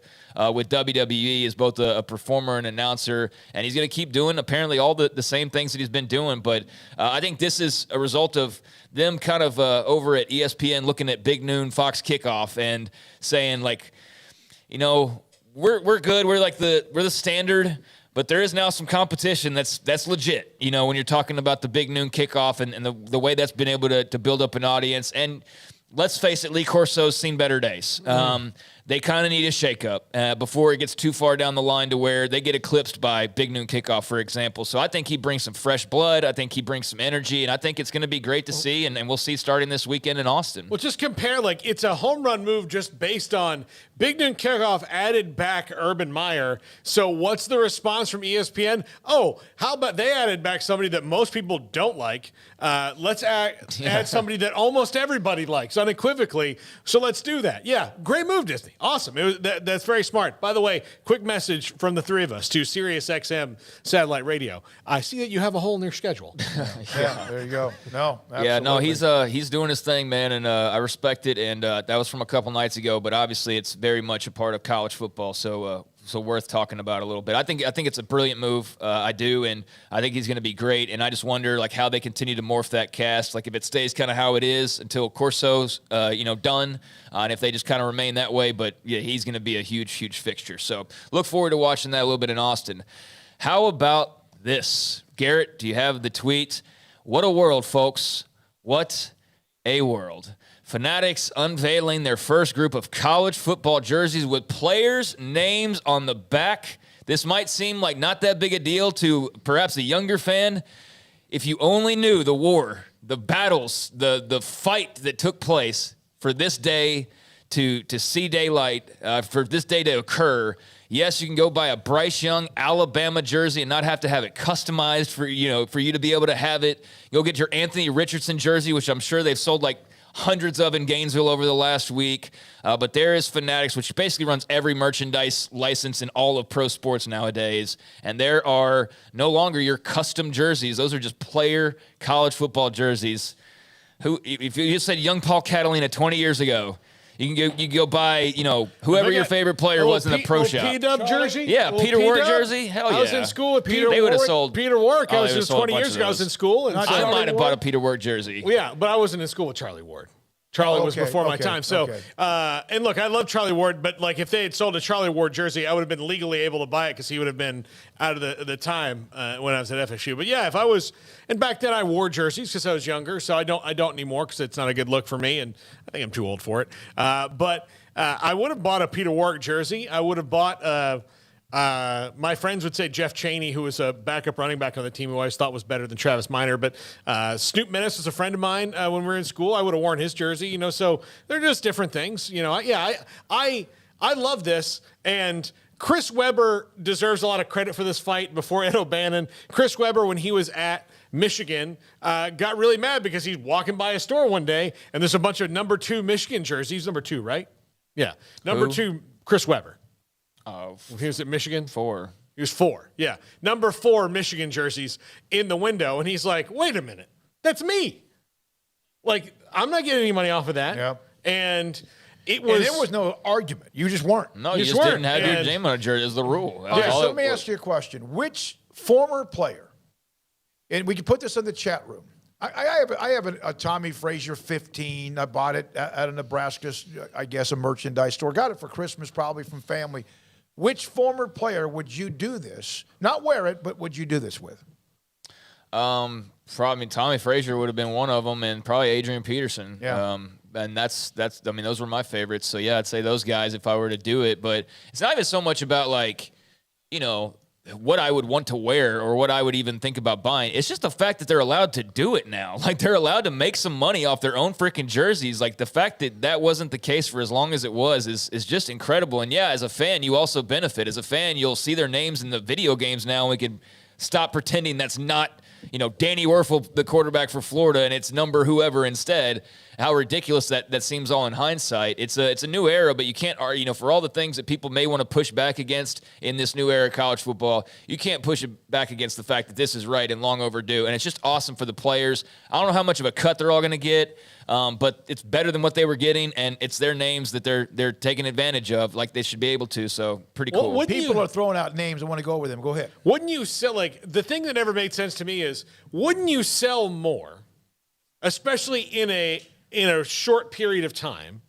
with WWE as both a performer and announcer. And he's going to keep doing apparently all the same things that he's been doing. But I think this is a result of them kind of over at ESPN looking at Big Noon Fox Kickoff and saying, like, we're good. We're the standard, but there is now some competition that's legit. When you're talking about the Big Noon Kickoff and the way that's been able to build up an audience. And let's face it, Lee Corso's seen better days. They kind of need a shakeup before it gets too far down the line to where they get eclipsed by Big Noon Kickoff, for example. So I think he brings some fresh blood. I think he brings some energy, and I think it's going to be great to see, and we'll see starting this weekend in Austin. Well, just compare, like, it's a home run move just based on Big Noon Kickoff added back Urban Meyer. So what's the response from ESPN? Oh, how about they added back somebody that most people don't like? Let's add somebody that almost everybody likes unequivocally. So let's do that. Yeah, great move, Disney. Awesome. That's very smart. By the way, quick message from the three of us to Sirius XM Satellite Radio. I see that you have a hole in your schedule. Yeah, there you go. No, absolutely. Yeah, no, he's doing his thing, man, and I respect it. And that was from a couple nights ago, but obviously it's very much a part of college football. So worth talking about a little bit. I think it's a brilliant move. I do, and I think he's going to be great. And I just wonder, like, how they continue to morph that cast. Like, if it stays kind of how it is until Corso's, done, and if they just kind of remain that way. But yeah, he's going to be a huge, huge fixture. So look forward to watching that a little bit in Austin. How about this, Garrett? Do you have the tweet? What a world, folks! What a world. Fanatics unveiling their first group of college football jerseys with players' names on the back. This might seem like not that big a deal to perhaps a younger fan. If you only knew the war, the battles, the fight that took place for this day to see daylight, for this day to occur. Yes, you can go buy a Bryce Young Alabama jersey and not have to have it customized for you to be able to have it. Go get your Anthony Richardson jersey, which I'm sure they've sold like hundreds of in Gainesville over the last week. But there is Fanatics, which basically runs every merchandise license in all of pro sports nowadays. And there are no longer your custom jerseys. Those are just player college football jerseys. If you just said young Paul Catalina 20 years ago, you can go buy, whoever your favorite player was in the pro shop. P-Dub jersey? Yeah, Peter Warrick jersey. Hell yeah. I was in school with Peter Warrick. They would have sold. Peter Warrick. I was just 20 years ago. I was in school. And I might have bought a Peter Warrick jersey. Well, yeah, but I wasn't in school with Charlie Ward. Charlie was before my time. So, and look, I love Charlie Ward, but like if they had sold a Charlie Ward jersey, I would have been legally able to buy it because he would have been out of the time when I was at FSU. But yeah, if I was, and back then I wore jerseys because I was younger, so I don't anymore because it's not a good look for me, and I think I'm too old for it. But I would have bought a Peter Warrick jersey. I would have bought. My friends would say Jeff Chaney, who was a backup running back on the team, who I always thought was better than Travis Minor. But Snoop Menace was a friend of mine when we were in school. I would have worn his jersey, So they're just different things, I love this, and Chris Webber deserves a lot of credit for this fight before Ed O'Bannon. Chris Webber, when he was at Michigan, got really mad because he's walking by a store one day and there's a bunch of number 2 Michigan jerseys. Number 2, right? Yeah, number 2, Chris Webber. Oh, he was at Michigan? 4. He was 4, yeah. Number 4 Michigan jerseys in the window. And he's like, wait a minute, that's me. Like, I'm not getting any money off of that. Yep. And And there was no argument. You just weren't. No, you just didn't have your name on a jersey is the rule. All right, so let me ask you a question. Which former player, and we can put this in the chat room. I have a Tommy Frazier 15. I bought it at a Nebraska, I guess, a merchandise store. Got it for Christmas probably from family. Which former player would you do this? Not wear it, but would you do this with? Probably Tommy Frazier would have been one of them, and probably Adrian Peterson. Yeah. And that's I mean, those were my favorites. So yeah, I'd say those guys if I were to do it. But it's not even so much about like, you know, what I would want to wear or what I would even think about buying. It's just the fact that they're allowed to do it now. Like they're allowed to make some money off their own freaking jerseys. Like the fact that that wasn't the case for as long as it was is just incredible. And yeah, as a fan, you also benefit. As a fan, you'll see their names in the video games now. And we can stop pretending that's not, you know, Danny Werfel, the quarterback for Florida, and it's number whoever instead. How ridiculous that seems all in hindsight. It's a new era, but you can't, you know, for all the things that people may want to push back against in this new era of college football, you can't push it back against the fact that this is right and long overdue. And it's just awesome for the players. I don't know how much of a cut they're all going to get, but it's better than what they were getting, and it's their names that they're taking advantage of, like they should be able to. So pretty cool. Well, people are throwing out names. I want to go over them. Go ahead. Wouldn't you sell, like, the thing that never made sense to me is, wouldn't you sell more, especially in a short period of time,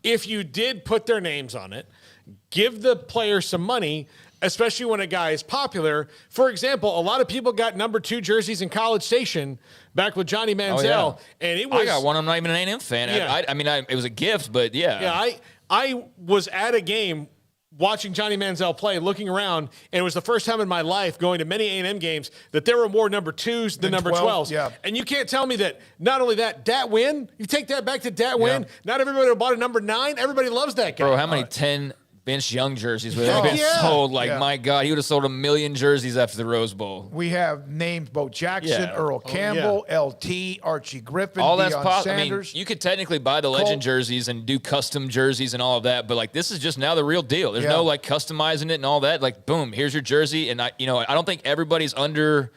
if you did put their names on it, give the player some money, especially when a guy is popular. For example, a lot of people got number 2 jerseys in College Station back with Johnny Manziel, and it was. I got one. I'm not even an A&M fan. Yeah. I mean, it was a gift, but yeah. Yeah, I was at a game watching Johnny Manziel play, looking around, and it was the first time in my life going to many A&M games that there were more number 2s than number 12s. Yeah. And you can't tell me that not only that Wynn, you take that back to Dat Wynn, not everybody bought a number 9. Everybody loves that guy. Bro, how many 10 Vince Young jerseys would have been sold? Like, my God, he would have sold 1 million jerseys after the Rose Bowl. We have named Bo Jackson, Earl Campbell, LT, Archie Griffin, all that's Deion possible. I mean, Sanders. you could technically buy the legend jerseys and do custom jerseys and all of that, but like this is just now the real deal. There's no like customizing it and all that. Like, boom, here's your jersey, and I don't think everybody's under.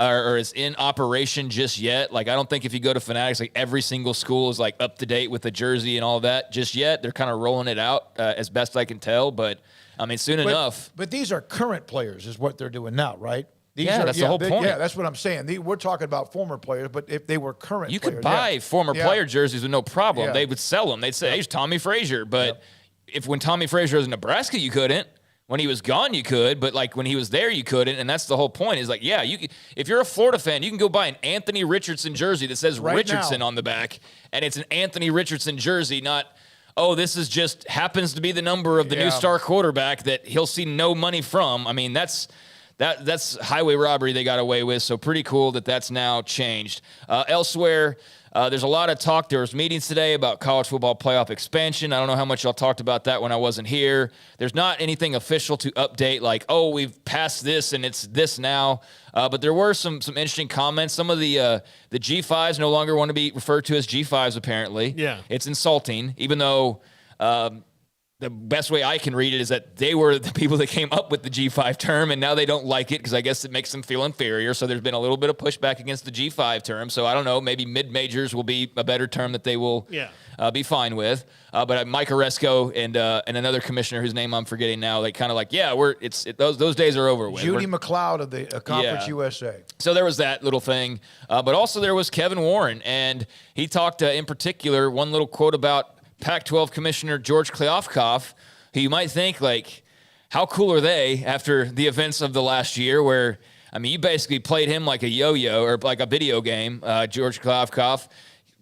Or is in operation just yet. Like, I don't think if you go to Fanatics, like every single school is like up to date with the jersey and all that just yet. They're kind of rolling it out as best I can tell, but I mean, soon enough. But these are current players is what they're doing now, right? That's the whole point. Yeah, that's what I'm saying. We're talking about former players, but if they were current you players. Could buy former player jerseys with no problem. Yeah. They would sell them. They'd say, hey, it's Tommy Frazier. But when Tommy Frazier was in Nebraska, you couldn't. When he was gone, you could, but like when he was there, you couldn't, and that's the whole point. Is like, yeah, you could, if you're a Florida fan, you can go buy an Anthony Richardson jersey that says Richardson on the back, and it's an Anthony Richardson jersey, not this is just happens to be the number of the new star quarterback that he'll see no money from. I mean, that's highway robbery they got away with. So pretty cool that's now changed. Elsewhere. There's a lot of talk. There was meetings today about college football playoff expansion. I don't know how much y'all talked about that when I wasn't here. There's not anything official to update like, we've passed this and it's this now. But there were some interesting comments. Some of the G5s no longer want to be referred to as G5s, apparently. Yeah. It's insulting, even though the best way I can read it is that they were the people that came up with the G5 term, and now they don't like it because I guess it makes them feel inferior. So there's been a little bit of pushback against the G5 term. So I don't know, maybe mid-majors will be a better term that they will be fine with. But Mike Oresco and another commissioner whose name I'm forgetting now, they kind of like, those days are over with. Judy McLeod of the Conference USA. So there was that little thing. But also there was Kevin Warren, and he talked in particular, one little quote about Pac-12 Commissioner George Kliavkoff, who you might think, like, how cool are they after the events of the last year where, I mean, you basically played him like a yo-yo or like a video game. George Kliavkoff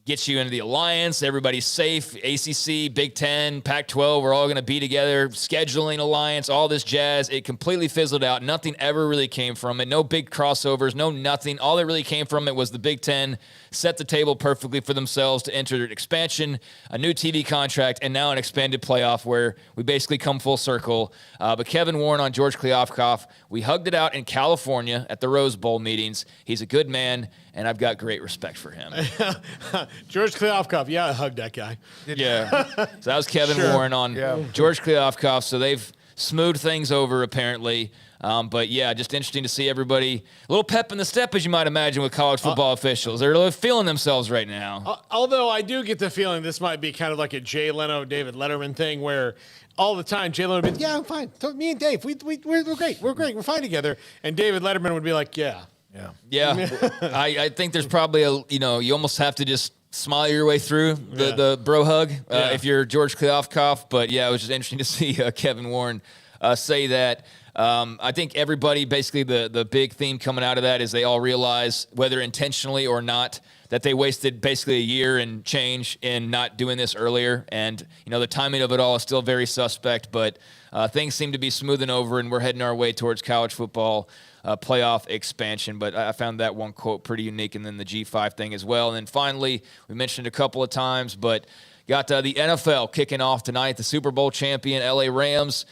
gets you into the alliance. Everybody's safe. ACC, Big Ten, Pac-12, we're all going to be together. Scheduling alliance, all this jazz. It completely fizzled out. Nothing ever really came from it. No big crossovers, no nothing. All that really came from it was the Big Ten set the table perfectly for themselves to enter expansion, a new TV contract, and now an expanded playoff where we basically come full circle. But Kevin Warren on George Kliavkoff, we hugged it out in California at the Rose Bowl meetings. He's a good man, and I've got great respect for him. George Kliavkoff, I hugged that guy. Yeah. So that was Kevin Warren on George Kliavkoff. So they've smooth things over apparently. But yeah, just interesting to see everybody, a little pep in the step, as you might imagine, with college football officials. They're really feeling themselves right now. Although I do get the feeling this might be kind of like a Jay Leno, David Letterman thing where all the time Jay Leno would be, yeah, I'm fine. So me and Dave, we're great. We're great. We're fine together. And David Letterman would be like, yeah. I think there's probably you almost have to just smile your way through the bro hug if you're George Kliavkoff. But yeah, it was just interesting to see Kevin Warren say that. I think everybody, basically the big theme coming out of that is they all realize, whether intentionally or not, that they wasted basically a year and change in not doing this earlier. And, the timing of it all is still very suspect, but things seem to be smoothing over and we're heading our way towards college football playoff expansion. But I found that one quote pretty unique, and then the G5 thing as well. And then finally, we mentioned a couple of times, but got the NFL kicking off tonight, the Super Bowl champion LA Rams.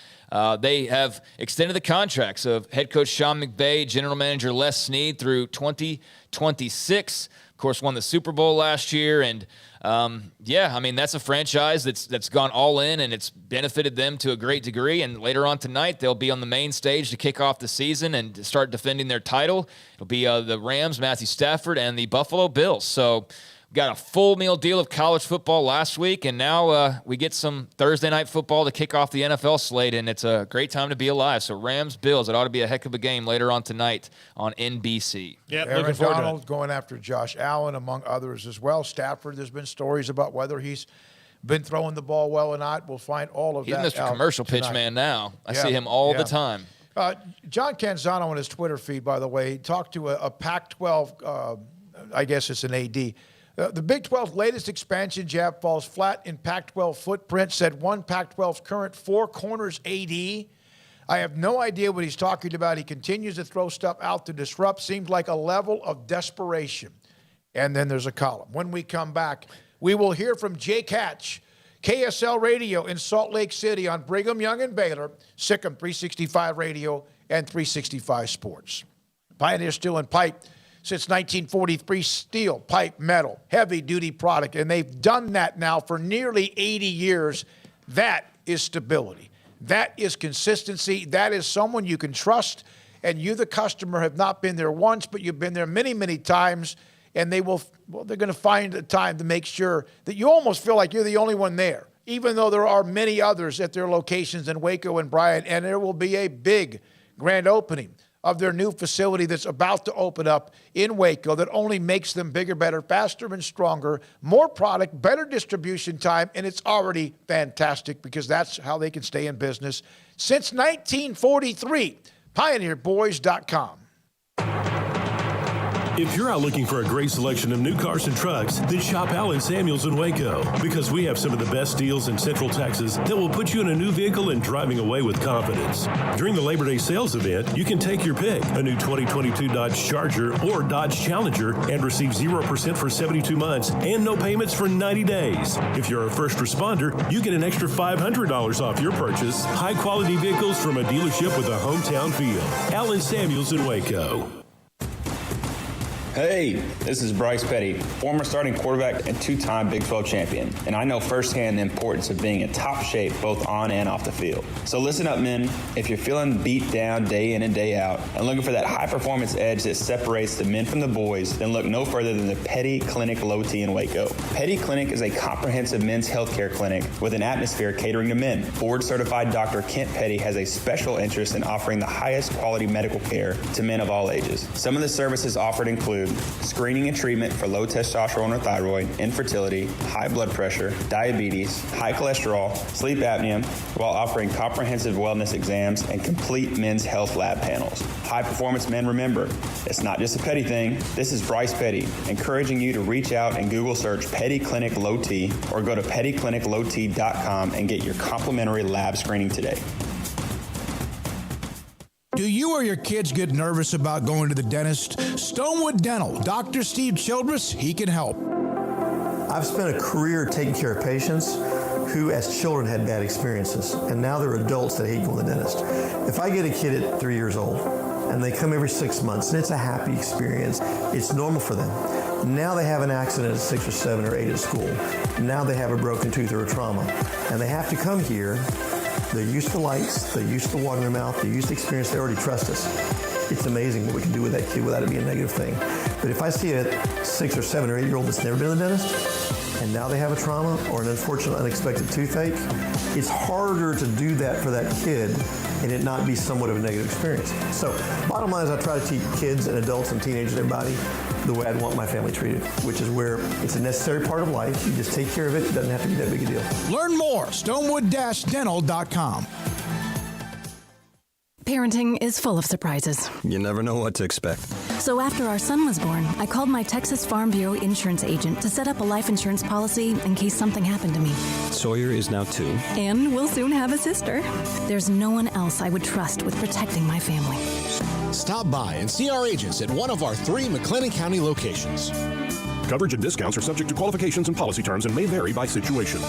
They have extended the contracts of head coach Sean McVay, general manager Les Snead through 2026. Of course, won the Super Bowl last year. And, that's a franchise that's gone all in, and it's benefited them to a great degree. And later on tonight, they'll be on the main stage to kick off the season and to start defending their title. It'll be the Rams, Matthew Stafford, and the Buffalo Bills. So got a full meal deal of college football last week, and now we get some Thursday night football to kick off the NFL slate, and it's a great time to be alive. So Rams, Bills, it ought to be a heck of a game later on tonight on NBC. Yeah, Aaron Donald going after Josh Allen, among others as well. Stafford, there's been stories about whether he's been throwing the ball well or not. We'll find all of that He's Mr. out Commercial tonight. Pitch Man now. I see him all the time. John Canzano on his Twitter feed, by the way, talked to a Pac-12, I guess it's an AD. The Big 12's latest expansion jab falls flat in Pac-12 footprint, said one Pac-12's current four corners AD. I have no idea what he's talking about. He continues to throw stuff out to disrupt. Seems like a level of desperation. And then there's a column. When we come back, we will hear from Jake Hatch, KSL Radio in Salt Lake City on Brigham Young and Baylor, Sikkim 365 Radio and 365 Sports. Pioneer Steel and Pipe. Since 1943, steel, pipe, metal, heavy-duty product, and they've done that now for nearly 80 years. That is stability. That is consistency. That is someone you can trust, and you, the customer, have not been there once, but you've been there many, many times, and they're going to find a time to make sure that you almost feel like you're the only one there, even though there are many others at their locations in Waco and Bryant, and there will be a big grand opening of their new facility that's about to open up in Waco that only makes them bigger, better, faster, and stronger, more product, better distribution time, and it's already fantastic because that's how they can stay in business since 1943. PioneerBoys.com. If you're out looking for a great selection of new cars and trucks, then shop Allen Samuels in Waco, because we have some of the best deals in Central Texas that will put you in a new vehicle and driving away with confidence. During the Labor Day sales event, you can take your pick, a new 2022 Dodge Charger or Dodge Challenger, and receive 0% for 72 months and no payments for 90 days. If you're a first responder, you get an extra $500 off your purchase. High-quality vehicles from a dealership with a hometown feel. Allen Samuels in Waco. Hey, this is Bryce Petty, former starting quarterback and two-time Big 12 champion, and I know firsthand the importance of being in top shape both on and off the field. So listen up, men. If you're feeling beat down day in and day out and looking for that high-performance edge that separates the men from the boys, then look no further than the Petty Clinic Low T in Waco. Petty Clinic is a comprehensive men's healthcare clinic with an atmosphere catering to men. Board-certified Dr. Kent Petty has a special interest in offering the highest quality medical care to men of all ages. Some of the services offered include screening and treatment for low testosterone or thyroid, infertility, high blood pressure, diabetes, high cholesterol, sleep apnea, while offering comprehensive wellness exams and complete men's health lab panels. High performance men, remember, it's not just a Petty thing. This is Bryce Petty, encouraging you to reach out and Google search Petty Clinic Low T or go to pettycliniclowt.com and get your complimentary lab screening today. Do you or your kids get nervous about going to the dentist? Stonewood Dental, Dr. Steve Childress, he can help. I've spent a career taking care of patients who as children had bad experiences, and now they're adults that hate going to the dentist. If I get a kid at 3 years old and they come every 6 months and it's a happy experience, it's normal for them. Now they have an accident at 6 or 7 or 8 at school. Now they have a broken tooth or a trauma, and they have to come here They're used to lights, they're used to water in their mouth, they're used to experience, they already trust us. It's amazing what we can do with that kid without it being a negative thing. But if I see a 6 or 7 or 8 year old that's never been to the dentist, and now they have a trauma or an unfortunate unexpected toothache, it's harder to do that for that kid and it not be somewhat of a negative experience. So bottom line is I try to teach kids and adults and teenagers and everybody the way I'd want my family treated, which is where it's a necessary part of life. You just take care of it. It doesn't have to be that big a deal. Learn more, stonewood-dental.com. Parenting is full of surprises. You never know what to expect. So after our son was born, I called my Texas Farm Bureau insurance agent to set up a life insurance policy in case something happened to me. Sawyer is now 2. And we'll soon have a sister. There's no one else I would trust with protecting my family. Stop by and see our agents at one of our 3 McLennan County locations. Coverage and discounts are subject to qualifications and policy terms and may vary by situation.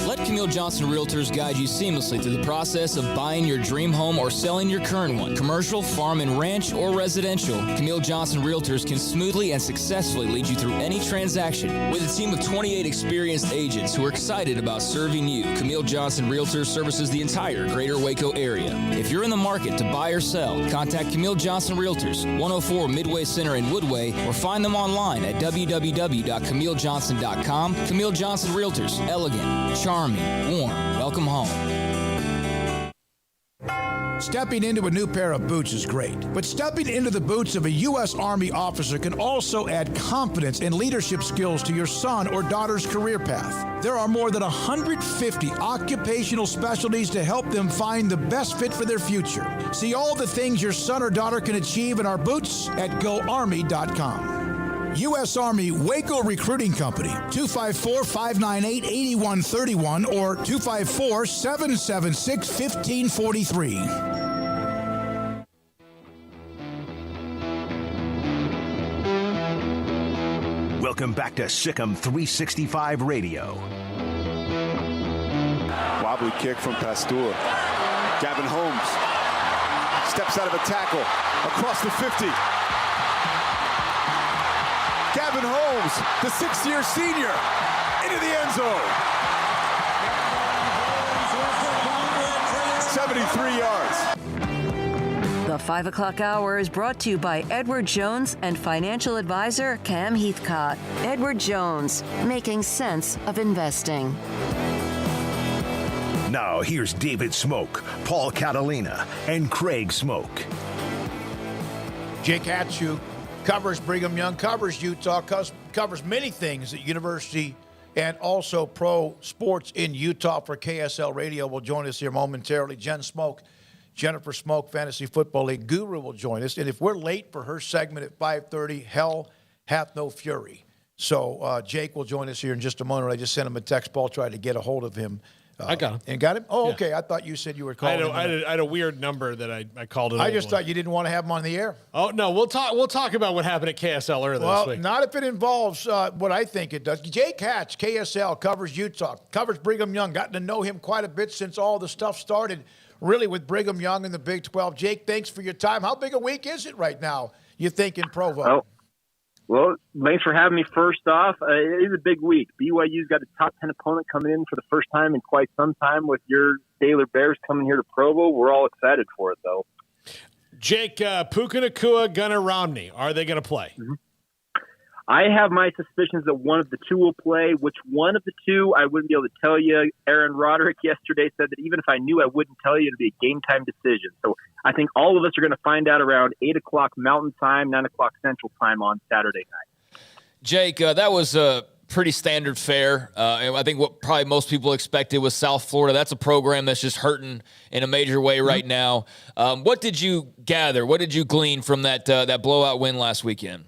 Let Camille Johnson Realtors guide you seamlessly through the process of buying your dream home or selling your current one. Commercial, farm and ranch, or residential, Camille Johnson Realtors can smoothly and successfully lead you through any transaction. With a team of 28 experienced agents who are excited about serving you, Camille Johnson Realtors services the entire greater Waco area. If you're in the market to buy or sell, contact Camille Johnson Realtors, 104 Midway Center in Woodway, or find them online at www.camillejohnson.com. Camille Johnson Realtors, elegant, charming, warm. Welcome home. Stepping into a new pair of boots is great, but stepping into the boots of a U.S. Army officer can also add confidence and leadership skills to your son or daughter's career path. There are more than 150 occupational specialties to help them find the best fit for their future. See all the things your son or daughter can achieve in our boots at GoArmy.com. U.S. Army Waco Recruiting Company, 254-598-8131 or 254-776-1543. Welcome back to Sikkim 365 Radio. Wobbly kick from Pasteur. Gavin Holmes steps out of a tackle across the 50. Gavin Holmes, the 6th-year senior, into the end zone. 73 yards. The 5 o'clock hour is brought to you by Edward Jones and financial advisor Cam Heathcott. Edward Jones, making sense of investing. Now here's David Smoak, Paul Catalina, and Craig Smoak. Jake Hatchu covers Brigham Young, covers Utah, covers many things at university and also pro sports in Utah for KSL Radio. Will join us here momentarily. Jennifer Smoak, Fantasy Football League guru, will join us. And if we're late for her segment at 5:30, hell hath no fury. So Jake will join us here in just a moment. I just sent him a text. Paul tried to get a hold of him. I got him. And got him? Oh, Yeah. okay. I thought you said you were calling him. I had a weird number that I called it. I just thought you didn't want to have him on the air. Oh no, we'll talk about what happened at KSL earlier this week. Not if it involves what I think it does. Jake Hatch, KSL, covers Utah, covers Brigham Young. Gotten to know him quite a bit since all the stuff started, really, with Brigham Young in the Big 12. Jake, thanks for your time. How big a week is it right now, you think, in Provo? Oh. Well, thanks for having me first off. It is a big week. BYU's got a top 10 opponent coming in for the first time in quite some time with your Baylor Bears coming here to Provo. We're all excited for it, though. Jake, Puka Nacua, Gunnar Romney, are they going to play? Mm-hmm. I have my suspicions that one of the two will play. Which one of the two, I wouldn't be able to tell you. Aaron Roderick yesterday said that even if I knew, I wouldn't tell you. It'd be a game-time decision. So I think all of us are going to find out around 8 o'clock Mountain Time, 9 o'clock Central Time on Saturday night. Jake, that was a pretty standard fare. I think what probably most people expected was South Florida. That's a program that's just hurting in a major way right now. What did you gather? What did you glean from that blowout win last weekend?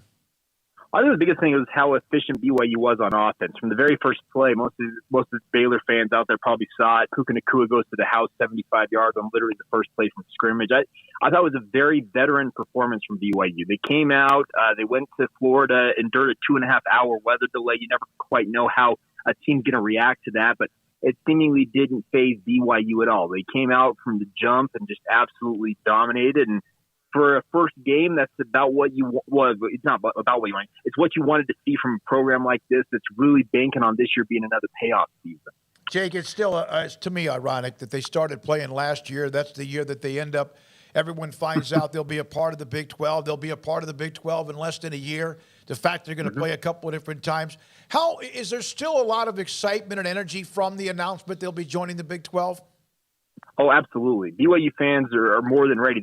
I think the biggest thing was how efficient BYU was on offense. From the very first play, most of the Baylor fans out there probably saw it. Puka Nacua goes to the house 75 yards on literally the first play from scrimmage. I thought it was a very veteran performance from BYU. They came out, they went to Florida, endured a 2.5-hour weather delay. You never quite know how a team's going to react to that, but it seemingly didn't faze BYU at all. They came out from the jump and just absolutely dominated. And for a first game, that's about what you was. It's not about what you want. It's what you wanted to see from a program like this that's really banking on this year being another payoff season. Jake, it's still, it's to me, ironic that they started playing last year. That's the year that they end up, everyone finds out they'll be a part of the Big 12. They'll be a part of the Big 12 in less than a year. The fact they're going to play a couple of different times. How is there still a lot of excitement and energy from the announcement they'll be joining the Big 12? Oh, absolutely. BYU fans are more than ready.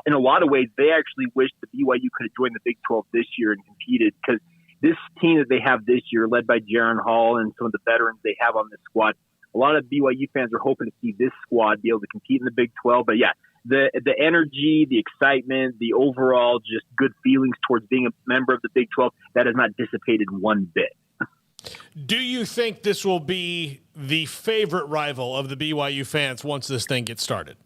In a lot of ways, they actually wish that BYU could have joined the Big 12 this year and competed, because this team that they have this year, led by Jaron Hall and some of the veterans they have on this squad, a lot of BYU fans are hoping to see this squad be able to compete in the Big 12. But yeah, the energy, the excitement, the overall just good feelings towards being a member of the Big 12, that has not dissipated one bit. Do you think this will be the favorite rival of the BYU fans once this thing gets started?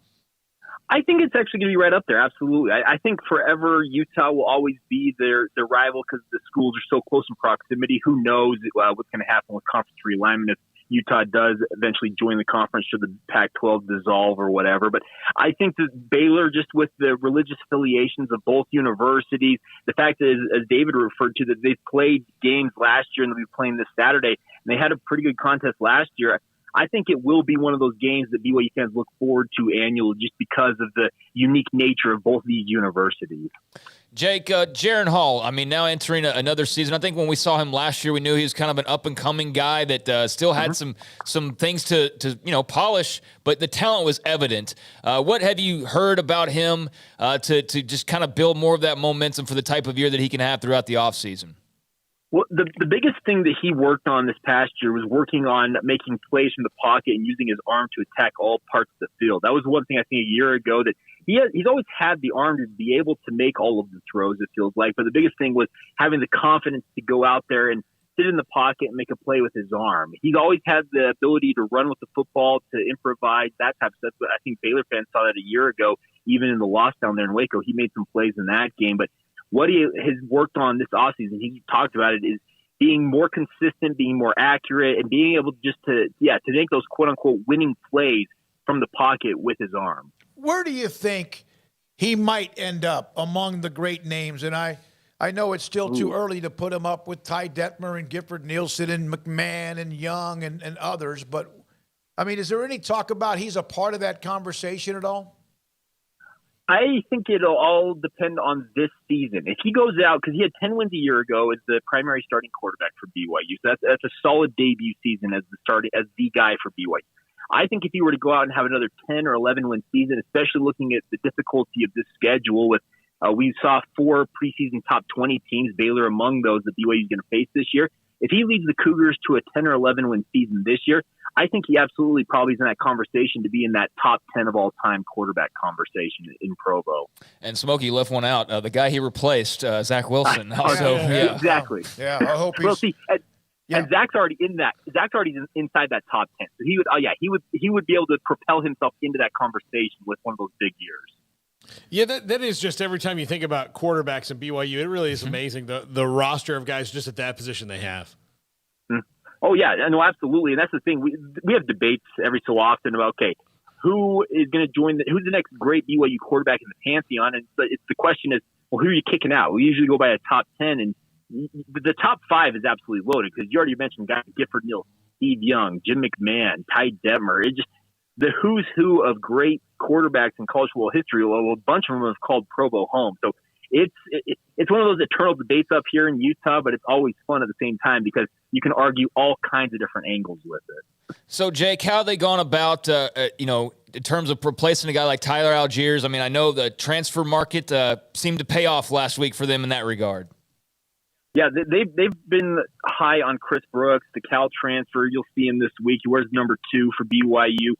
I think it's actually going to be right up there. Absolutely. I think forever Utah will always be their rival because the schools are so close in proximity. Who knows what's going to happen with conference realignment if Utah does eventually join the conference, should the Pac-12 dissolve or whatever. But I think that Baylor, just with the religious affiliations of both universities, the fact that, as David referred to, that they played games last year and they'll be playing this Saturday, and they had a pretty good contest last year, I think it will be one of those games that BYU fans look forward to annually just because of the unique nature of both these universities. Jake, Jaron Hall, I mean, now entering another season. I think when we saw him last year, we knew he was kind of an up-and-coming guy that still had some things to polish, but the talent was evident. What have you heard about him to just kind of build more of that momentum for the type of year that he can have throughout the offseason? Well, the biggest thing that he worked on this past year was working on making plays from the pocket and using his arm to attack all parts of the field. That was one thing I think a year ago that he's always had the arm to be able to make all of the throws, it feels like. But the biggest thing was having the confidence to go out there and sit in the pocket and make a play with his arm. He's always had the ability to run with the football, to improvise, that type of stuff. But I think Baylor fans saw that a year ago, even in the loss down there in Waco. He made some plays in that game. But what he has worked on this offseason, he talked about it, is being more consistent, being more accurate, and being able just to make those quote-unquote winning plays from the pocket with his arm. Where do you think he might end up among the great names? And I know it's still too early to put him up with Ty Detmer and Gifford Nielsen and McMahon and Young and others, but, I mean, is there any talk about he's a part of that conversation at all? I think it'll all depend on this season. If he goes out, because he had 10 wins a year ago as the primary starting quarterback for BYU, so that's a solid debut season as the guy for BYU. I think if he were to go out and have another 10 or 11 win season, especially looking at the difficulty of this schedule, with we saw 4 preseason top 20 teams, Baylor among those that BYU is going to face this year. If he leads the Cougars to a 10 or 11 win season this year, I think he absolutely probably is in that conversation to be in that top 10 of all time quarterback conversation in Provo. And Smokey left one out. The guy he replaced, Zach Wilson. Exactly. Yeah, I hope he's. Well, see, and Zach's already in that. Zach's already inside that top 10. So he would be able to propel himself into that conversation with one of those big years. Yeah, that is just every time you think about quarterbacks in BYU, it really is amazing the roster of guys just at that position they have. Oh, yeah, no, absolutely. And that's the thing. We have debates every so often about, okay, who is going to join who's the next great BYU quarterback in the pantheon? And it's the question is, well, who are you kicking out? We usually go by a top 10, and the top 5 is absolutely loaded because you already mentioned guys like Gifford Nielsen, Steve Young, Jim McMahon, Ty Detmer. It just the who's who of great quarterbacks in college football history. Well, a bunch of them have called Provo home. So it's one of those eternal debates up here in Utah, but it's always fun at the same time because you can argue all kinds of different angles with it. So, Jake, how have they gone about, in terms of replacing a guy like Tyler Algiers? I mean, I know the transfer market seemed to pay off last week for them in that regard. Yeah, they've been high on Chris Brooks, the Cal transfer. You'll see him this week. He wears number 2 for BYU.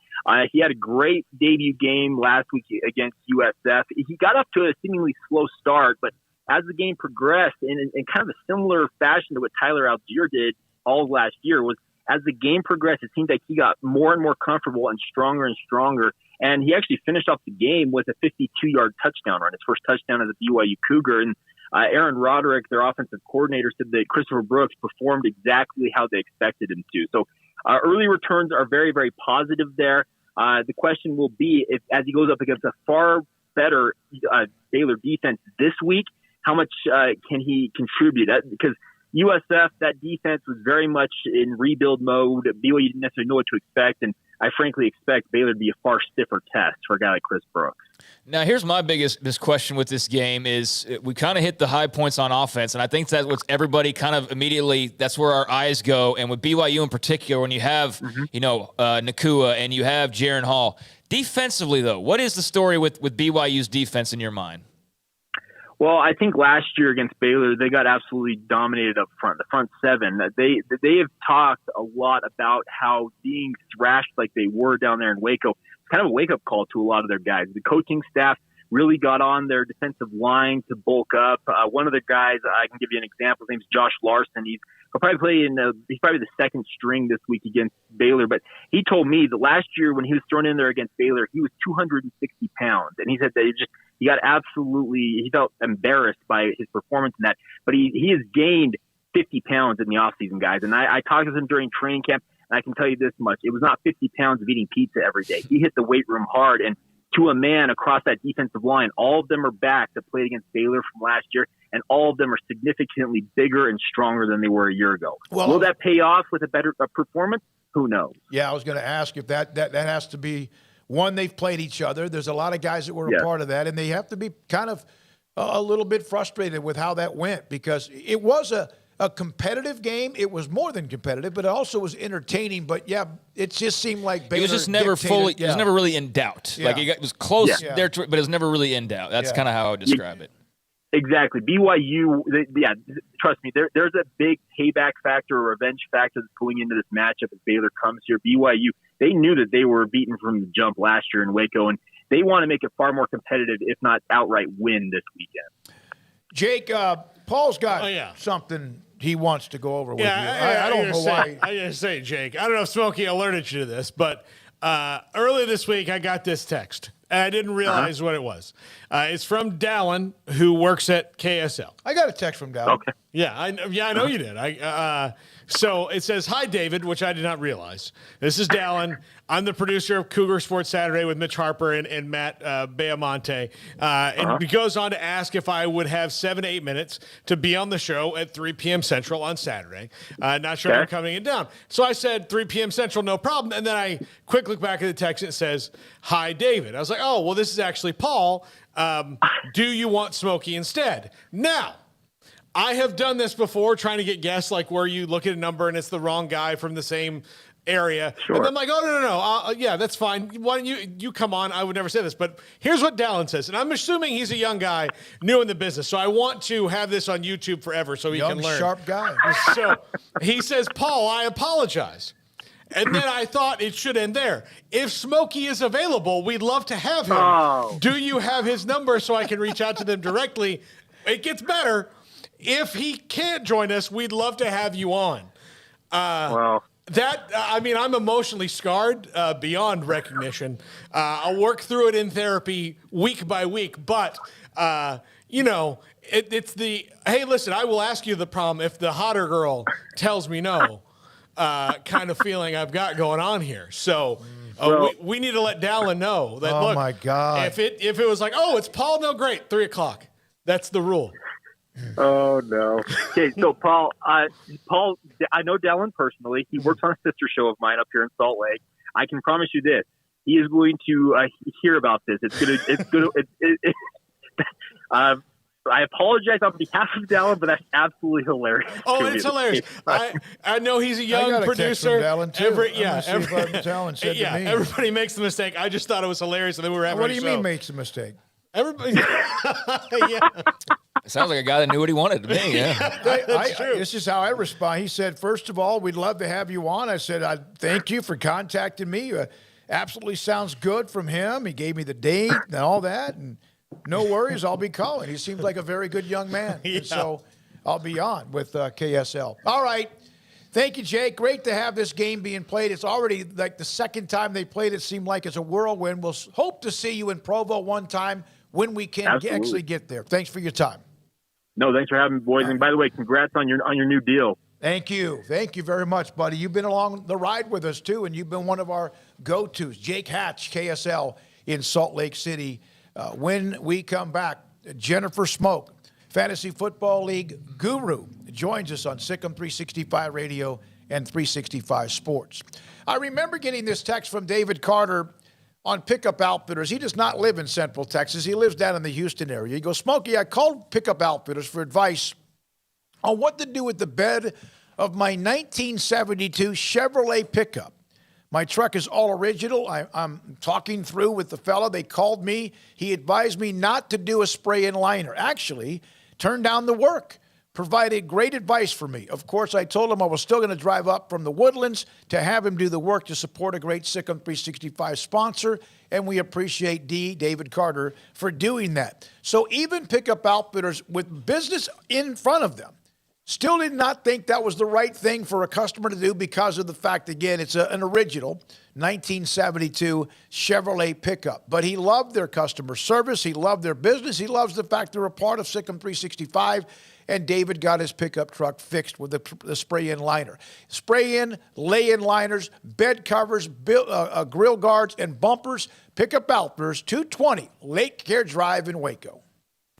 He had a great debut game last week against USF. He got up to a seemingly slow start, but as the game progressed, in kind of a similar fashion to what Tyler Algier did all of last year, was as the game progressed, it seemed like he got more and more comfortable and stronger. And he actually finished off the game with a 52-yard touchdown run, his first touchdown as a BYU Cougar. And Aaron Roderick, their offensive coordinator, said that Christopher Brooks performed exactly how they expected him to. So early returns are very, very positive there. The question will be, if as he goes up against a far better Baylor defense this week, how much can he contribute? Because USF, that defense was very much in rebuild mode. BYU didn't necessarily know what to expect, and I frankly expect Baylor to be a far stiffer test for a guy like Chris Brooks. Now, here's my biggest question with this game is we kind of hit the high points on offense, and I think that's what everybody kind of immediately, that's where our eyes go. And with BYU in particular, when you have, Nakua and you have Jaron Hall. Defensively, though, what is the story with BYU's defense in your mind? Well, I think last year against Baylor, they got absolutely dominated up front, the front seven. They have talked a lot about how being thrashed like they were down there in Waco, it's kind of a wake-up call to a lot of their guys. The coaching staff really got on their defensive line to bulk up. One of the guys, I can give you an example, his name's Josh Larson. He's probably the second string this week against Baylor, but he told me that last year when he was thrown in there against Baylor, he was 260 pounds, and he said that he felt embarrassed by his performance in that, but he has gained 50 pounds in the offseason, guys. And I talked to him during training camp, and I can tell you this much. It was not 50 pounds of eating pizza every day. He hit the weight room hard, and to a man across that defensive line, all of them are back that played against Baylor from last year, and all of them are significantly bigger and stronger than they were a year ago. Will that pay off with a better performance? Who knows? Yeah, I was going to ask if that has to be – one, they've played each other. There's a lot of guys that were a part of that, and they have to be kind of a little bit frustrated with how that went because it was a competitive game. It was more than competitive, but it also was entertaining. But, yeah, it just seemed like Baylor it was just never fully – it was never really in doubt. Yeah. Like, it was close there, but it was never really in doubt. That's kind of how I would describe it. Exactly. BYU, trust me, there's a big payback factor or revenge factor that's going into this matchup as Baylor comes here. BYU, they knew that they were beaten from the jump last year in Waco, and they want to make it far more competitive, if not outright win this weekend. Jake, Paul's got something he wants to go over with you. I don't know why. I gotta say, Jake, I don't know if Smokey alerted you to this, but earlier this week I got this text. And I didn't realize what it was. It's from Dallin, who works at KSL. I got a text from Dallin. Okay. Yeah, I know you did. So it says, "Hi, David," which I did not realize. This is Dallin. I'm the producer of Cougar Sports Saturday with Mitch Harper and Matt Beamonte. And he goes on to ask if I would have 7 to 8 minutes to be on the show at 3 p.m. Central on Saturday. Not sure if I'm coming it down. So I said 3 p.m. Central, no problem. And then I quick look back at the text and it says, "Hi, David." I was like, oh, well, this is actually Paul. Do you want Smokey instead? Now, I have done this before, trying to get guests, like where you look at a number and it's the wrong guy from the same area. Sure. And I'm like, oh, no. Yeah, that's fine. Why don't you come on? I would never say this. But here's what Dallin says. And I'm assuming he's a young guy, new in the business. So I want to have this on YouTube forever so he can learn. Sharp guy. So he says, "Paul, I apologize." And then I thought it should end there. If Smokey is available, we'd love to have him. Oh. Do you have his number so I can reach out to them directly? It gets better. If he can't join us, we'd love to have you on. I'm emotionally scarred beyond recognition. I'll work through it in therapy week by week. But, it's the, hey, listen, I will ask you the problem if the hotter girl tells me no kind of feeling I've got going on here. So we need to let Dallin know that, look, my God. If it was like, oh, it's Paul, no, great, 3 o'clock. That's the rule. Oh, no. Okay, so Paul, I know Dallin personally. He works on a sister show of mine up here in Salt Lake. I can promise you this. He is going to hear about this. I apologize on behalf of Dallin, but that's absolutely hilarious. Oh, it's hilarious. I know he's a young producer. Everybody makes the mistake. I just thought it was hilarious, and then we were having What do you mean makes a mistake? Everybody. It sounds like a guy that knew what he wanted to be. Yeah. This is how I respond. He said, "First of all, we'd love to have you on." I said, "I thank you for contacting me. Absolutely sounds good from him." He gave me the date and all that, and no worries, I'll be calling. He seems like a very good young man. Yeah. And so I'll be on with KSL. All right. Thank you, Jake. Great to have this game being played. It's already like the second time they played it seemed like it's a whirlwind. We'll hope to see you in Provo one time when we can actually get there. Thanks for your time. No, thanks for having me, boys. And by the way, congrats on your new deal. Thank you. Thank you very much, buddy. You've been along the ride with us, too, and you've been one of our go-tos. Jake Hatch, KSL in Salt Lake City. When we come back, Jennifer Smoak, Fantasy Football League guru, joins us on Sikkim 365 Radio and 365 Sports. I remember getting this text from David Carter on Pickup Outfitters. He does not live in Central Texas. He lives down in the Houston area. He goes, Smokey, I called Pickup Outfitters for advice on what to do with the bed of my 1972 Chevrolet pickup. My truck is all original. I'm talking through with the fella. They called me. He advised me not to do a spray-in liner. Actually, turned down the work. Provided great advice for me. Of course, I told him I was still going to drive up from the Woodlands to have him do the work to support a great Sikkim 365 sponsor, and we appreciate David Carter for doing that. So even Pickup Outfitters with business in front of them still did not think that was the right thing for a customer to do because of the fact, again, it's an original 1972 Chevrolet pickup. But he loved their customer service. He loved their business. He loves the fact they're a part of Sikkim 365. And David got his pickup truck fixed with the spray-in liner. Spray-in, lay-in liners, bed covers, grill guards, and bumpers. Pickup Outfitters, 220 Lake Care Drive in Waco.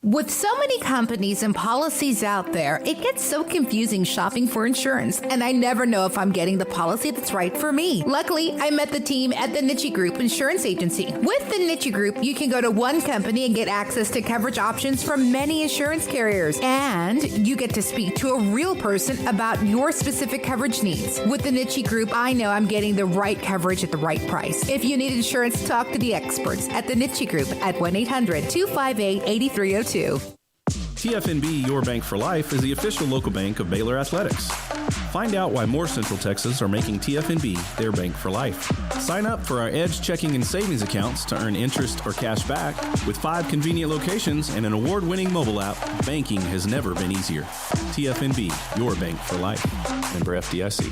With so many companies and policies out there, it gets so confusing shopping for insurance, and I never know if I'm getting the policy that's right for me. Luckily, I met the team at the Niche Group Insurance Agency. With the Niche Group, you can go to one company and get access to coverage options from many insurance carriers, and you get to speak to a real person about your specific coverage needs. With the Niche Group, I know I'm getting the right coverage at the right price. If you need insurance, talk to the experts at the Niche Group at 1-800-258-8302. TFNB Your Bank for Life is the official local bank of Baylor Athletics. Find out why more Central Texas are making TFNB their bank for life. Sign up for our Edge checking and savings accounts to earn interest or cash back. With 5 convenient locations and an award-winning mobile app, banking has never been easier. TFNB Your Bank for Life. Member FDIC.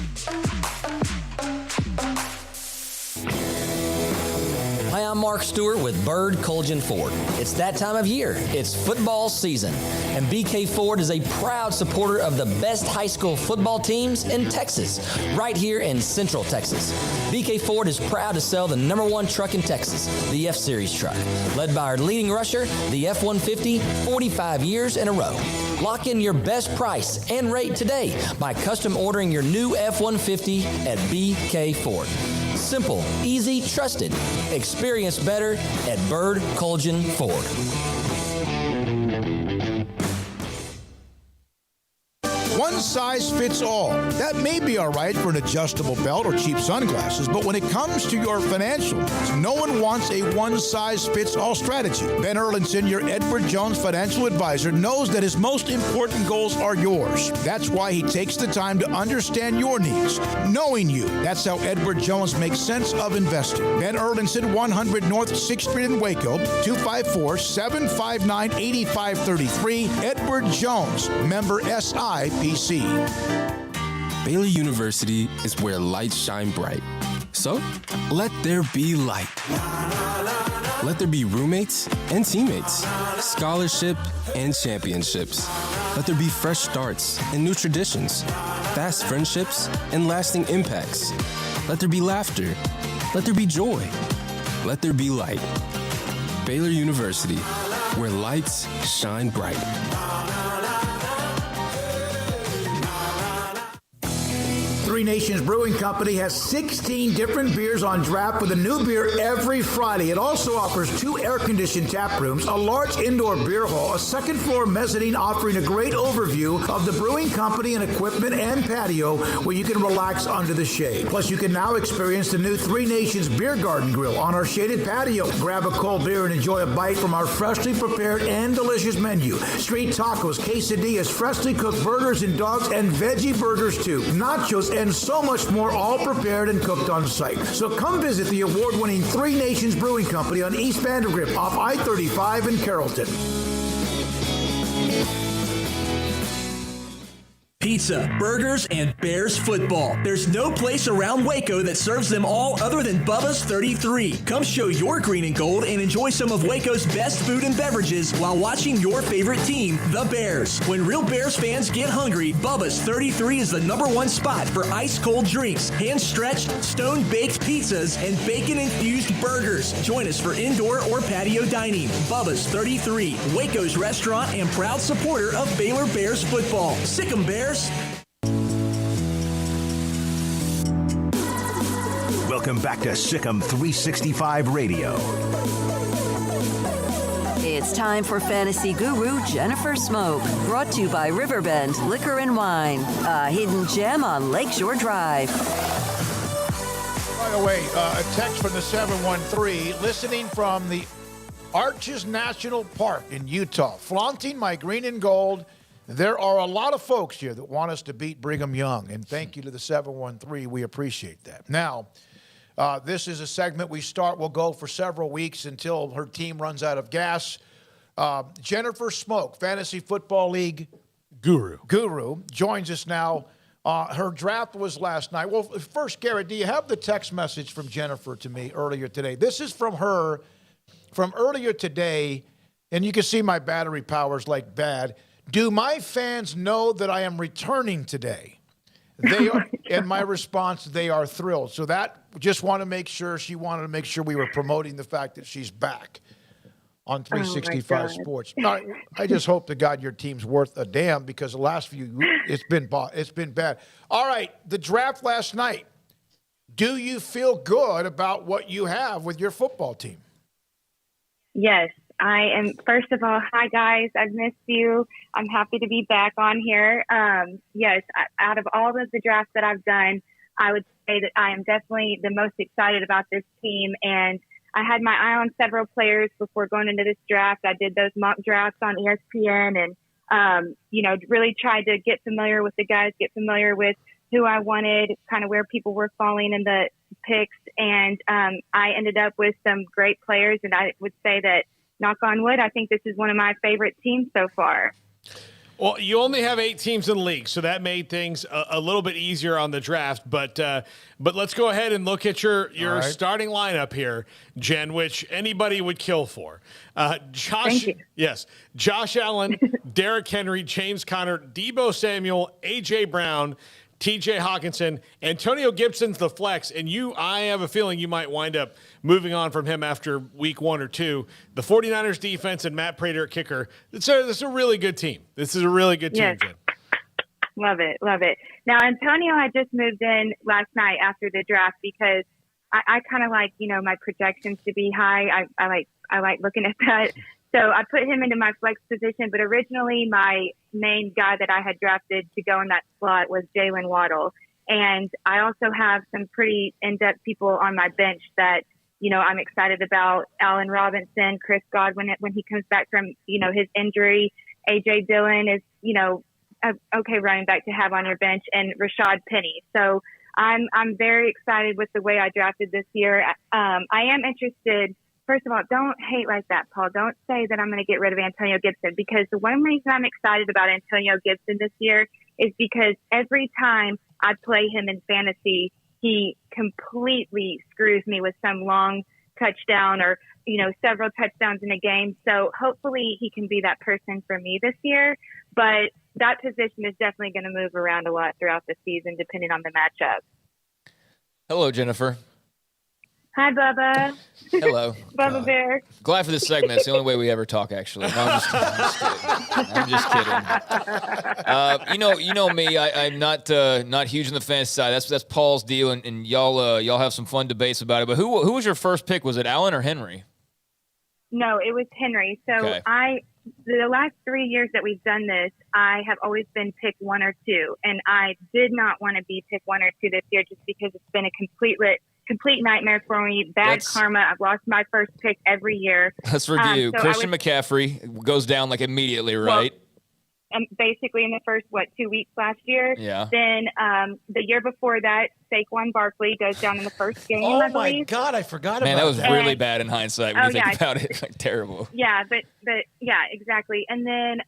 Hi, I'm Mark Stewart with Bird Colgin Ford. It's that time of year. It's football season, and BK Ford is a proud supporter of the best high school football teams in Texas, right here in Central Texas. BK Ford is proud to sell the #1 truck in Texas, the F-Series truck, led by our leading rusher, the F-150, 45 years in a row. Lock in your best price and rate today by custom ordering your new F-150 at BK Ford. Simple, easy, trusted. Experience better at Bird Colgin Ford. One size fits all. That may be all right for an adjustable belt or cheap sunglasses, but when it comes to your financial needs, no one wants a one-size-fits-all strategy. Ben Erlinson, your Edward Jones financial advisor, knows that his most important goals are yours. That's why he takes the time to understand your needs, knowing you. That's how Edward Jones makes sense of investing. Ben Erlinson, 100 North 6th Street in Waco, 254-759-8533. Edward Jones, member SIPC. Baylor University is where lights shine bright. So, let there be light. Let there be roommates and teammates, scholarship and championships. Let there be fresh starts and new traditions, fast friendships and lasting impacts. Let there be laughter. Let there be joy. Let there be light. Baylor University, where lights shine bright. Three Nations Brewing Company has 16 different beers on draft with a new beer every Friday. It also offers 2 air-conditioned tap rooms, a large indoor beer hall, a second-floor mezzanine offering a great overview of the brewing company and equipment and patio where you can relax under the shade. Plus, you can now experience the new Three Nations Beer Garden Grill on our shaded patio. Grab a cold beer and enjoy a bite from our freshly prepared and delicious menu. Street tacos, quesadillas, freshly cooked burgers and dogs, and veggie burgers too. Nachos and so much more, all prepared and cooked on site. So come visit the award-winning Three Nations Brewing Company on East Vandergrift off I-35 in Carrollton. pizza, burgers, and Bears football. There's no place around Waco that serves them all other than Bubba's 33. Come show your green and gold and enjoy some of Waco's best food and beverages while watching your favorite team, the Bears. When real Bears fans get hungry, Bubba's 33 is the #1 spot for ice-cold drinks, hand-stretched, stone-baked pizzas, and bacon-infused burgers. Join us for indoor or patio dining. Bubba's 33, Waco's restaurant and proud supporter of Baylor Bears football. Sick 'em, Bears! Welcome back to Sikkim 365 Radio. It's time for fantasy guru Jennifer Smoak, brought to you by Riverbend Liquor and Wine, a hidden gem on Lakeshore Drive. By the way, a text from the 713, listening from the Arches National Park in Utah, flaunting my green and gold. There are a lot of folks here that want us to beat Brigham Young, and thank you to the 713. We appreciate that. Now, this is a segment we'll go for several weeks until her team runs out of gas. Jennifer Smoak, Fantasy Football League Guru, joins us now. Her draft was last night. Well, first, Garrett, do you have the text message from Jennifer to me earlier today? This is from her from earlier today, and you can see my battery power's like bad. Do my fans know that I am returning today? They are, and my response, they are thrilled. So that, just want to make sure, she wanted to make sure we were promoting the fact that she's back on 365 Sports. Now, I just hope to God your team's worth a damn, because the last few, it's been bad. All right, the draft last night. Do you feel good about what you have with your football team? Yes, I am. First of all, hi guys. I've missed you. I'm happy to be back on here. Yes, out of all of the drafts that I've done, I would say that I am definitely the most excited about this team. And I had my eye on several players before going into this draft. I did those mock drafts on ESPN and, really tried to get familiar with the guys, get familiar with who I wanted, kind of where people were falling in the picks. And I ended up with some great players. And I would say that, knock on wood, I think this is one of my favorite teams so far. Well, you only have 8 teams in the league, so that made things a little bit easier on the draft. But let's go ahead and look at your right. starting lineup here, Jen, which anybody would kill for. Josh Allen, Derrick Henry, James Conner, Dabo Samuel, A.J. Brown, T.J. Hawkinson, Antonio Gibson's the flex, and I have a feeling you might wind up moving on from him after week 1 or 2. The 49ers defense and Matt Prater at kicker. This is a really good team. This is a really good team, yes. Jen. Love it. Now, Antonio had just moved in last night after the draft because I kind of like, my projections to be high. I like looking at that. So I put him into my flex position, but originally my main guy that I had drafted to go in that slot was Jalen Waddle. And I also have some pretty in-depth people on my bench that, I'm excited about. Allen Robinson, Chris Godwin, when he comes back from, his injury. A.J. Dillon is, okay running back to have on your bench, and Rashad Penny. So I'm very excited with the way I drafted this year. I am interested. First of all, don't hate like that, Paul. Don't say that I'm going to get rid of Antonio Gibson, because the one reason I'm excited about Antonio Gibson this year is because every time I play him in fantasy, he completely screws me with some long touchdown or, several touchdowns in a game. So hopefully he can be that person for me this year. But that position is definitely going to move around a lot throughout the season, depending on the matchup. Hello, Jennifer. Hi, Bubba. Hello. Bubba Bear. Glad for this segment. It's the only way we ever talk, actually. No, I'm just kidding. You know me. I'm not huge in the fantasy side. That's Paul's deal, and y'all have some fun debates about it. But who was your first pick? Was it Allen or Henry? No, it was Henry. So okay. The last 3 years that we've done this, I have always been pick 1 or 2, and I did not want to be pick 1 or 2 this year just because it's been a complete nightmare for me. Bad karma. I've lost my first pick every year. Let's review. Christian McCaffrey goes down like immediately, right? Well, basically in the first, 2 weeks last year. Yeah. Then the year before that, Saquon Barkley goes down in the first game, I believe. My God, I forgot about that. Man, that was really bad in hindsight when you think yeah. about it. Like, terrible. Yeah, but yeah, exactly. And then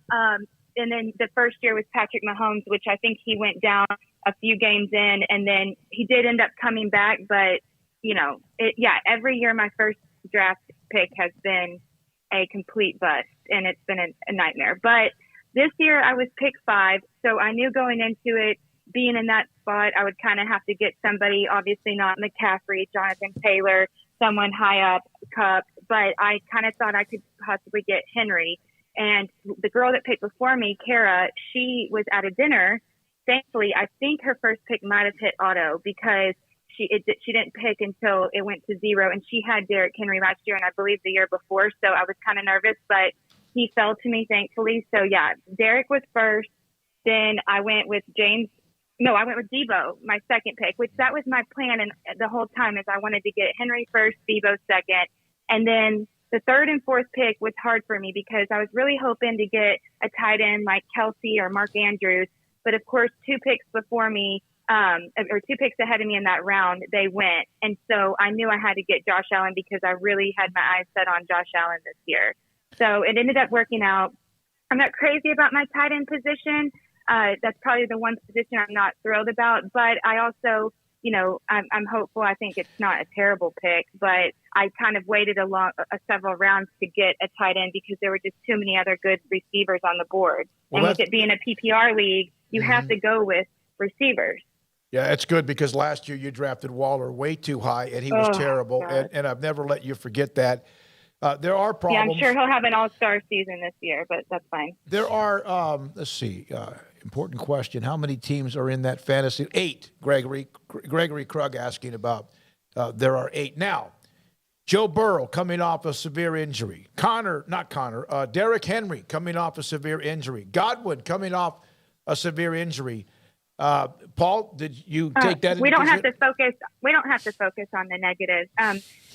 and then the first year was Patrick Mahomes, which I think he went down a few games in, and then he did end up coming back. But, every year my first draft pick has been a complete bust, and it's been a nightmare. But this year I was pick 5, so I knew going into it, being in that spot, I would kind of have to get somebody, obviously not McCaffrey, Jonathan Taylor, someone high up, Cup, but I kind of thought I could possibly get Henry. And the girl that picked before me, Kara, she was at a dinner. Thankfully, I think her first pick might have hit auto because she didn't pick until it went to 0, and she had Derrick Henry last year and I believe the year before, so I was kind of nervous, but he fell to me, thankfully. So, yeah, Derrick was first. Then I went with Dabo, my second pick, which that was my plan and the whole time is I wanted to get Henry first, Dabo second. And then the third and fourth pick was hard for me because I was really hoping to get a tight end like Kelsey or Mark Andrews. But, of course, 2 picks before me, or 2 picks ahead of me in that round, they went. And so I knew I had to get Josh Allen because I really had my eyes set on Josh Allen this year. So it ended up working out. I'm not crazy about my tight end position. That's probably the one position I'm not thrilled about. But I also, I'm hopeful. I think it's not a terrible pick. But I kind of waited several rounds to get a tight end because there were just too many other good receivers on the board. Well, and with it being a PPR league, you have to go with receivers. Yeah, it's good because last year you drafted Waller way too high, and he was terrible. And I've never let you forget that. There are problems. Yeah, I'm sure he'll have an all-star season this year, but that's fine. There are, let's see, important question. How many teams are in that fantasy? 8, Gregory Krug asking about. There are 8. Now, Joe Burrow coming off a severe injury. Derrick Henry coming off a severe injury. Godwin coming off a severe injury. Paul, did you take that? We don't have to focus on the negatives.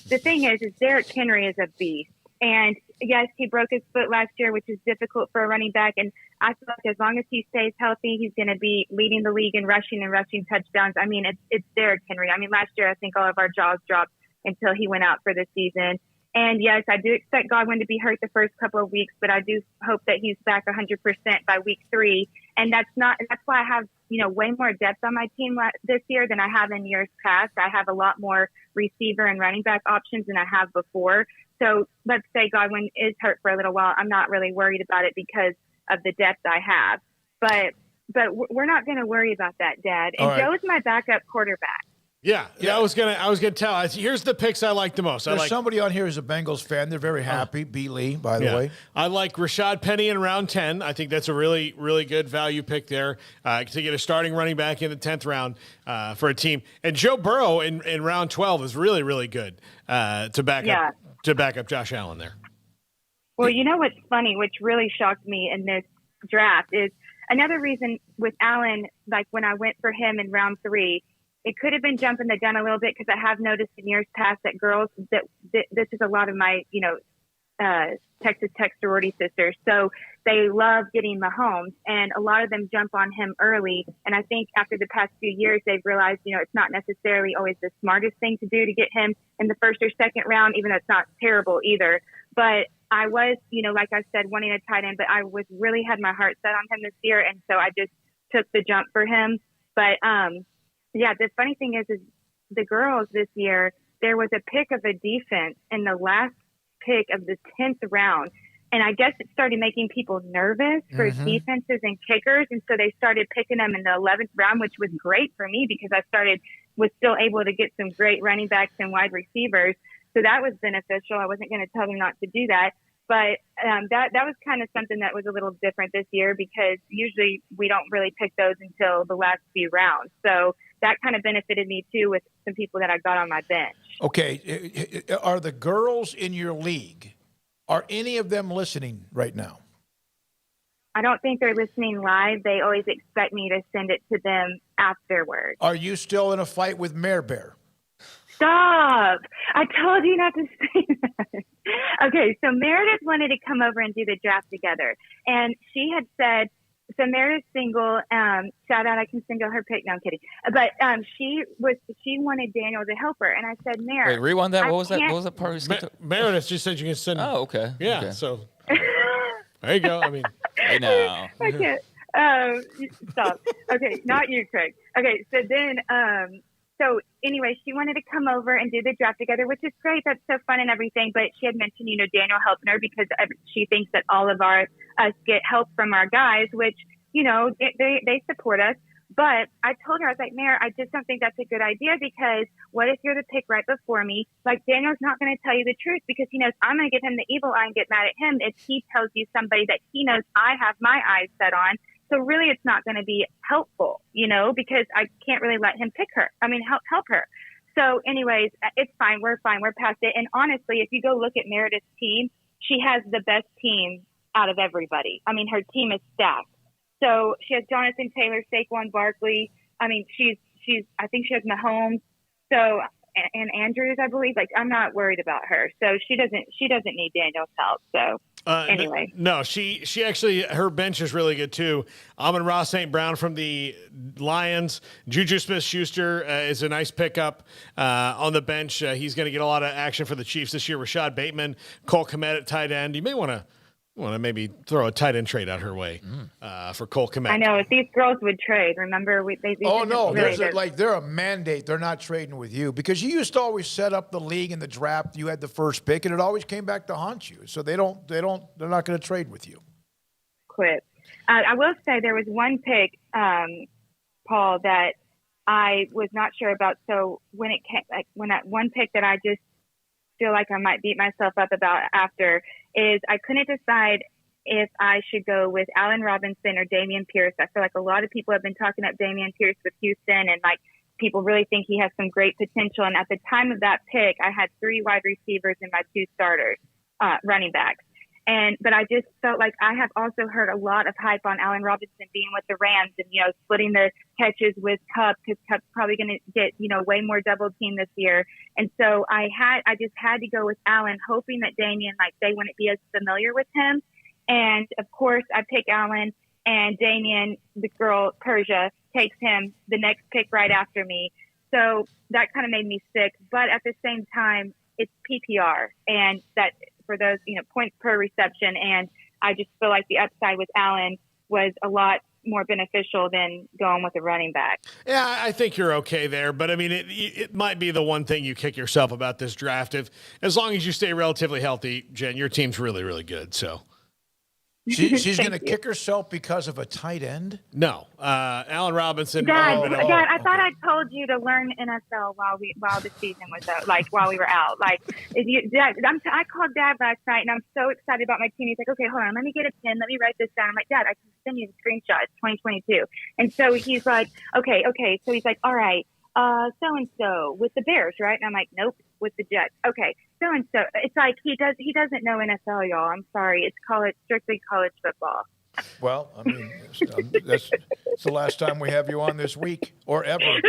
The thing is Derrick Henry is a beast, and yes, he broke his foot last year, which is difficult for a running back. And I feel like as long as he stays healthy, he's going to be leading the league in rushing touchdowns. I mean, it's Derrick Henry. I mean, last year I think all of our jaws dropped until he went out for the season. And yes, I do expect Godwin to be hurt the first couple of weeks, but I do hope that he's back 100% by week 3. And that's why I have, way more depth on my team this year than I have in years past. I have a lot more receiver and running back options than I have before. So let's say Godwin is hurt for a little while. I'm not really worried about it because of the depth I have. But we're not going to worry about that, Dad. And All right. Joe's my backup quarterback. Yeah, I was gonna tell. Here's the picks I like the most. There's somebody on here who's a Bengals fan. They're very happy. B. Lee, by the way. I like Rashad Penny in round 10. I think that's a really, really good value pick there to get a starting running back in the 10th round for a team. And Joe Burrow in round 12 is really, really good to back up Josh Allen there. Well, you know what's funny, which really shocked me in this draft is another reason with Allen, like when I went for him in round 3, it could have been jumping the gun a little bit because I have noticed in years past that girls that this is a lot of my, Texas Tech sorority sisters. So they love getting Mahomes, and a lot of them jump on him early. And I think after the past few years, they've realized, it's not necessarily always the smartest thing to do to get him in the first or second round, even though it's not terrible either. But I was, like I said, wanting a tight end, but I really had my heart set on him this year. And so I just took the jump for him. But, yeah, the funny thing is the girls this year, there was a pick of a defense in the last pick of the 10th round. And I guess it started making people nervous for defenses and kickers. And so they started picking them in the 11th round, which was great for me because I was still able to get some great running backs and wide receivers. So that was beneficial. I wasn't going to tell them not to do that. But that was kind of something that was a little different this year because usually we don't really pick those until the last few rounds. So that kind of benefited me too with some people that I got on my bench. Okay. Are the girls in your league, are any of them listening right now? I don't think they're listening live. They always expect me to send it to them afterwards. Are you still in a fight with Mare Bear? Stop! I told you not to say that. Okay, so Meredith wanted to come over and do the draft together. And she had said, so Meredith's single, shout out, I can single her pick. No, I'm kidding. But she wanted Daniel to help her. And I said, Meredith. Wait, rewind that. What was that part? Meredith just said you can send. Oh, okay. Yeah, okay. So there you go. I mean. Hey, now. I can't. Stop. Okay, not you, Craig. Okay, so then, so anyway, she wanted to come over and do the draft together, which is great. That's so fun and everything. But she had mentioned, Daniel helping her because she thinks that all of us get help from our guys, which, they support us. But I told her, I was like, Mayor, I just don't think that's a good idea because what if you're the pick right before me? Like, Daniel's not going to tell you the truth because he knows I'm going to give him the evil eye and get mad at him if he tells you somebody that he knows I have my eyes set on. So really, it's not going to be helpful, because I can't really let him pick her. I mean, help her. So anyways, it's fine. We're fine. We're past it. And honestly, if you go look at Meredith's team, she has the best team out of everybody. I mean, her team is stacked. So she has Jonathan Taylor, Saquon Barkley. I mean, I think she has Mahomes. So, and Andrews, I believe. Like, I'm not worried about her. So she doesn't need Daniel's help. So anyway. No, she actually, her bench is really good too. Amon-Ra St. Brown from the Lions. Juju Smith-Schuster is a nice pickup on the bench. He's going to get a lot of action for the Chiefs this year. Rashad Bateman, Cole Kmet at tight end. You may want to maybe throw a tight end trade out her way for Cole Kmet. I know if these girls would trade. Remember, they're a mandate. They're not trading with you because you used to always set up the league in the draft. You had the first pick, and it always came back to haunt you. So they're not going to trade with you. Quit. I will say there was one pick, Paul, that I was not sure about. So when it came, when that one pick that I just feel like I might beat myself up about after is I couldn't decide if I should go with Allen Robinson or Dameon Pierce. I feel like a lot of people have been talking up Dameon Pierce with Houston and people really think he has some great potential. And at the time of that pick, I had 3 wide receivers and my 2 starters, running backs. But I just felt like I have also heard a lot of hype on Allen Robinson being with the Rams and, splitting the catches with Kupp because Kupp's probably going to get, way more double team this year. And so I just had to go with Allen, hoping that Dameon, they wouldn't be as familiar with him. And of course I pick Allen and Dameon, the girl Persia, takes him the next pick right after me. So that kind of made me sick. But at the same time, it's PPR and that, for those, points per reception. And I just feel like the upside with Allen was a lot more beneficial than going with a running back. Yeah, I think you're okay there. But, I mean, it might be the one thing you kick yourself about this draft. As long as you stay relatively healthy, Jen, your team's really, really good. So She's going to kick herself because of a tight end? No. Allen Robinson. Dad, I thought I told you to learn NFL while the season was out, while we were out. I called Dad last night, and I'm so excited about my team. He's like, okay, hold on, let me get a pen. Let me write this down. I'm like, Dad, I can send you the screenshot. It's 2022. And so he's like, okay. So he's like, all right, so-and-so with the Bears, right? And I'm like, nope, with the Jets. Okay, so-and-so. It's like he doesn't know NFL, y'all. I'm sorry. It's strictly college football. Well, I mean, that's the last time we have you on this week or ever.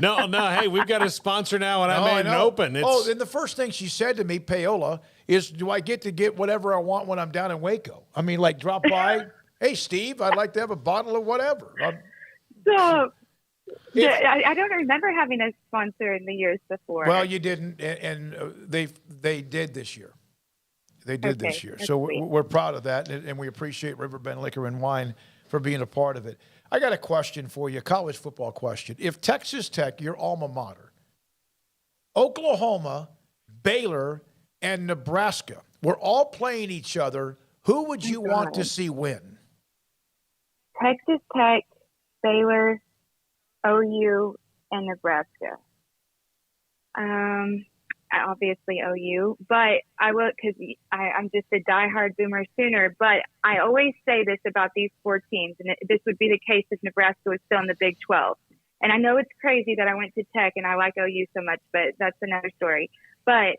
No. Hey, we've got a sponsor now, and I made an open. And the first thing she said to me, Paola, is, do I get to get whatever I want when I'm down in Waco? I mean, drop by, hey, Steve, I'd like to have a bottle of whatever. I don't remember having a sponsor in the years before. Well, you didn't, and they did this year. They did this year. So we're proud of that, and we appreciate Riverbend Liquor and Wine for being a part of it. I got a question for you, a college football question. If Texas Tech, your alma mater, Oklahoma, Baylor, and Nebraska were all playing each other, who would you want to see win? Texas Tech, Baylor, OU, and Nebraska. Obviously OU, but I will, because I'm just a diehard Boomer Sooner, but I always say this about these 4 teams, and this would be the case if Nebraska was still in the Big 12. And I know it's crazy that I went to Tech and I like OU so much, but that's another story. But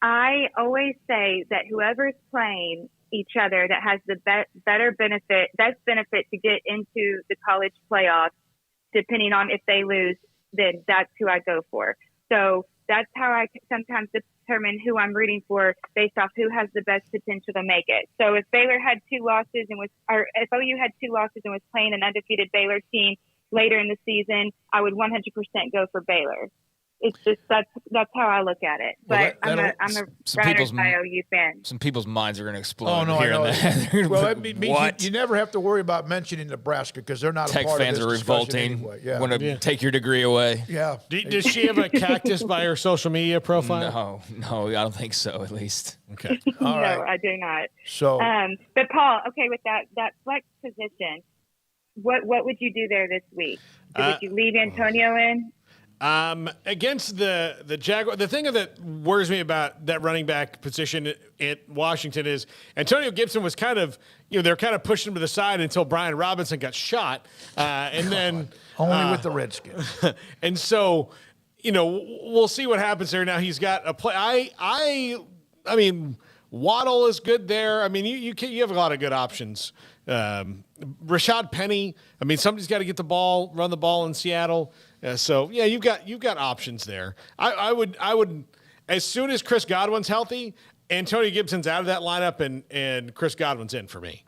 I always say that whoever's playing each other that has the best benefit to get into the college playoffs, depending on if they lose, then that's who I go for. So that's how I sometimes determine who I'm rooting for based off who has the best potential to make it. So if Baylor had 2 losses or if OU had 2 losses and was playing an undefeated Baylor team later in the season, I would 100% go for Baylor. it's just that's how I look at it. But I'm a ride or die OU fan. Some people's minds are going to explode. Oh no, I know. Well, that means what? You never have to worry about mentioning Nebraska because they're not Tech a part fans of are this discussion revolting. anyway. Yeah. Want to take your degree away? Yeah. Does she have a cactus by her social media profile? No, I don't think so. At least. Okay. All right. No, I do not. So, but Paul, okay, with that flex position, what would you do there this week? Would you leave Antonio in? Against the Jaguar, the thing that worries me about that running back position at Washington is Antonio Gibson was kind of, they're kind of pushing him to the side until Brian Robinson got shot, and then only with the Redskins. And so, we'll see what happens there. Now he's got a play. I mean, Waddle is good there. I mean, you have a lot of good options. Rashad Penny. I mean, somebody's got to get the ball, run the ball in Seattle. So yeah, you've got options there. I would as soon as Chris Godwin's healthy, Antonio Gibson's out of that lineup and Chris Godwin's in for me.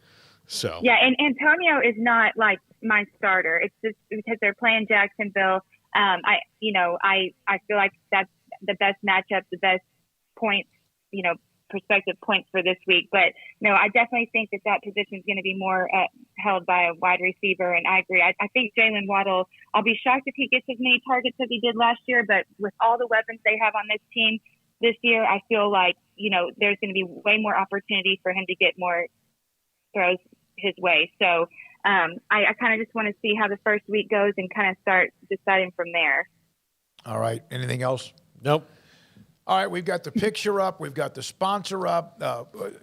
So yeah, and Antonio is not like my starter. It's just because they're playing Jacksonville. I feel like that's the best matchup, the best points, prospective points for this week. But no, I definitely think that position is going to be more held by a wide receiver. And I agree. I think Jalen Waddle, I'll be shocked if he gets as many targets as he did last year. But with all the weapons they have on this team this year, I feel like, there's going to be way more opportunity for him to get more throws his way. So I kind of just want to see how the first week goes and kind of start deciding from there. All right. Anything else? Nope. All right, we've got the picture up. We've got the sponsor up.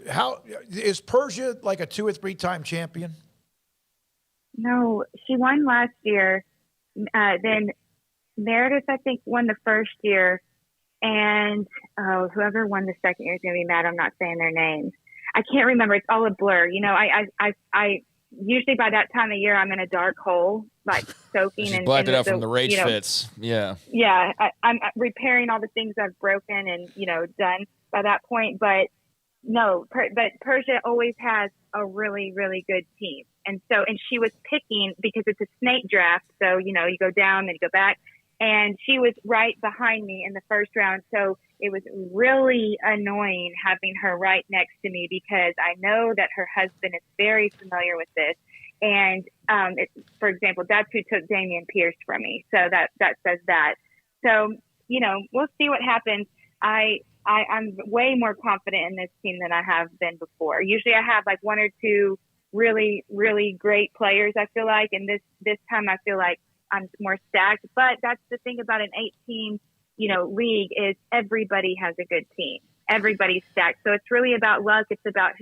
How is Persia like a 2 or 3 time champion? No, she won last year. Then Meredith, I think, won the first year, and whoever won the second year is going to be mad. I'm not saying their names. I can't remember. It's all a blur. I usually by that time of year I'm in a dark hole, like soaking and blacked it out from the rage fits. Yeah. Yeah, I'm repairing all the things I've broken and done by that point. But no, but Persia always has a really, really good team, and she was picking because it's a snake draft. So you go down then you go back, and she was right behind me in the first round. So it was really annoying having her right next to me because I know that her husband is very familiar with this. And, for example, that's who took Dameon Pierce from me. So that says that. So, we'll see what happens. I'm way more confident in this team than I have been before. Usually I have like 1 or 2 really, really great players, I feel like. And this time I feel like I'm more stacked. But that's the thing about an 8-team league is everybody has a good team. Everybody's stacked. So it's really about luck. It's about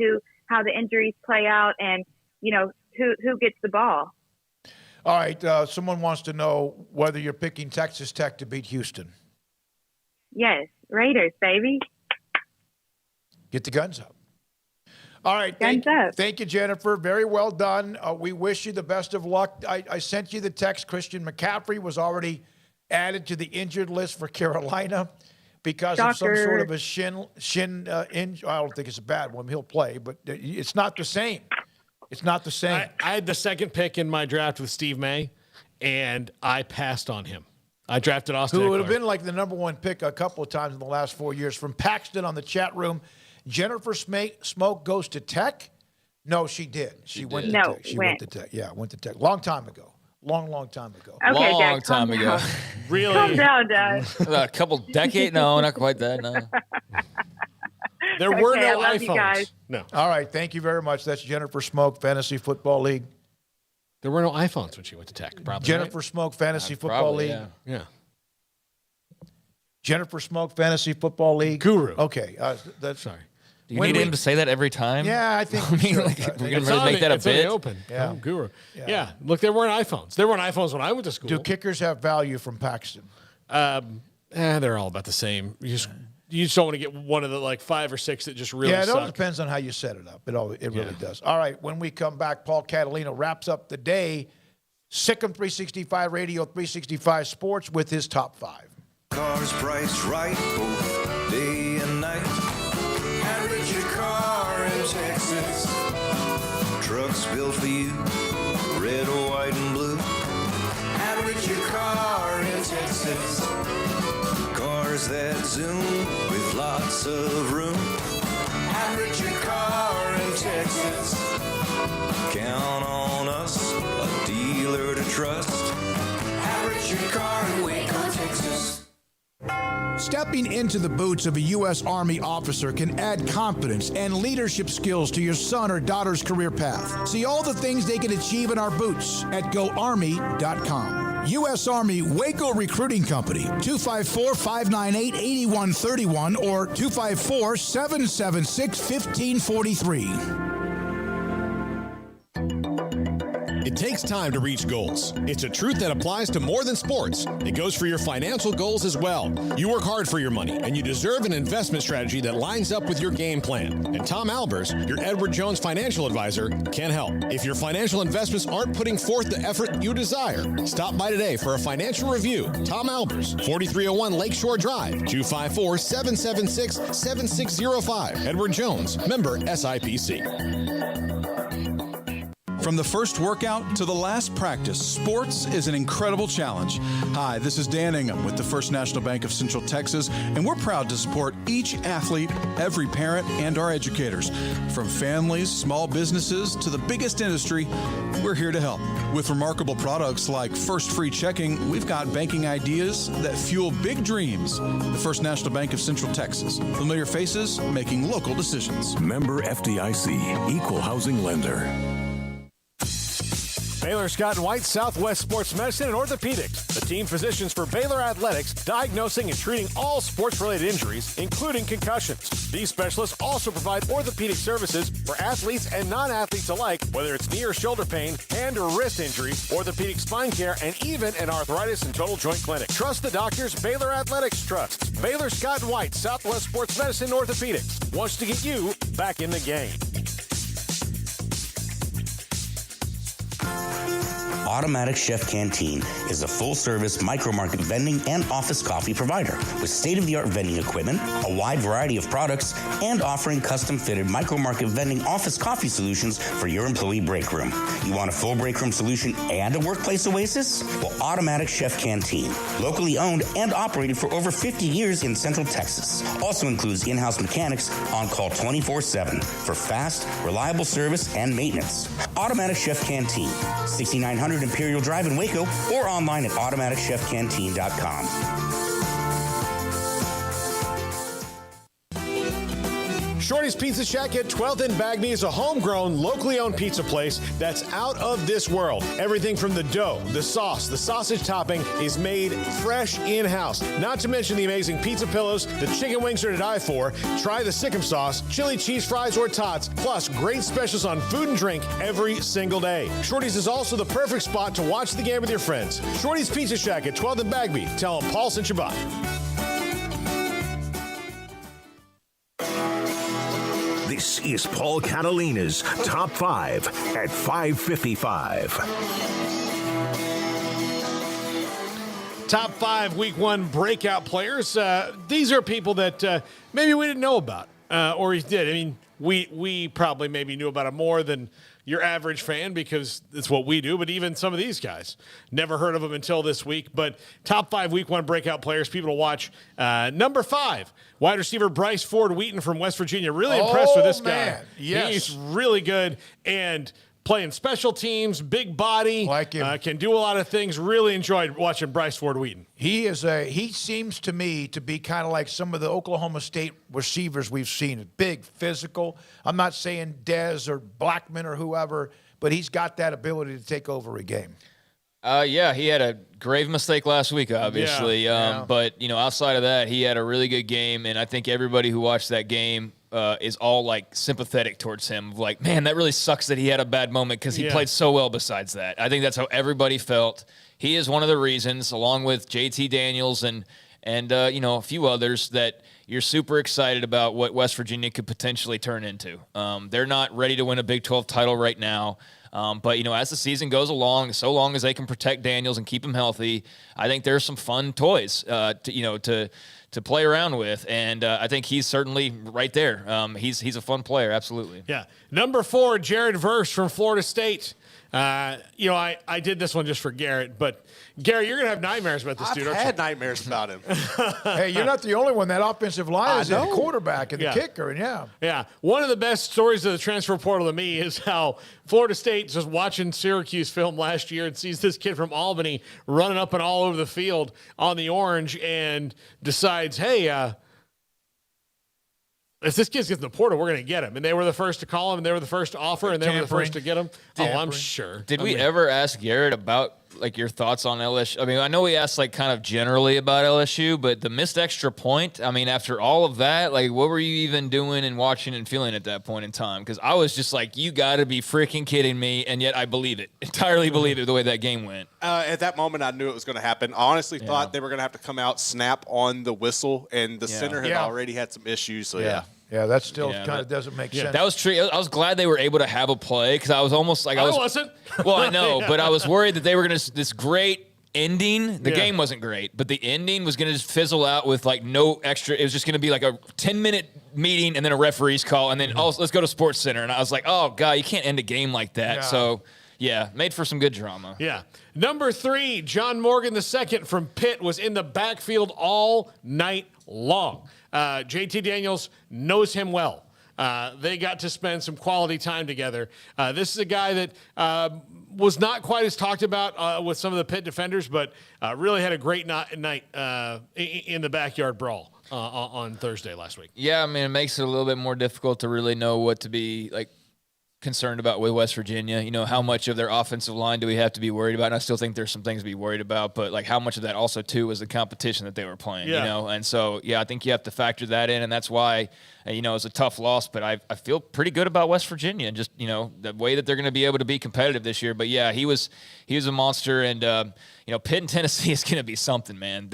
how the injuries play out and, who gets the ball. All right. Someone wants to know whether you're picking Texas Tech to beat Houston. Yes. Raiders, baby. Get the guns up. All right. Thank you, Jennifer. Very well done. We wish you the best of luck. I sent you the text. Christian McCaffrey was already added to the injured list for Carolina because of some sort of a shin injury. I don't think it's a bad one. He'll play, but it's not the same. It's not the same. I had the second pick in my draft with Steve May, and I passed on him. I drafted Austin who would have been like the number 1 pick a couple of times in the last 4 years. From Paxton on the chat room, Jennifer Smoak goes to Tech? No, she did. She went to Tech. She went to Tech. Yeah, went to Tech. Long time ago. Long time ago. Okay, long time ago. Really? Calm down, Dad. A couple decades? No, not quite that. No. There were I no love you guys. iPhones. No. All right. Thank you very much. That's Jennifer Smoak, Fantasy Football League. There were no iPhones when she went to Tech. Probably. Jennifer Smoak, Fantasy Football League. Yeah. Jennifer Smoak, Fantasy Football League. Guru. Okay. Sorry. Do you need him to say that every time? Yeah, I think we should. We're going to make that a bit. Open. Yeah. Guru. Yeah. Look, there weren't iPhones. There weren't iPhones when I went to school. Do kickers have value from Paxton? They're all about the same. You just don't want to get one of the like 5 or 6 that just really suck. Yeah, it all depends on how you set it up. It really does. All right, when we come back, Paul Catalina wraps up the day. Sikkim 365 Radio, 365 Sports with his top 5. Cars priced right both day and night. Average your car in Texas. Trucks built for you, red, white, and blue. Average your car in Texas. cars that zoom with lots of room. Average your car in Texas. Count on us, a dealer to trust. Average your car in Waco, Texas. Stepping into the boots of a U.S. Army officer can add confidence and leadership skills to your son or daughter's career path. See all the things they can achieve in our boots at GoArmy.com. U.S. Army Waco Recruiting Company, 254-598-8131 or 254-776-1543. It takes time to reach goals. It's a truth that applies to more than sports. It goes for your financial goals as well. You work hard for your money, and you deserve an investment strategy that lines up with your game plan. And Tom Albers, your Edward Jones financial advisor, can help. If your financial investments aren't putting forth the effort you desire, stop by today for a financial review. Tom Albers, 4301 Lakeshore Drive, 254-776-7605. Edward Jones, member SIPC. From the first workout to the last practice, sports is an incredible challenge. Hi, this is Dan Ingham with the First National Bank of Central Texas, and we're proud to support each athlete, every parent, and our educators. From families, small businesses, to the biggest industry, we're here to help. With remarkable products like First Free Checking, we've got banking ideas that fuel big dreams. The First National Bank of Central Texas. Familiar faces making local decisions. Member FDIC, Equal Housing Lender. Baylor Scott and White, Southwest Sports Medicine and Orthopedics, the team physicians for Baylor Athletics, diagnosing and treating all sports-related injuries, including concussions. These specialists also provide orthopedic services for athletes and non-athletes alike, whether it's knee or shoulder pain, hand or wrist injury, orthopedic spine care, and even an arthritis and total joint clinic. Trust the doctors Baylor Athletics trusts. Baylor Scott and White, Southwest Sports Medicine and Orthopedics wants to get you back in the game. Automatic Chef Canteen is a full-service micro-market vending and office coffee provider with state-of-the-art vending equipment, a wide variety of products, and offering custom-fitted micro-market vending office coffee solutions for your employee break room. You want a full break room solution and a workplace oasis? Well, Automatic Chef Canteen, locally owned and operated for over 50 years in Central Texas, also includes in-house mechanics on call 24/7 for fast, reliable service and maintenance. Automatic Chef Canteen, 6900 Imperial Drive in Waco, or online at automaticchefcanteen.com. Shorty's Pizza Shack at 12th and Bagby is a homegrown, locally owned pizza place that's out of this world. Everything from the dough, the sauce, the sausage topping is made fresh in-house. Not to mention the amazing pizza pillows, the chicken wings are to die for. Try the Sikkim sauce, chili cheese fries or tots, plus great specials on food and drink every single day. Shorty's is also the perfect spot to watch the game with your friends. Shorty's Pizza Shack at 12th and Bagby. Tell them Paul sent you by. This is Paul Catalina's Top 5 at 5:55. Top 5 Week 1 breakout players. These are people that maybe we didn't know about, or he did. I mean, we probably maybe knew about it more than your average fan because it's what we do, but even some of these guys, never heard of them until this week. But top 5 Week 1 breakout players, people to watch. Number 5, wide receiver Bryce Ford Wheaton from West Virginia. Really impressed with this guy. Yes. He's really good and playing special teams, big body, like him. Can do a lot of things. Really enjoyed watching Bryce Ford Wheaton. He seems to me to be kind of like some of the Oklahoma State receivers we've seen. Big, physical. I'm not saying Dez or Blackman or whoever, but he's got that ability to take over a game. Yeah, he had a grave mistake last week, obviously. Yeah. But, outside of that, he had a really good game, and I think everybody who watched that game is all, sympathetic towards him. Like, man, that really sucks that he had a bad moment because he played so well besides that. I think that's how everybody felt. He is one of the reasons, along with JT Daniels and a few others, that you're super excited about what West Virginia could potentially turn into. They're not ready to win a Big 12 title right now. But, as the season goes along, so long as they can protect Daniels and keep him healthy, I think there's some fun toys to play around with. And I think he's certainly right there. He's a fun player, absolutely. Yeah. Number 4, Jared Verse from Florida State. I did this one just for Garrett, but Garrett, you're going to have nightmares about this dude, aren't you? I've had nightmares about him. Hey, you're not the only one. That offensive line is the quarterback and the Yeah. kicker, and Yeah. One of the best stories of the transfer portal to me is how Florida State, just watching Syracuse film last year, and sees this kid from Albany running up and all over the field on the orange and decides, hey, if this kid gets in the portal, we're going to get him. And they were the first to call him, and they were the first to offer, and they were the first to get him. Oh, I'm sure. Did we ever ask Garrett about like your thoughts on LSU? I mean, I know we asked like kind of generally about LSU, but the missed extra point, I mean, after all of that, like what were you even doing and watching and feeling at that point in time? Because I was just like, you got to be freaking kidding me. And yet I believe it, entirely believe it the way that game went. At that moment, I knew it was going to happen. I honestly thought they were going to have to come out, snap on the whistle, and the center had already had some issues. So, Yeah, that still kind of doesn't make sense. That was true. I was glad they were able to have a play because I was almost like I wasn't. Well, I know, but I was worried that they were going to this great ending. The game wasn't great, but the ending was going to just fizzle out with like no extra. It was just going to be like a 10-minute meeting and then a referee's call and then let's go to Sports Center. And I was like, oh God, you can't end a game like that. Yeah. So yeah, made for some good drama. Yeah. Number 3, John Morgan II from Pitt was in the backfield all night long. JT Daniels knows him well. They got to spend some quality time together. This is a guy that was not quite as talked about with some of the Pitt defenders, but really had a great night in the backyard brawl on Thursday last week. Yeah, I mean, it makes it a little bit more difficult to really know what to be like concerned about with West Virginia. You know, how much of their offensive line do we have to be worried about? And I still think there's some things to be worried about, but like how much of that also too was the competition that they were playing, you know? And so, yeah, I think you have to factor that in. And that's why, you know, it's a tough loss, but I feel pretty good about West Virginia and just, you know, the way that they're going to be able to be competitive this year. But yeah, he was a monster. And, you know, Pitt and Tennessee is going to be something, man.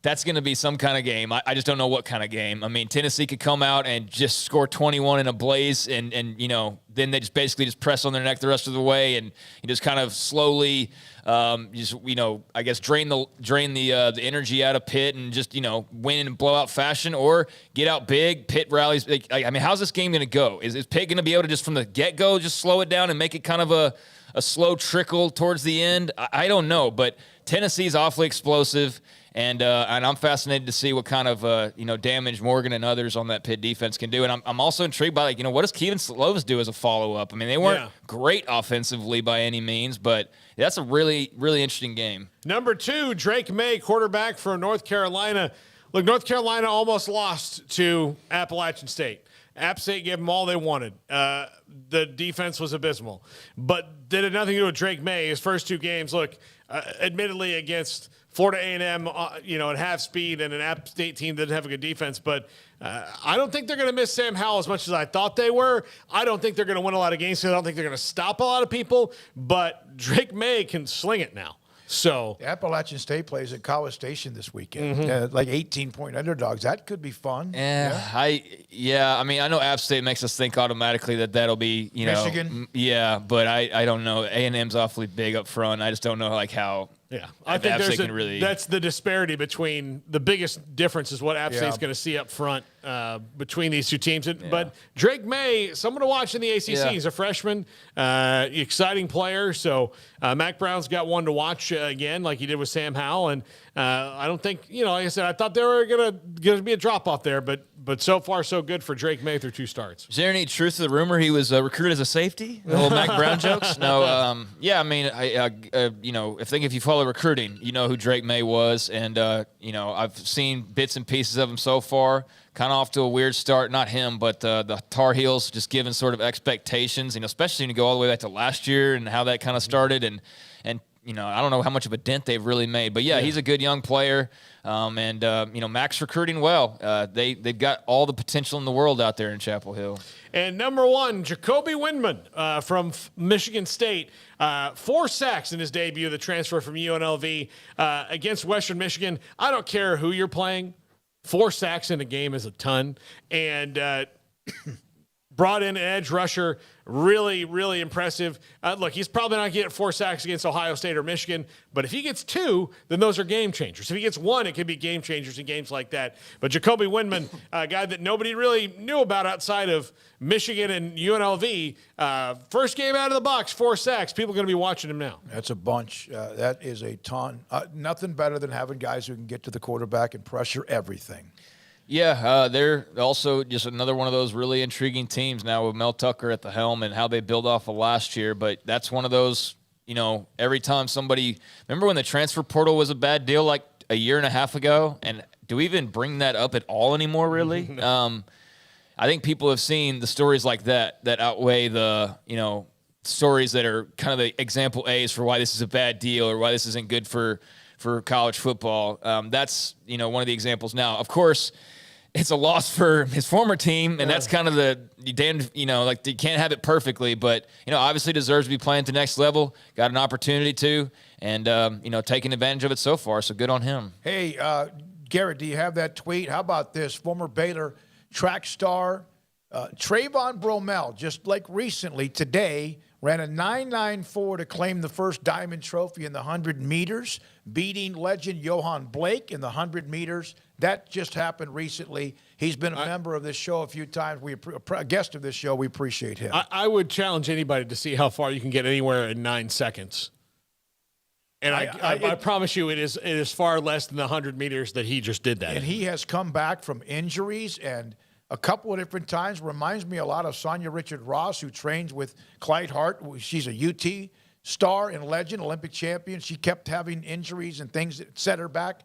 That's going to be some kind of game. I just don't know what kind of game. I mean, Tennessee could come out and just score 21 in a blaze and you know, then they just basically just press on their neck the rest of the way and you just kind of slowly just, you know, I guess drain the energy out of Pitt and just, you know, win in blowout fashion or get out big. Pitt rallies. I mean, how's this game going to go? Is Pitt going to be able to just from the get-go just slow it down and make it kind of a slow trickle towards the end? I don't know, but Tennessee's awfully explosive. And I'm fascinated to see what kind of you know, damage Morgan and others on that Pitt defense can do. And I'm also intrigued by, like, you know, what does Kevin Slovis do as a follow-up? I mean, they weren't great offensively by any means, but that's a really, really interesting game. Number 2, Drake May, quarterback from North Carolina. Look, North Carolina almost lost to Appalachian State. App State gave them all they wanted. The defense was abysmal. But did it nothing to do with Drake May. His first 2 games, look, admittedly against Florida A&M, you know, at half speed and an App State team that didn't have a good defense. But I don't think they're going to miss Sam Howell as much as I thought they were. I don't think they're going to win a lot of games. I don't think they're going to stop a lot of people. But Drake May can sling it now. So Appalachian State plays at College Station this weekend, like 18-point underdogs. That could be fun. I mean, I know App State makes us think automatically that that'll be, you know, Michigan. But I don't know. A&M's awfully big up front. I just don't know like how. Yeah, I think that's the disparity between the biggest difference is what App State's going to see up front between these two teams. But Drake May, someone to watch in the ACC. He's a freshman, exciting player. So Mac Brown's got one to watch again, like he did with Sam Howell. And I don't think, you know, like I said, I thought there were going to be a drop off there, but so far so good for Drake May through 2 starts. Is there any truth to the rumor he was recruited as a safety? The whole Mac Brown jokes? No. I mean, you know, if you follow recruiting, you know who Drake May was, and you know, I've seen bits and pieces of him so far. Kind of off to a weird start. Not him, but the Tar Heels just given sort of expectations. You know, especially when you go all the way back to last year and how that kind of started, and you know, I don't know how much of a dent they've really made, but he's a good young player. And you know, Mac's recruiting well. They've got all the potential in the world out there in Chapel Hill. And number 1, Jacoby Windman from Michigan State. 4 sacks in his debut, the transfer from UNLV against Western Michigan. I don't care who you're playing. 4 sacks in a game is a ton. And brought in an edge rusher, really, really impressive. Look, he's probably not going to get 4 sacks against Ohio State or Michigan, but if he gets 2, then those are game changers. If he gets 1, it could be game changers in games like that. But Jacoby Windman, a guy that nobody really knew about outside of Michigan and UNLV, first game out of the box, 4 sacks. People are going to be watching him now. That's a bunch. That is a ton. Nothing better than having guys who can get to the quarterback and pressure everything. Yeah, they're also just another one of those really intriguing teams now with Mel Tucker at the helm and how they build off of last year. But that's one of those, every time somebody – remember when the transfer portal was a bad deal like a year and a half ago? And do we even bring that up at all anymore, really? No. I think people have seen the stories like that outweigh the, stories that are kind of the example A's for why this is a bad deal or why this isn't good for college football. That's, one of the examples now. Of course – it's a loss for his former team, and that's kind of you can't have it perfectly, but, obviously deserves to be playing at the next level, got an opportunity to, and, taking advantage of it so far, so good on him. Hey, Garrett, do you have that tweet? How about this? Former Baylor track star Trayvon Bromell, just like recently, today, ran a 9.94 to claim the first Diamond Trophy in the 100 meters, beating legend Johan Blake in the 100 meters. That just happened recently. He's been a member of this show a few times. A guest of this show. We appreciate him. I would challenge anybody to see how far you can get anywhere in 9 seconds. And I promise you it is far less than the 100 meters that he just did that. And he has come back from injuries and a couple of different times. Reminds me a lot of Sonia Richard-Ross, who trains with Clyde Hart. She's a UT star and legend, Olympic champion. She kept having injuries and things that set her back.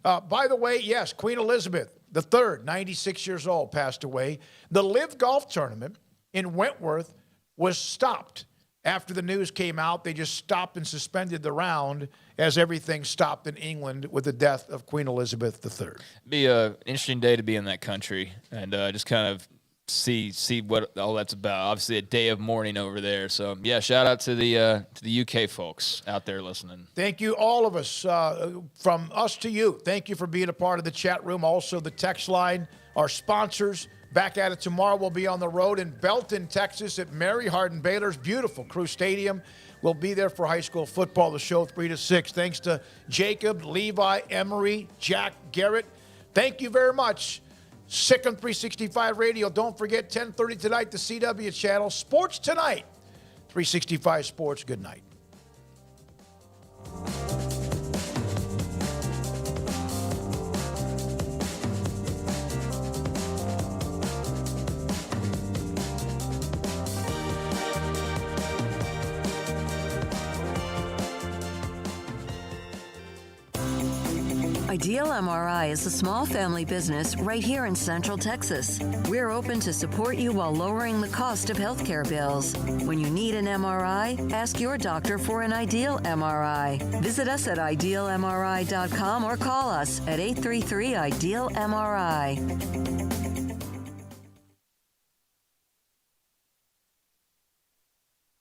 By the way, yes, Queen Elizabeth III, 96 years old, passed away. The Live Golf Tournament in Wentworth was stopped. After the news came out, they just stopped and suspended the round as everything stopped in England with the death of Queen Elizabeth III. It'd be an interesting day to be in that country and just kind of see what all that's about. Obviously, a day of mourning over there. So, yeah, shout out to the UK folks out there listening. Thank you, all of us, from us to you. Thank you for being a part of the chat room. Also, the text line, our sponsors. Back at it tomorrow. We'll be on the road in Belton, Texas at Mary Hardin Baylor's beautiful Crew Stadium. We'll be there for high school football, the show 3 to 6. Thanks to Jacob, Levi, Emery, Jack, Garrett. Thank you very much. Sikkim 365 Radio. Don't forget, 10:30 tonight, the CW channel. Sports Tonight. 365 Sports. Good night. Ideal MRI is a small family business right here in Central Texas. We're open to support you while lowering the cost of healthcare bills. When you need an MRI, ask your doctor for an Ideal MRI. Visit us at idealmri.com or call us at 833-IDEAL-MRI.